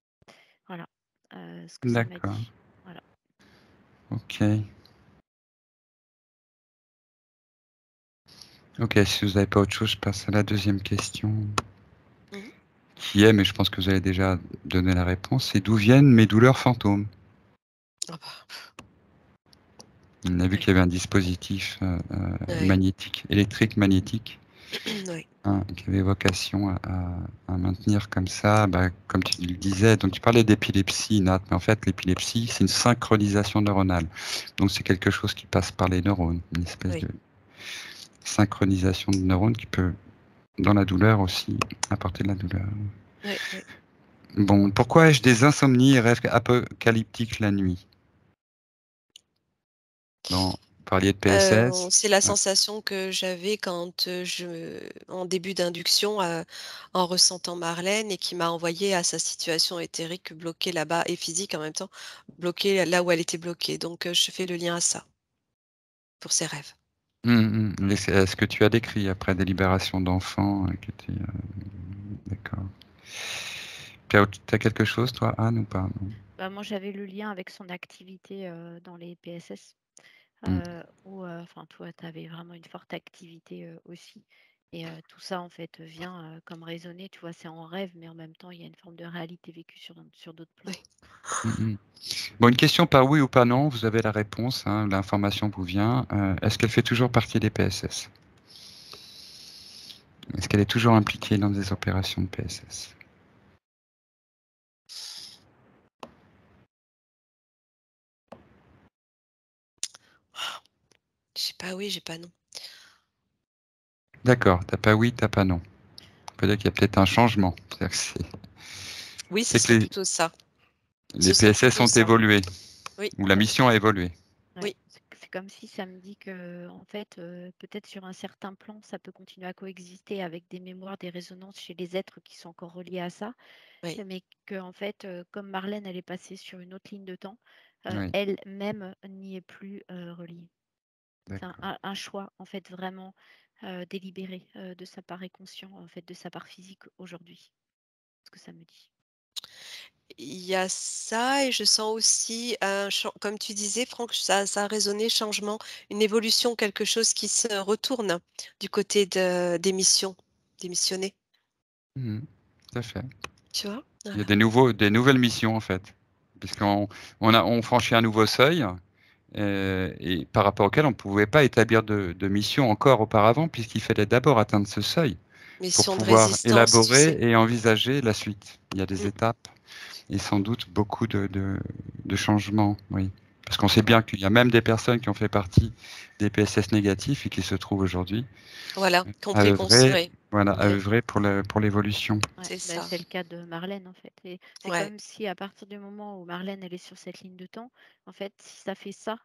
voilà, ce que ça m'a D'accord. dit. Voilà. OK. OK, si vous n'avez pas autre chose, je passe à la deuxième question Mmh. qui est, mais je pense que vous avez déjà donné la réponse, c'est d'où viennent mes douleurs fantômes? Ah bah, On a vu oui, qu'il y avait un dispositif, oui, magnétique, électrique magnétique, oui, hein, qui avait vocation à maintenir comme ça, bah, comme tu le disais, donc tu parlais d'épilepsie, Nat, mais en fait l'épilepsie, c'est une synchronisation neuronale. Donc c'est quelque chose qui passe par les neurones, une espèce oui, de synchronisation de neurones qui peut, dans la douleur aussi, apporter de la douleur. oui, oui. Bon, pourquoi ai-je des insomnies et rêves apocalyptiques la nuit? Bon, vous parliez de PSS. C'est la Ouais. sensation que j'avais quand, en début d'induction, en ressentant Marlène et qui m'a envoyée à sa situation éthérique bloquée là-bas et physique en même temps, bloquée là où elle était bloquée. Donc, je fais le lien à ça, pour ses rêves. Mais c'est ce que tu as décrit après des libérations d'enfants, qui étaient, d'accord. Tu as quelque chose toi, Anne, ou pas? Non? Bah, moi, j'avais le lien avec son activité, dans les PSS, Mmh. où, enfin, toi, tu avais vraiment une forte activité, aussi et tout ça, en fait, vient, comme résonner, tu vois? C'est en rêve, mais en même temps, il y a une forme de réalité vécue sur d'autres plans. Oui. Mmh mh. Bon, une question par oui ou pas non, vous avez la réponse, hein, l'information vous vient. Est-ce qu'elle fait toujours partie des PSS? Est-ce qu'elle est toujours impliquée dans des opérations de PSS? J'ai pas oui, j'ai pas non. D'accord, tu as pas oui, tu as pas non. On peut dire qu'il y a peut-être un changement. C'est-à-dire que Oui, ce c'est que serait les plutôt ça. les Ce serait PSS plutôt ont ça. évolué Oui, ou la mission a évolué. Ouais, oui. comme si ça me dit que, en fait, peut-être sur un certain plan, ça peut continuer à coexister avec des mémoires, des résonances chez les êtres qui sont encore reliés à ça, Oui. mais que, en fait, comme Marlène, elle est passée sur une autre ligne de temps, Oui, elle-même n'y est plus reliée. C'est d'accord. un choix, en fait, vraiment délibéré de sa part et conscient, en fait, de sa part physique aujourd'hui. Ce que ça me dit. Il y a ça et je sens aussi comme tu disais Franck, ça a résonné changement, une évolution, quelque chose qui se retourne du côté des missions, des missionnés, Mhm. Tout à fait. tu vois? Il y a Voilà. des nouvelles missions en fait, puisqu'on on franchit un nouveau seuil et par rapport auquel on ne pouvait pas établir de mission encore auparavant, puisqu'il fallait d'abord atteindre ce seuil pour Mission de pouvoir résistance, tu élaborer sais? et envisager la suite. Il y a des Mmh, étapes et sans doute beaucoup de changements, oui. Parce qu'on sait Ouais, bien qu'il y a même des personnes qui ont fait partie des PSS négatifs et qui se trouvent aujourd'hui voilà, qui ont à pris œuvrer, oui, voilà, à ouais, œuvrer pour l'évolution. ouais. c'est Bah, ça. c'est le cas de Marlène, en fait. Et c'est Ouais. comme si à partir du moment où Marlène, elle est sur cette ligne de temps, en fait, si ça fait ça,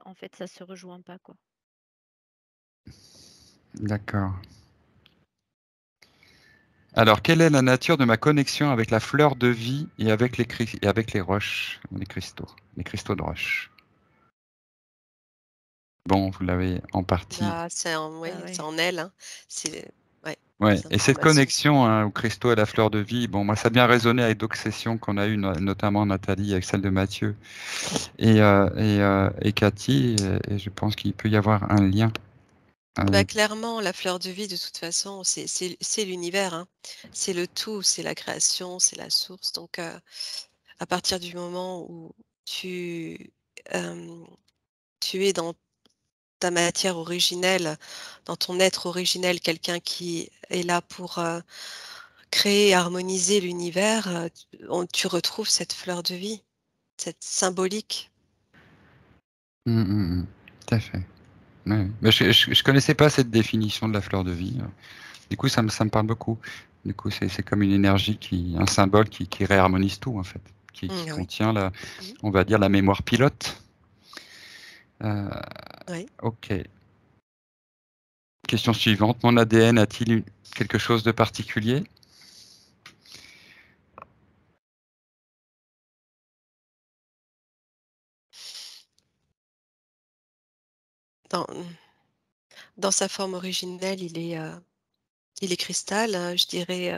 en fait, ça se rejoint pas, quoi. D'accord. Alors, quelle est la nature de ma connexion avec la fleur de vie et avec et avec les roches, les cristaux de roche? Bon, vous l'avez en partie. Bah, Bah c'est ouais. en elle, hein. C'est ouais, Ouais. les Et cette informations. connexion hein, aux cristaux et à la fleur de vie, bon, moi, ça a bien résonné avec d'autres sessions qu'on a eues, notamment Nathalie avec celle de Mathieu et Cathy. Et je pense qu'il peut y avoir un lien Bah, avec. clairement, la fleur de vie, de toute façon, c'est l'univers, hein. C'est le tout, c'est la création, c'est la source. Donc, à partir du moment où tu, hem, tu es dans ta matière originelle, dans ton être originel, quelqu'un qui est là pour, créer et harmoniser l'univers, tu retrouves cette fleur de vie, cette symbolique. Mm, mm, mm. Tout à fait. Ouais. Mais je connaissais pas cette définition de la fleur de vie. Du coup, ça me parle beaucoup. Du coup, c'est comme une énergie un symbole qui réharmonise tout, en fait, qui Oui. contient Mmh. on va dire la mémoire pilote. Euh, Oui. ok. Question suivante. Mon ADN a-t-il quelque chose de particulier? Dans dans sa forme originelle, il est cristal, je dirais,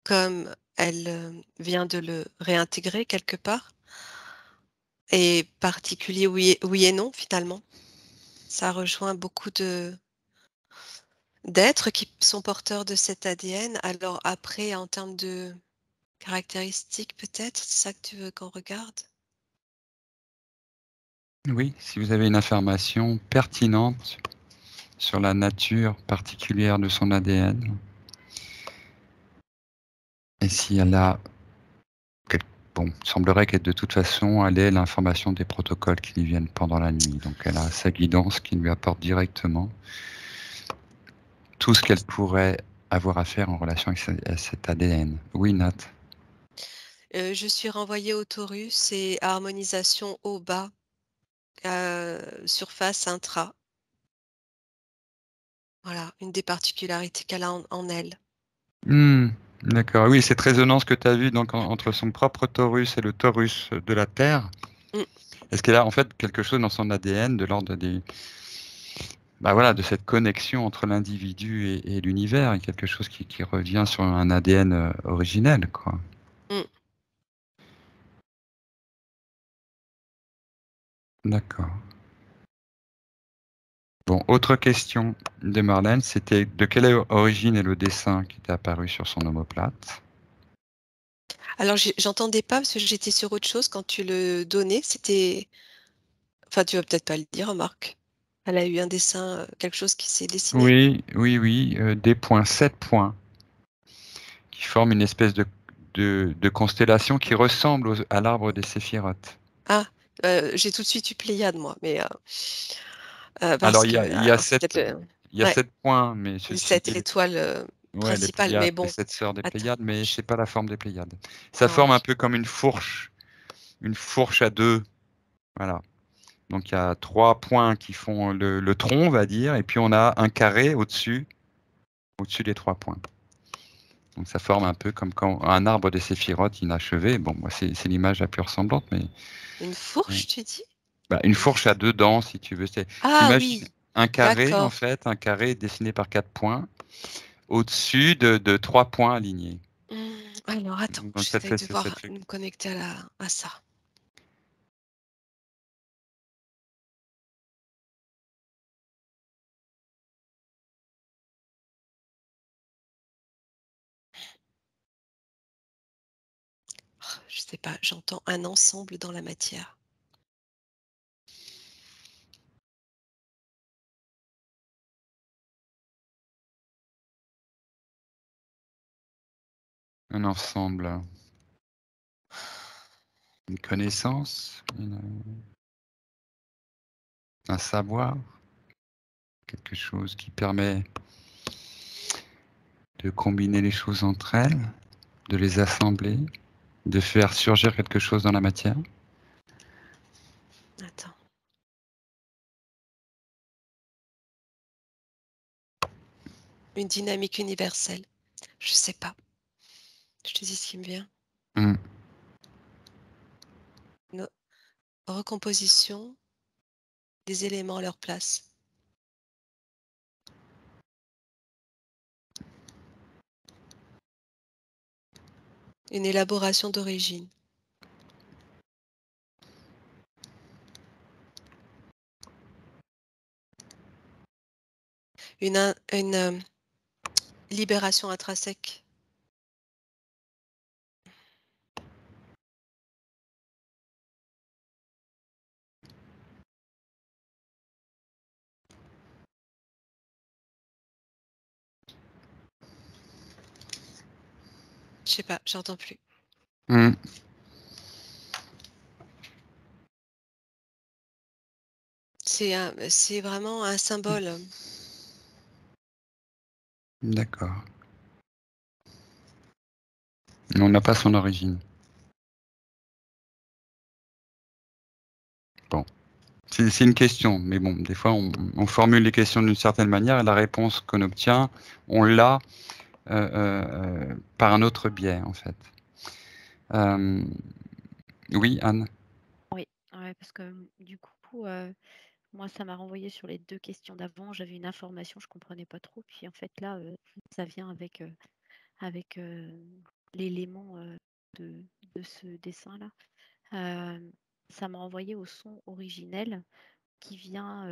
comme elle, vient de le réintégrer quelque part et particulier oui et non finalement. Ça rejoint beaucoup d'êtres qui sont porteurs de cet ADN. Alors après en termes de caractéristiques peut-être, c'est ça que tu veux qu'on regarde? Oui, si vous avez une information pertinente sur la nature particulière de son ADN, et si elle a, quel- bon, il semblerait que de toute façon, elle ait l'information des protocoles qui lui viennent pendant la nuit. Donc, elle a sa guidance qui lui apporte directement tout ce qu'elle pourrait avoir à faire en relation avec à cet ADN. Oui, Nat. Je suis renvoyée au Taurus et harmonisation haut-bas, surface intra. Voilà, une des particularités qu'elle a en elle. Hmm, d'accord. Oui, cette résonance que tu as vue donc, entre son propre Taurus et le Taurus de la Terre, Mmh, est-ce qu'elle a en fait quelque chose dans son ADN de l'ordre bah voilà, de cette connexion entre l'individu et l'univers, et quelque chose qui revient sur un ADN originel, quoi. mmh. D'accord. Bon, autre question de Marlène, c'était de quelle origine est le dessin qui était apparu sur son omoplate? Alors j'entendais pas parce que j'étais sur autre chose quand tu le donnais, c'était enfin tu vas peut-être pas le dire, remarque. Elle a eu un dessin, quelque chose qui s'est dessiné? Oui, oui, oui, des points, 7 points, qui forment une espèce de constellation qui ressemble à l'arbre des séphirotes. Ah, j'ai tout de suite eu Pléiade moi, mais Alors, parce que alors c'est peut-être le il y a ouais, 7 points, mais les ceci 7 dit, étoiles, ouais, les principales, Pléiades, mais les bon, 7 sœurs des attends, Pléiades, mais je c'est pas la forme des Pléiades. Ça non, forme un je peu comme une fourche à deux. Voilà. Donc il y a 3 points qui font le tronc, on va dire, et puis on a un carré au-dessus des 3 points. Donc ça forme un peu comme quand un arbre de séphiroth inachevé. Bon, moi c'est l'image la plus ressemblante, mais Une fourche, tu dis? une fourche à 2 dents, si tu veux. Ah T'imagines oui, un carré, en d'accord. fait, un carré dessiné par 4 points, au-dessus de 3 points alignés. Alors attends, Donc ça te j'essaye fait de voir, me connecter à ça. Je sais pas, j'entends un ensemble dans la matière. un ensemble, une connaissance, un savoir, quelque chose qui permet de combiner les choses entre elles, de les assembler, de faire surgir quelque chose dans la matière. Attends. Une dynamique universelle. Je sais pas. Je te dis ce qui me vient. Mmh. Une recomposition des éléments à leur place. Une élaboration d'origine. Une libération intrinsèque. Je sais pas, j'entends plus. Mmh. C'est vraiment un symbole. D'accord. Mais on n'a pas son origine. Bon. C'est une question, mais bon, des fois, on formule les questions d'une certaine manière et la réponse qu'on obtient, on l'a par un autre biais, en fait. Oui, Anne? Oui, ouais, parce que du coup, moi, ça m'a renvoyé sur les 2 questions d'avant. J'avais une information, je comprenais pas trop. Puis en fait, là, ça vient avec l'élément de, de ce dessin-là. Ça m'a renvoyé au son originel qui vient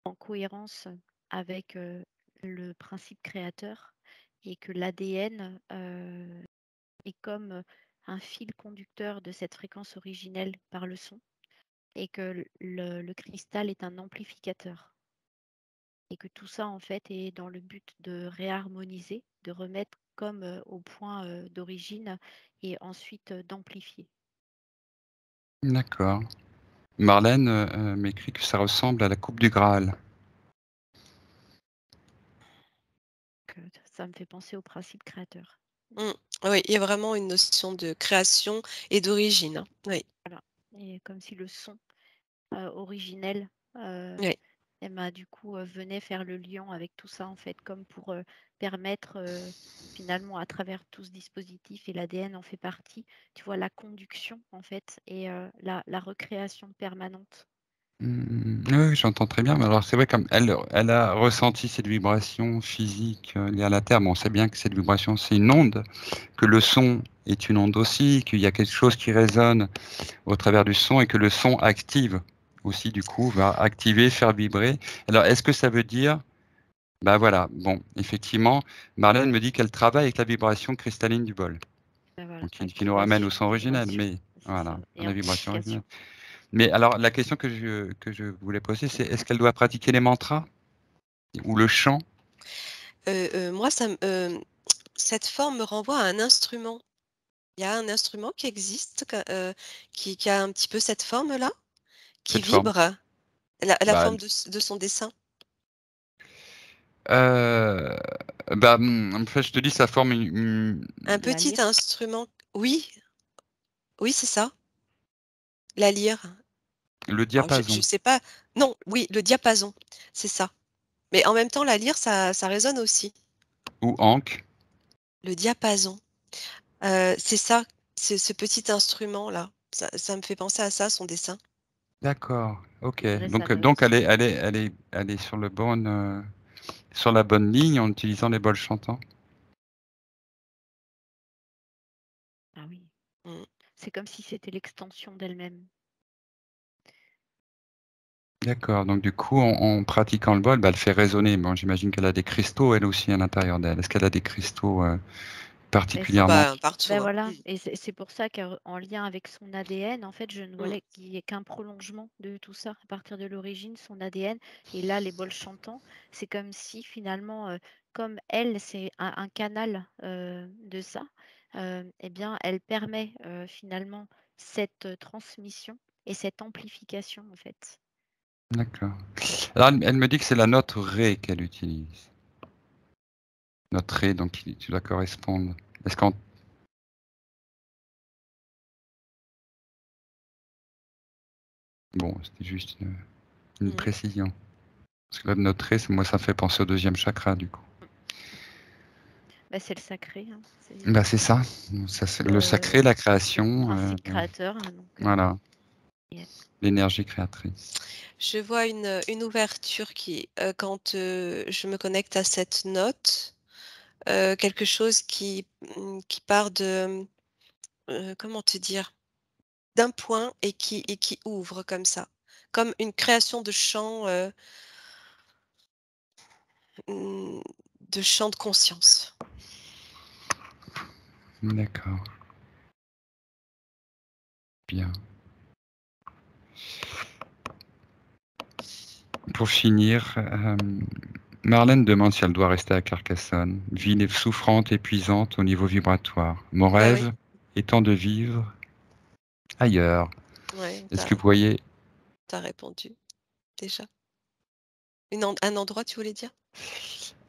en cohérence avec le principe créateur et que l'ADN est comme un fil conducteur de cette fréquence originelle par le son et que le cristal est un amplificateur et que tout ça en fait est dans le but de réharmoniser, de remettre comme au point d'origine et ensuite d'amplifier. D'accord. Marlène m'écrit que ça ressemble à la coupe du Graal. Ça me fait penser au principe créateur. Oui, il y a vraiment une notion de création et d'origine, hein. Oui. Voilà. Et comme si le son originel Oui. du coup venait faire le lien avec tout ça en fait, comme pour permettre finalement à travers tout ce dispositif et l'ADN en fait partie, tu vois la conduction en fait et la recréation permanente. Oui, j'entends très bien. Mais alors, c'est vrai, comme elle a ressenti cette vibration physique liée à la Terre. Bon, on sait bien que cette vibration, c'est une onde, que le son est une onde aussi, qu'il y a quelque chose qui résonne au travers du son et que le son active aussi, du coup, va activer, faire vibrer. Alors, est-ce que ça veut dire, bah voilà, bon, effectivement, Marlène me dit qu'elle travaille avec la vibration cristalline du bol, Ben voilà, donc qui nous ramène au son originel, vibration, mais c'est ça, voilà, à et la vibration originelle. amplification. Mais alors, la question que je voulais poser, c'est est-ce qu'elle doit pratiquer les mantras ou le chant? Moi, cette forme me renvoie à un instrument. Il y a un instrument qui existe, qui a un petit peu cette forme-là, qui Cette forme? vibre, la Bah, forme de son dessin. euh, en fait, je te dis, ça forme Un La petit lyre, instrument, oui, oui, c'est ça, la lyre. Le Alors, je diapason. sais pas. Non, oui, le diapason, c'est ça. Mais en même temps, la lyre, ça résonne aussi. Ou ankh. Le diapason. C'est ça, c'est ce petit instrument-là. Ça me fait penser à ça, son dessin. D'accord, ok. Prendrai sa Donc note. elle est sur la bonne ligne en utilisant les bols chantants. Ah oui. Mmh. C'est comme si c'était l'extension d'elle-même. D'accord, donc du coup, en pratiquant le bol, bah, elle fait résonner. Bon, j'imagine qu'elle a des cristaux, elle aussi, à l'intérieur d'elle. Est-ce qu'elle a des cristaux Ben, c'est particulièrement... Bah, partout, ben hein. voilà, Mmh. et c'est pour ça qu'en lien avec son ADN, en fait, je ne Mmh. voulais qu'il y ait qu'un prolongement de tout ça à partir de l'origine, son ADN. Et là, les bols chantants, c'est comme si finalement, comme elle, c'est un canal de ça, eh bien, elle permet finalement cette transmission et cette amplification, en fait. D'accord. Alors, elle me dit que c'est la note Ré qu'elle utilise. Note Ré, donc tu dois correspondre. Est-ce qu'en... Bon, c'était juste une Mmh. précision. Parce que la note Ré, moi, ça me fait penser au deuxième chakra, du coup. Ben, c'est le sacré, hein, c'est Bah, c'est ça. Ça c'est le sacré, la création, principe créateur, hein, donc, voilà, et- l'énergie créatrice. Je vois une ouverture qui, quand, je me connecte à cette note, quelque chose qui part de, comment te dire? D'un point et qui ouvre comme ça. Comme une création mmh, de champ de conscience. D'accord, bien. Pour finir, Marlène demande si elle doit rester à Carcassonne. Vie souffrante, épuisante au niveau vibratoire. Mon Bah, oui, rêve étant de vivre ailleurs. ouais, Est-ce que vous voyez... tu as répondu déjà. Un endroit, tu voulais dire?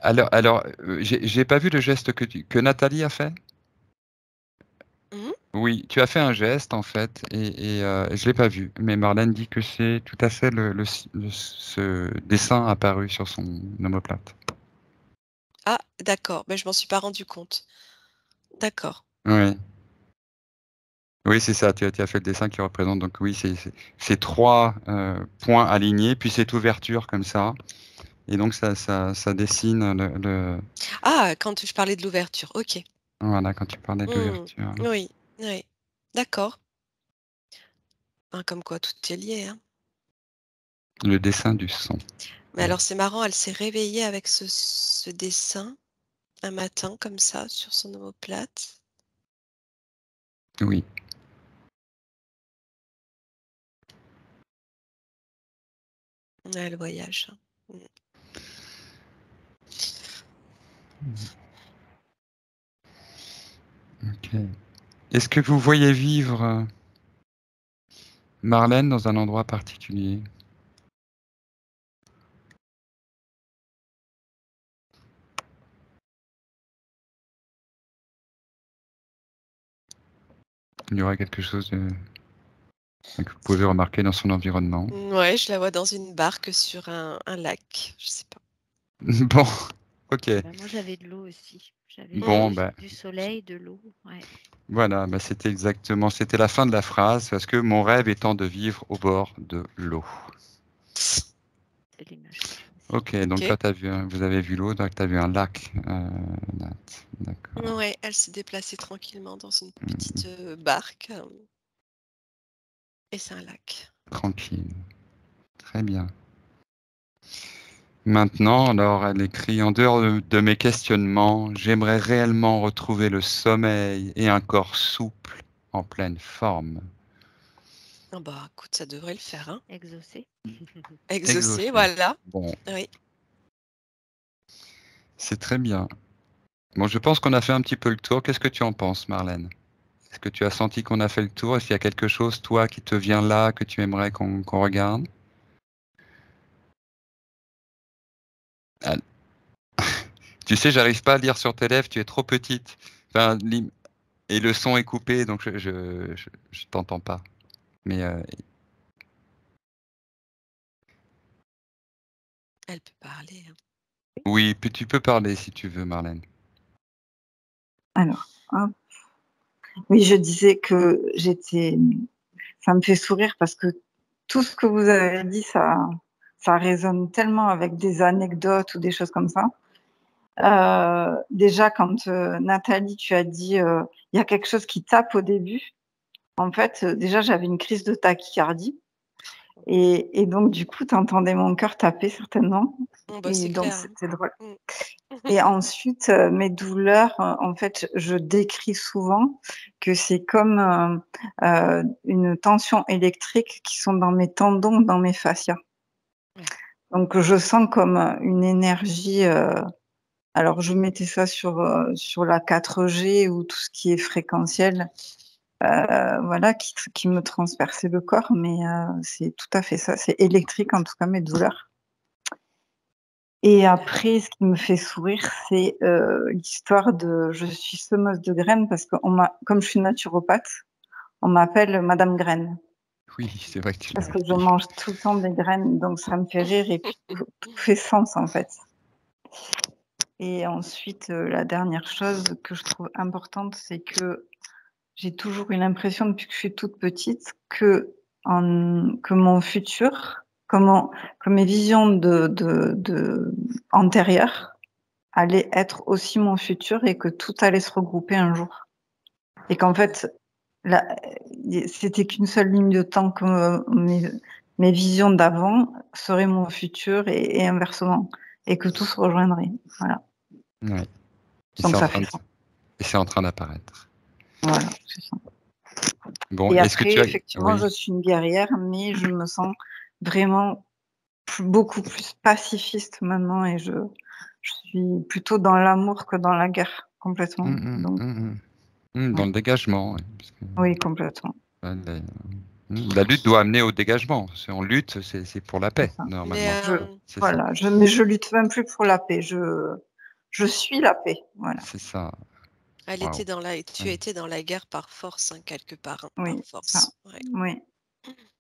Alors, j'ai pas vu le geste que Nathalie a fait. Mmh mh. Oui, tu as fait un geste en fait, et je l'ai pas vu. Mais Marlène dit que c'est tout à fait ce dessin apparu sur son omoplate. Ah, d'accord, bah, je m'en suis pas rendu compte. D'accord. Oui, oui, c'est ça. Tu as fait le dessin qui représente, donc oui, c'est trois points alignés, puis cette ouverture comme ça, et donc ça dessine Ah, quand je parlais de l'ouverture, OK. voilà, quand tu parlais de Mmh. l'ouverture, Oui, oui. D'accord. Hein, comme quoi tout est lié, hein. le dessin du son. Mais alors c'est marrant, elle s'est réveillée avec ce dessin un matin comme ça sur son omoplate. Oui. Ouais, le voyage. Mmh. Ok. Est-ce que vous voyez vivre Marlène dans un endroit particulier? Il y aura quelque chose que vous pouvez remarquer dans son environnement. Ouais, je la vois dans une barque sur un lac, je sais pas. Bon, ok. Ben, moi, j'avais de l'eau aussi. J'avais Bon, Mmh. ben, du soleil, de l'eau. Ouais, voilà, ben, c'était la fin de la phrase, parce que mon rêve étant de vivre au bord de l'eau. c'est l'image que j'ai aussi. Ok, donc OK. toi, vous avez vu l'eau, donc tu as vu un lac, Nat. D'accord. Ouais, elle s'est déplacée tranquillement dans une Hmm, petite, barque, et c'est un lac. tranquille. Très bien. Maintenant, alors, elle écrit, en dehors de mes questionnements, j'aimerais réellement retrouver le sommeil et un corps souple en pleine forme. Ah bah, écoute, ça devrait le faire, hein. Exaucé. Exaucé, Exaucé. voilà. Bon, Oui. c'est très bien. Bon, je pense qu'on a fait un petit peu le tour. Qu'est-ce que tu en penses, Marlène? Est-ce que tu as senti qu'on a fait le tour? Est-ce qu'il y a quelque chose, toi, qui te vient là, que tu aimerais qu'on regarde? Ah, tu sais, j'arrive pas à lire sur tes lèvres, tu es trop petite. Enfin, et le son est coupé, donc je t'entends pas. Mais Elle peut parler. Hein. Oui, puis tu peux parler si tu veux, Marlène. Alors, hop. Oui, je disais que ça me fait sourire parce que tout ce que vous avez dit, ça résonne tellement avec des anecdotes ou des choses comme ça. Déjà, quand Nathalie, tu as dit, il y a quelque chose qui tape au début. En fait, déjà, j'avais une crise de tachycardie. Et donc, du coup, tu entendais mon cœur taper certainement. Bah, Et c'est donc, clair. Hein. c'était drôle. Mm. Et ensuite, mes douleurs, en fait, je décris souvent que c'est comme une tension électrique qui sont dans mes tendons, dans mes fascias. Ouais. Donc, je sens comme une énergie. Alors, je mettais ça sur la 4G ou tout ce qui est fréquentiel, voilà, qui me transperçait le corps, mais c'est tout à fait ça. C'est électrique, en tout cas, mes douleurs. Et après, ce qui me fait sourire, c'est l'histoire de je suis semeuse de graines parce que comme je suis naturopathe, on m'appelle Madame Graine. Oui, c'est vrai que tu Parce l'as que je dit. mange tout le temps des graines, donc ça me fait rire et puis tout fait sens en fait. Et ensuite, la dernière chose que je trouve importante, c'est que j'ai toujours eu l'impression depuis que je suis toute petite que mon futur, que mes visions antérieures allait être aussi mon futur et que tout allait se regrouper un jour. Et qu'en fait, c'était qu'une seule ligne de temps que mes visions d'avant seraient mon futur et inversement. Et que tout se rejoindrait. Voilà. Ouais. Donc ça fait ça. Et c'est en train d'apparaître. Voilà, c'est ça. Bon, Et est-ce que après, tu as... effectivement, Oui. je suis une guerrière, mais je me sens vraiment beaucoup plus pacifiste maintenant et je suis plutôt dans l'amour que dans la guerre, complètement. Donc, Dans le dégagement. oui, complètement. La lutte doit amener au dégagement. Si on lutte, c'est pour la paix, normalement. Voilà, je lutte même plus pour la paix. Je suis la paix. Voilà. C'est ça. Tu étais dans la guerre par force, hein, quelque part. Hein, oui, par force. Ouais. Oui.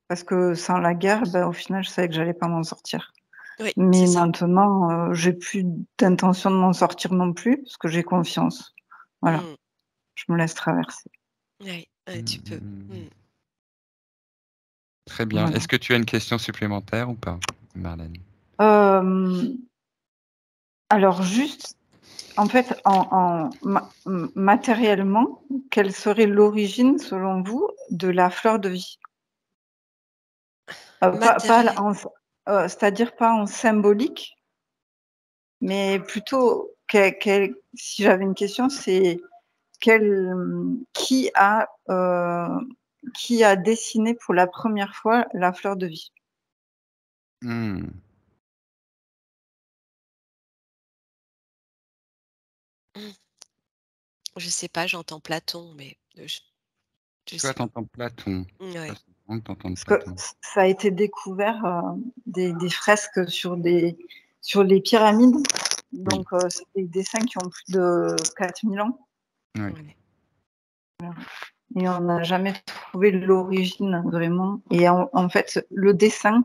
Parce que sans la guerre, au final, je savais que j'allais pas m'en sortir. Oui, mais maintenant, j'ai plus d'intention de m'en sortir non plus, parce que j'ai confiance. Voilà. Je me laisse traverser. Oui, tu peux. Très bien. Voilà. Est-ce que tu as une question supplémentaire ou pas, Marlène? Alors juste, en fait, matériellement, quelle serait l'origine, selon vous, de la fleur de vie? C'est-à-dire pas en symbolique, mais plutôt, si j'avais une question, c'est qui a dessiné pour la première fois la fleur de vie? Je sais pas, j'entends Platon, mais Toi, t'entends Platon. Ouais. Parce que ça a été découvert des fresques sur les pyramides. Donc, c'est des dessins qui ont plus de 4000 ans. Oui. Et on n'a jamais trouvé l'origine vraiment. Et en fait, le dessin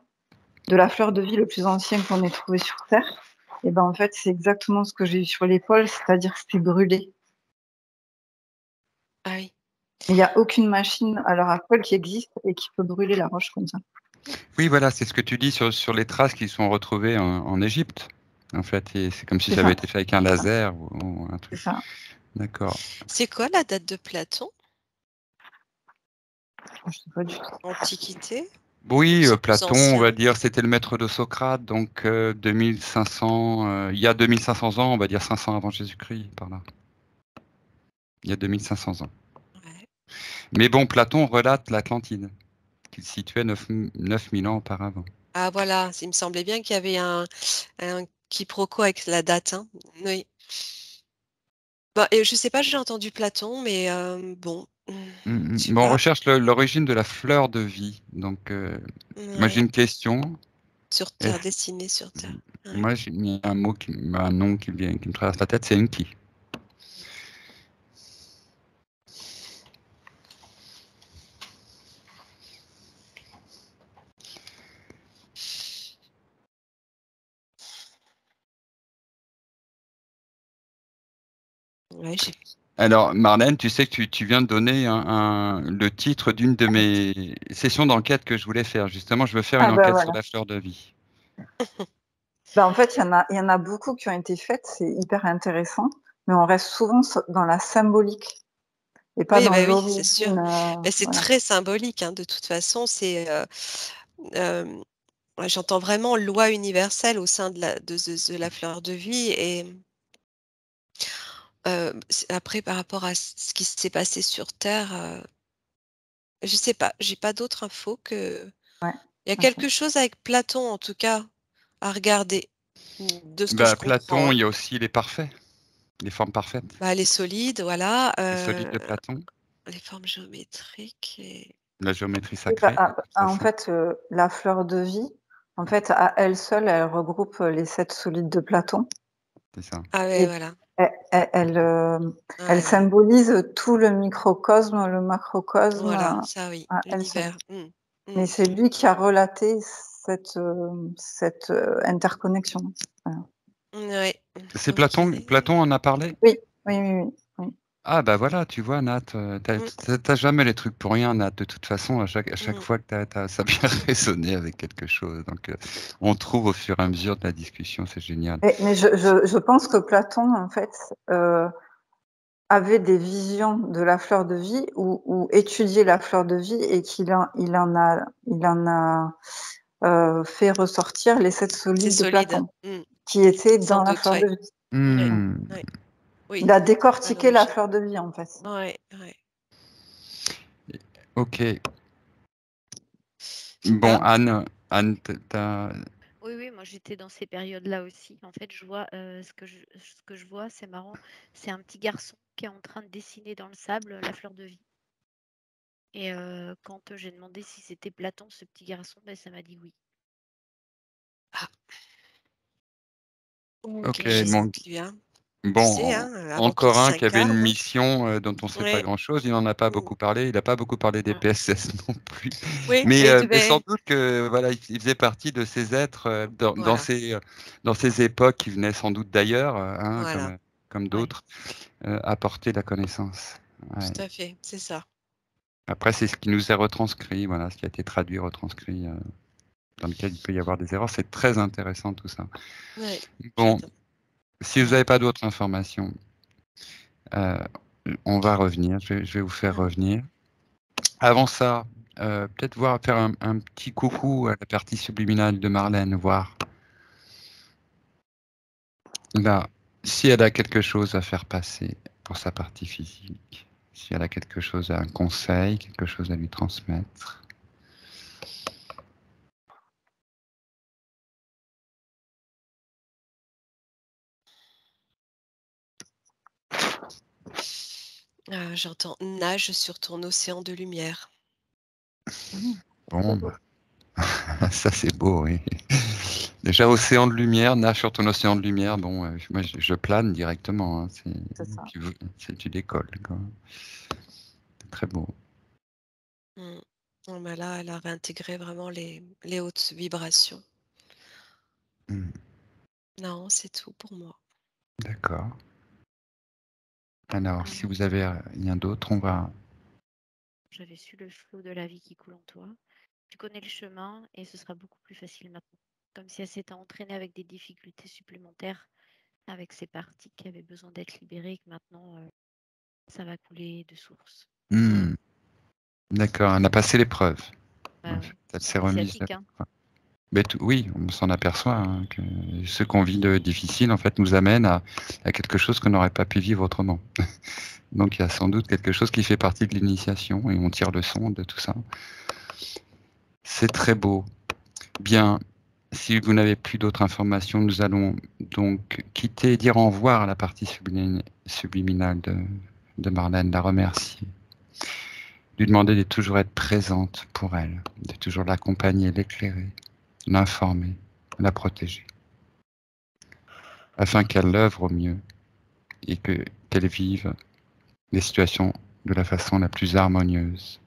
de la fleur de vie le plus ancien qu'on ait trouvé sur Terre, et en fait, c'est exactement ce que j'ai eu sur l'épaule, c'est-à-dire que c'était brûlé. Ah oui. Il n'y a aucune machine à l'heure actuelle qui existe et qui peut brûler la roche comme ça. Oui, voilà, c'est ce que tu dis sur les traces qui sont retrouvées en Égypte. En fait, c'est comme si ça avait été fait avec un laser ou un truc. C'est ça. D'accord. C'est quoi la date de Platon? Je sais pas du tout. Antiquité? Oui, Platon, on va dire, c'était le maître de Socrate, donc 2500, il y a 2500 ans, on va dire 500 avant Jésus-Christ, par là. Il y a 2500 ans. Ouais. Mais bon, Platon relate l'Atlantide, qu'il situait 9000 ans auparavant. Ah voilà, il me semblait bien qu'il y avait un quiproquo avec la date. Hein. Oui. Et je sais pas, j'ai entendu Platon, mais bon. Bon, on recherche l'origine de la fleur de vie. Donc, moi j'ai une question. Sur Terre, destinée sur Terre. Ouais. Moi j'ai mis un nom qui me traverse la tête, c'est Enki. Ouais, Alors, Marlène, tu sais que tu viens de donner le titre d'une de mes sessions d'enquête que je voulais faire. Justement, je veux faire une Ah bah enquête sur voilà. la fleur de vie. En fait, il y en a beaucoup qui ont été faites, c'est hyper intéressant, mais on reste souvent dans la symbolique et pas Oui, dans bah oui, c'est sûr. l'origine. Mais c'est Voilà. très symbolique, hein, de toute façon. Ouais, j'entends vraiment loi universelle au sein de la fleur de vie et après par rapport à ce qui s'est passé sur terre, je sais pas, j'ai pas d'autres infos que Ouais. il y a Ok. quelque chose avec Platon en tout cas à regarder, de ce que je Bah, comprends, Platon, hein. il y a aussi les parfaits, les formes parfaites, Bah, les solides, voilà, les solides de Platon, les formes géométriques et la géométrie Oui, sacrée, de toute en façon, fait, la fleur de vie, en fait, à elle seule, elle regroupe les 7 solides de Platon c'est ça. ah ouais, et voilà. elle Ouais, ouais. symbolise tout le microcosme, le macrocosme, Voilà, ça oui, à elle seule. l'univers. Mais c'est lui qui a relaté cette interconnexion. Voilà. Ouais, C'est OK. Platon en a parlé? Oui, oui, oui, oui, oui. Ah bah voilà, tu vois, Nat, Mmh, t'as jamais les trucs pour rien, Nat. De toute façon, à chaque mmh. fois que ça a bien résonné avec quelque chose. Donc, on trouve au fur et à mesure de la discussion, c'est génial. Mais je pense que Platon, en fait, avait des visions de la fleur de vie ou étudiait la fleur de vie et il en a fait ressortir les 7 C'est solides de solide. Platon, qui étaient Sans dans la doute, fleur ouais. de vie. Ouais, Hmm, ouais. Il Oui, a à décortiqué la l'origine. fleur de vie, en fait. Ouais, ouais. ok. Bon, Ah, Anne, Oui, oui, moi j'étais dans ces périodes-là aussi. En fait, je vois ce que je vois, c'est marrant, c'est un petit garçon qui est en train de dessiner dans le sable la fleur de vie. Et quand j'ai demandé si c'était Platon, ce petit garçon, ben, ça m'a dit oui. ah, ok, je sais bon, plus, hein. Tu sais, bon, hein, avant qu'il encore un qui avait une s'incarne, hein. mission dont on ne sait pas Ouais. grand-chose. Il n'en a pas Mmh. beaucoup parlé. Il n'a pas beaucoup parlé des Mmh. PSS non plus. Oui, Mais, mais mais sans devait doute que voilà, il faisait partie de ces êtres voilà, dans ces époques qui venaient sans doute d'ailleurs, hein, voilà. comme Ouais. d'autres, apporter la connaissance. Ouais. Tout à fait, c'est ça. Après, c'est ce qui nous est retranscrit, voilà, ce qui a été traduit, retranscrit, dans lequel il peut y avoir des erreurs. C'est très intéressant tout ça. Ouais, Bon, j'adore. si vous n'avez pas d'autres informations, euh, on va revenir. Je vais vous faire Mmh. revenir. Avant ça, peut-être faire un petit coucou à la partie subliminale de Marlène, voir là, si elle a quelque chose à faire passer pour sa partie physique, si elle a quelque chose, un conseil, quelque chose à lui transmettre. J'entends: «Nage sur ton océan de lumière». Bon, bah, ça c'est beau, oui. Déjà, océan de lumière, nage sur ton océan de lumière. Bon, moi je plane directement, hein, C'est ça. tu décolles, quoi. C'est très beau. Mmh. Oh bah là, elle a réintégré vraiment les hautes vibrations. Hmm, Non, c'est tout pour moi. d'accord. Alors, si Alors, vous avez rien d'autre, on va. j'avais su le flot de la vie qui coule en toi. Tu connais le chemin et ce sera beaucoup plus facile maintenant. Comme si elle s'était entraînée avec des difficultés supplémentaires, avec ces parties qui avaient besoin d'être libérées et que maintenant ça va couler de source. Hmm, d'accord, elle a passé l'épreuve. Bah En fait, ouais, elle c'est s'est remise. initiatique, hein. Mais oui, on s'en aperçoit, hein, que ce qu'on vit de difficile, en fait, nous amène à quelque chose qu'on n'aurait pas pu vivre autrement. Donc, il y a sans doute quelque chose qui fait partie de l'initiation et on tire le son de tout ça. C'est très beau. Bien, si vous n'avez plus d'autres informations, nous allons donc quitter et dire au revoir à la partie subliminale de Marlène, la remercier, lui demander de toujours être présente pour elle, de toujours l'accompagner, l'éclairer, l'informer, la protéger, afin qu'elle l'œuvre au mieux et qu'elle vive les situations de la façon la plus harmonieuse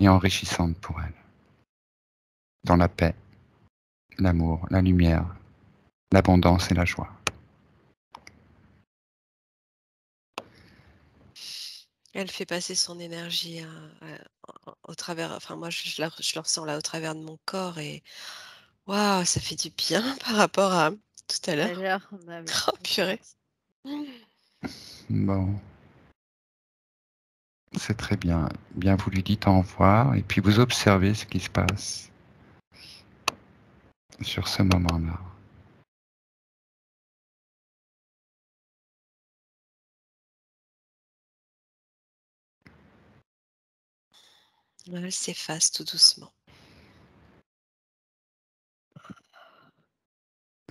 et enrichissante pour elle, dans la paix, l'amour, la lumière, l'abondance et la joie. Elle fait passer son énergie au travers, enfin moi je le ressens là au travers de mon corps et waouh, ça fait du bien par rapport à tout à Tout à l'heure. l'heure, bah oui, Oh je purée. pense. Bon, c'est très bien. Bien, vous lui dites au revoir et puis vous observez ce qui se passe sur ce moment-là. Elle s'efface tout doucement.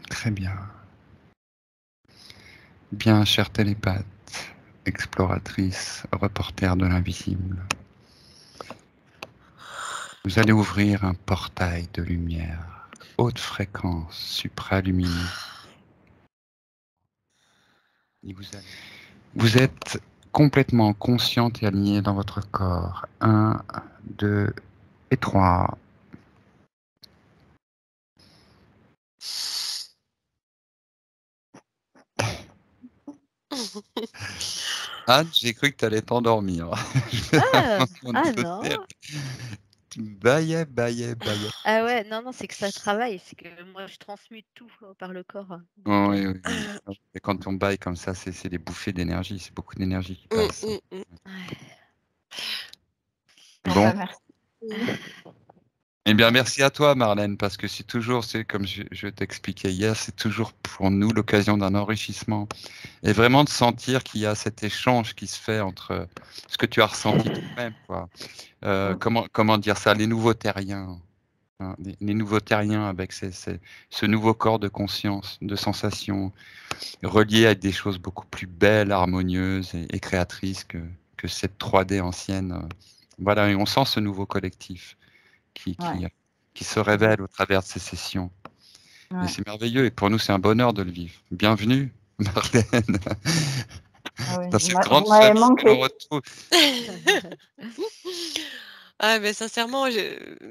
Très bien. Bien, chère télépathe, exploratrice, reporter de l'invisible. Vous allez ouvrir un portail de lumière, haute fréquence, supralumineuse. Et vous êtes complètement consciente et alignée dans votre corps. 1, 2 et 3. Anne, j'ai cru que tu allais t'endormir. Ah, ah non. Tu baillais. Ah ouais, non, c'est que ça travaille, c'est que moi je transmute tout par le corps. Donc, Oui. Et quand on baille comme ça, c'est des bouffées d'énergie, c'est beaucoup d'énergie qui Mm, passe. mm, mm. Bon, Bon, bah, merci. eh bien merci à toi Marlène, parce que c'est comme je t'expliquais hier, c'est toujours pour nous l'occasion d'un enrichissement. Et vraiment de sentir qu'il y a cet échange qui se fait entre ce que tu as ressenti toi-même, quoi. Comment dire ça, les nouveaux terriens. Hein, les nouveaux terriens avec ce nouveau corps de conscience, de sensations, relié à des choses beaucoup plus belles, harmonieuses et créatrices que cette 3D ancienne. Voilà, et on sent ce nouveau collectif Ouais. qui se révèle au travers de ces sessions. Et Ouais. c'est merveilleux, et pour nous, c'est un bonheur de le vivre. Bienvenue, Marlène, Ah oui, dans cette grande vous m'avez famille que l'on manqué. retrouve. Ah, mais sincèrement,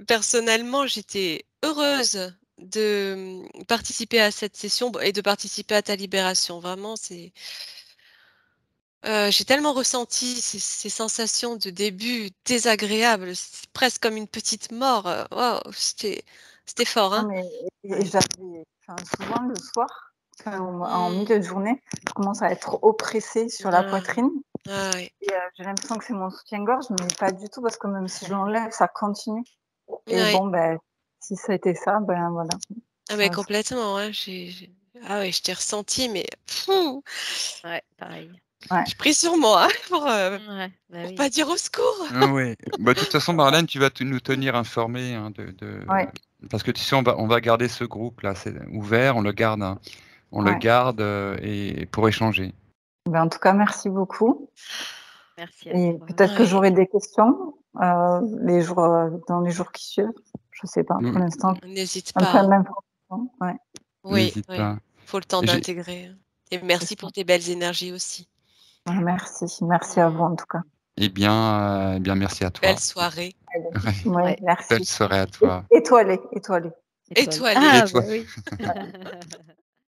personnellement, j'étais heureuse de participer à cette session et de participer à ta libération. Vraiment, j'ai tellement ressenti ces sensations de début désagréables, c'est presque comme une petite mort. Waouh, c'était fort, Non, hein? mais Ouais. souvent le soir, en Mmh. milieu de journée, je commence à être oppressée sur la Ah. poitrine Ah oui. et j'ai l'impression que c'est mon soutien-gorge, mais pas du tout parce que même si je l'enlève, ça continue et Oui. bon, ben, si ça a été ça, ben, voilà. Ah mais Ça complètement, hein, ah ouais, je t'ai ressenti, mais fou! Ouais, pareil. ouais, J'ai pris sur moi Ouais, bah pour pas oui. dire au secours. Ah oui. Bah, de toute façon, Marlène, tu vas nous tenir informés, hein, ouais, parce que tu sais, on va garder ce groupe-là, c'est ouvert, on le garde, hein. On le ouais. garde et pour échanger. Ben, en tout cas, merci beaucoup Merci à et toi. peut-être que Ouais, j'aurai des questions, dans les jours qui suivent. Je sais pas, pour Mm, l'instant, n'hésite un pas, plein hein. d'informations, ouais, Oui, N'hésite oui, pas. faut le temps J'ai- d'intégrer, hein. Et c'est merci ça. pour tes belles énergies aussi. Merci à vous, Mmh. en tout cas. Eh bien, merci à toi. Belle soirée. Allez, Ouais. ouais, Ouais, merci. Belle soirée à toi. Étoilé. étoilé. Étoilée. Et Ah toi. bah oui.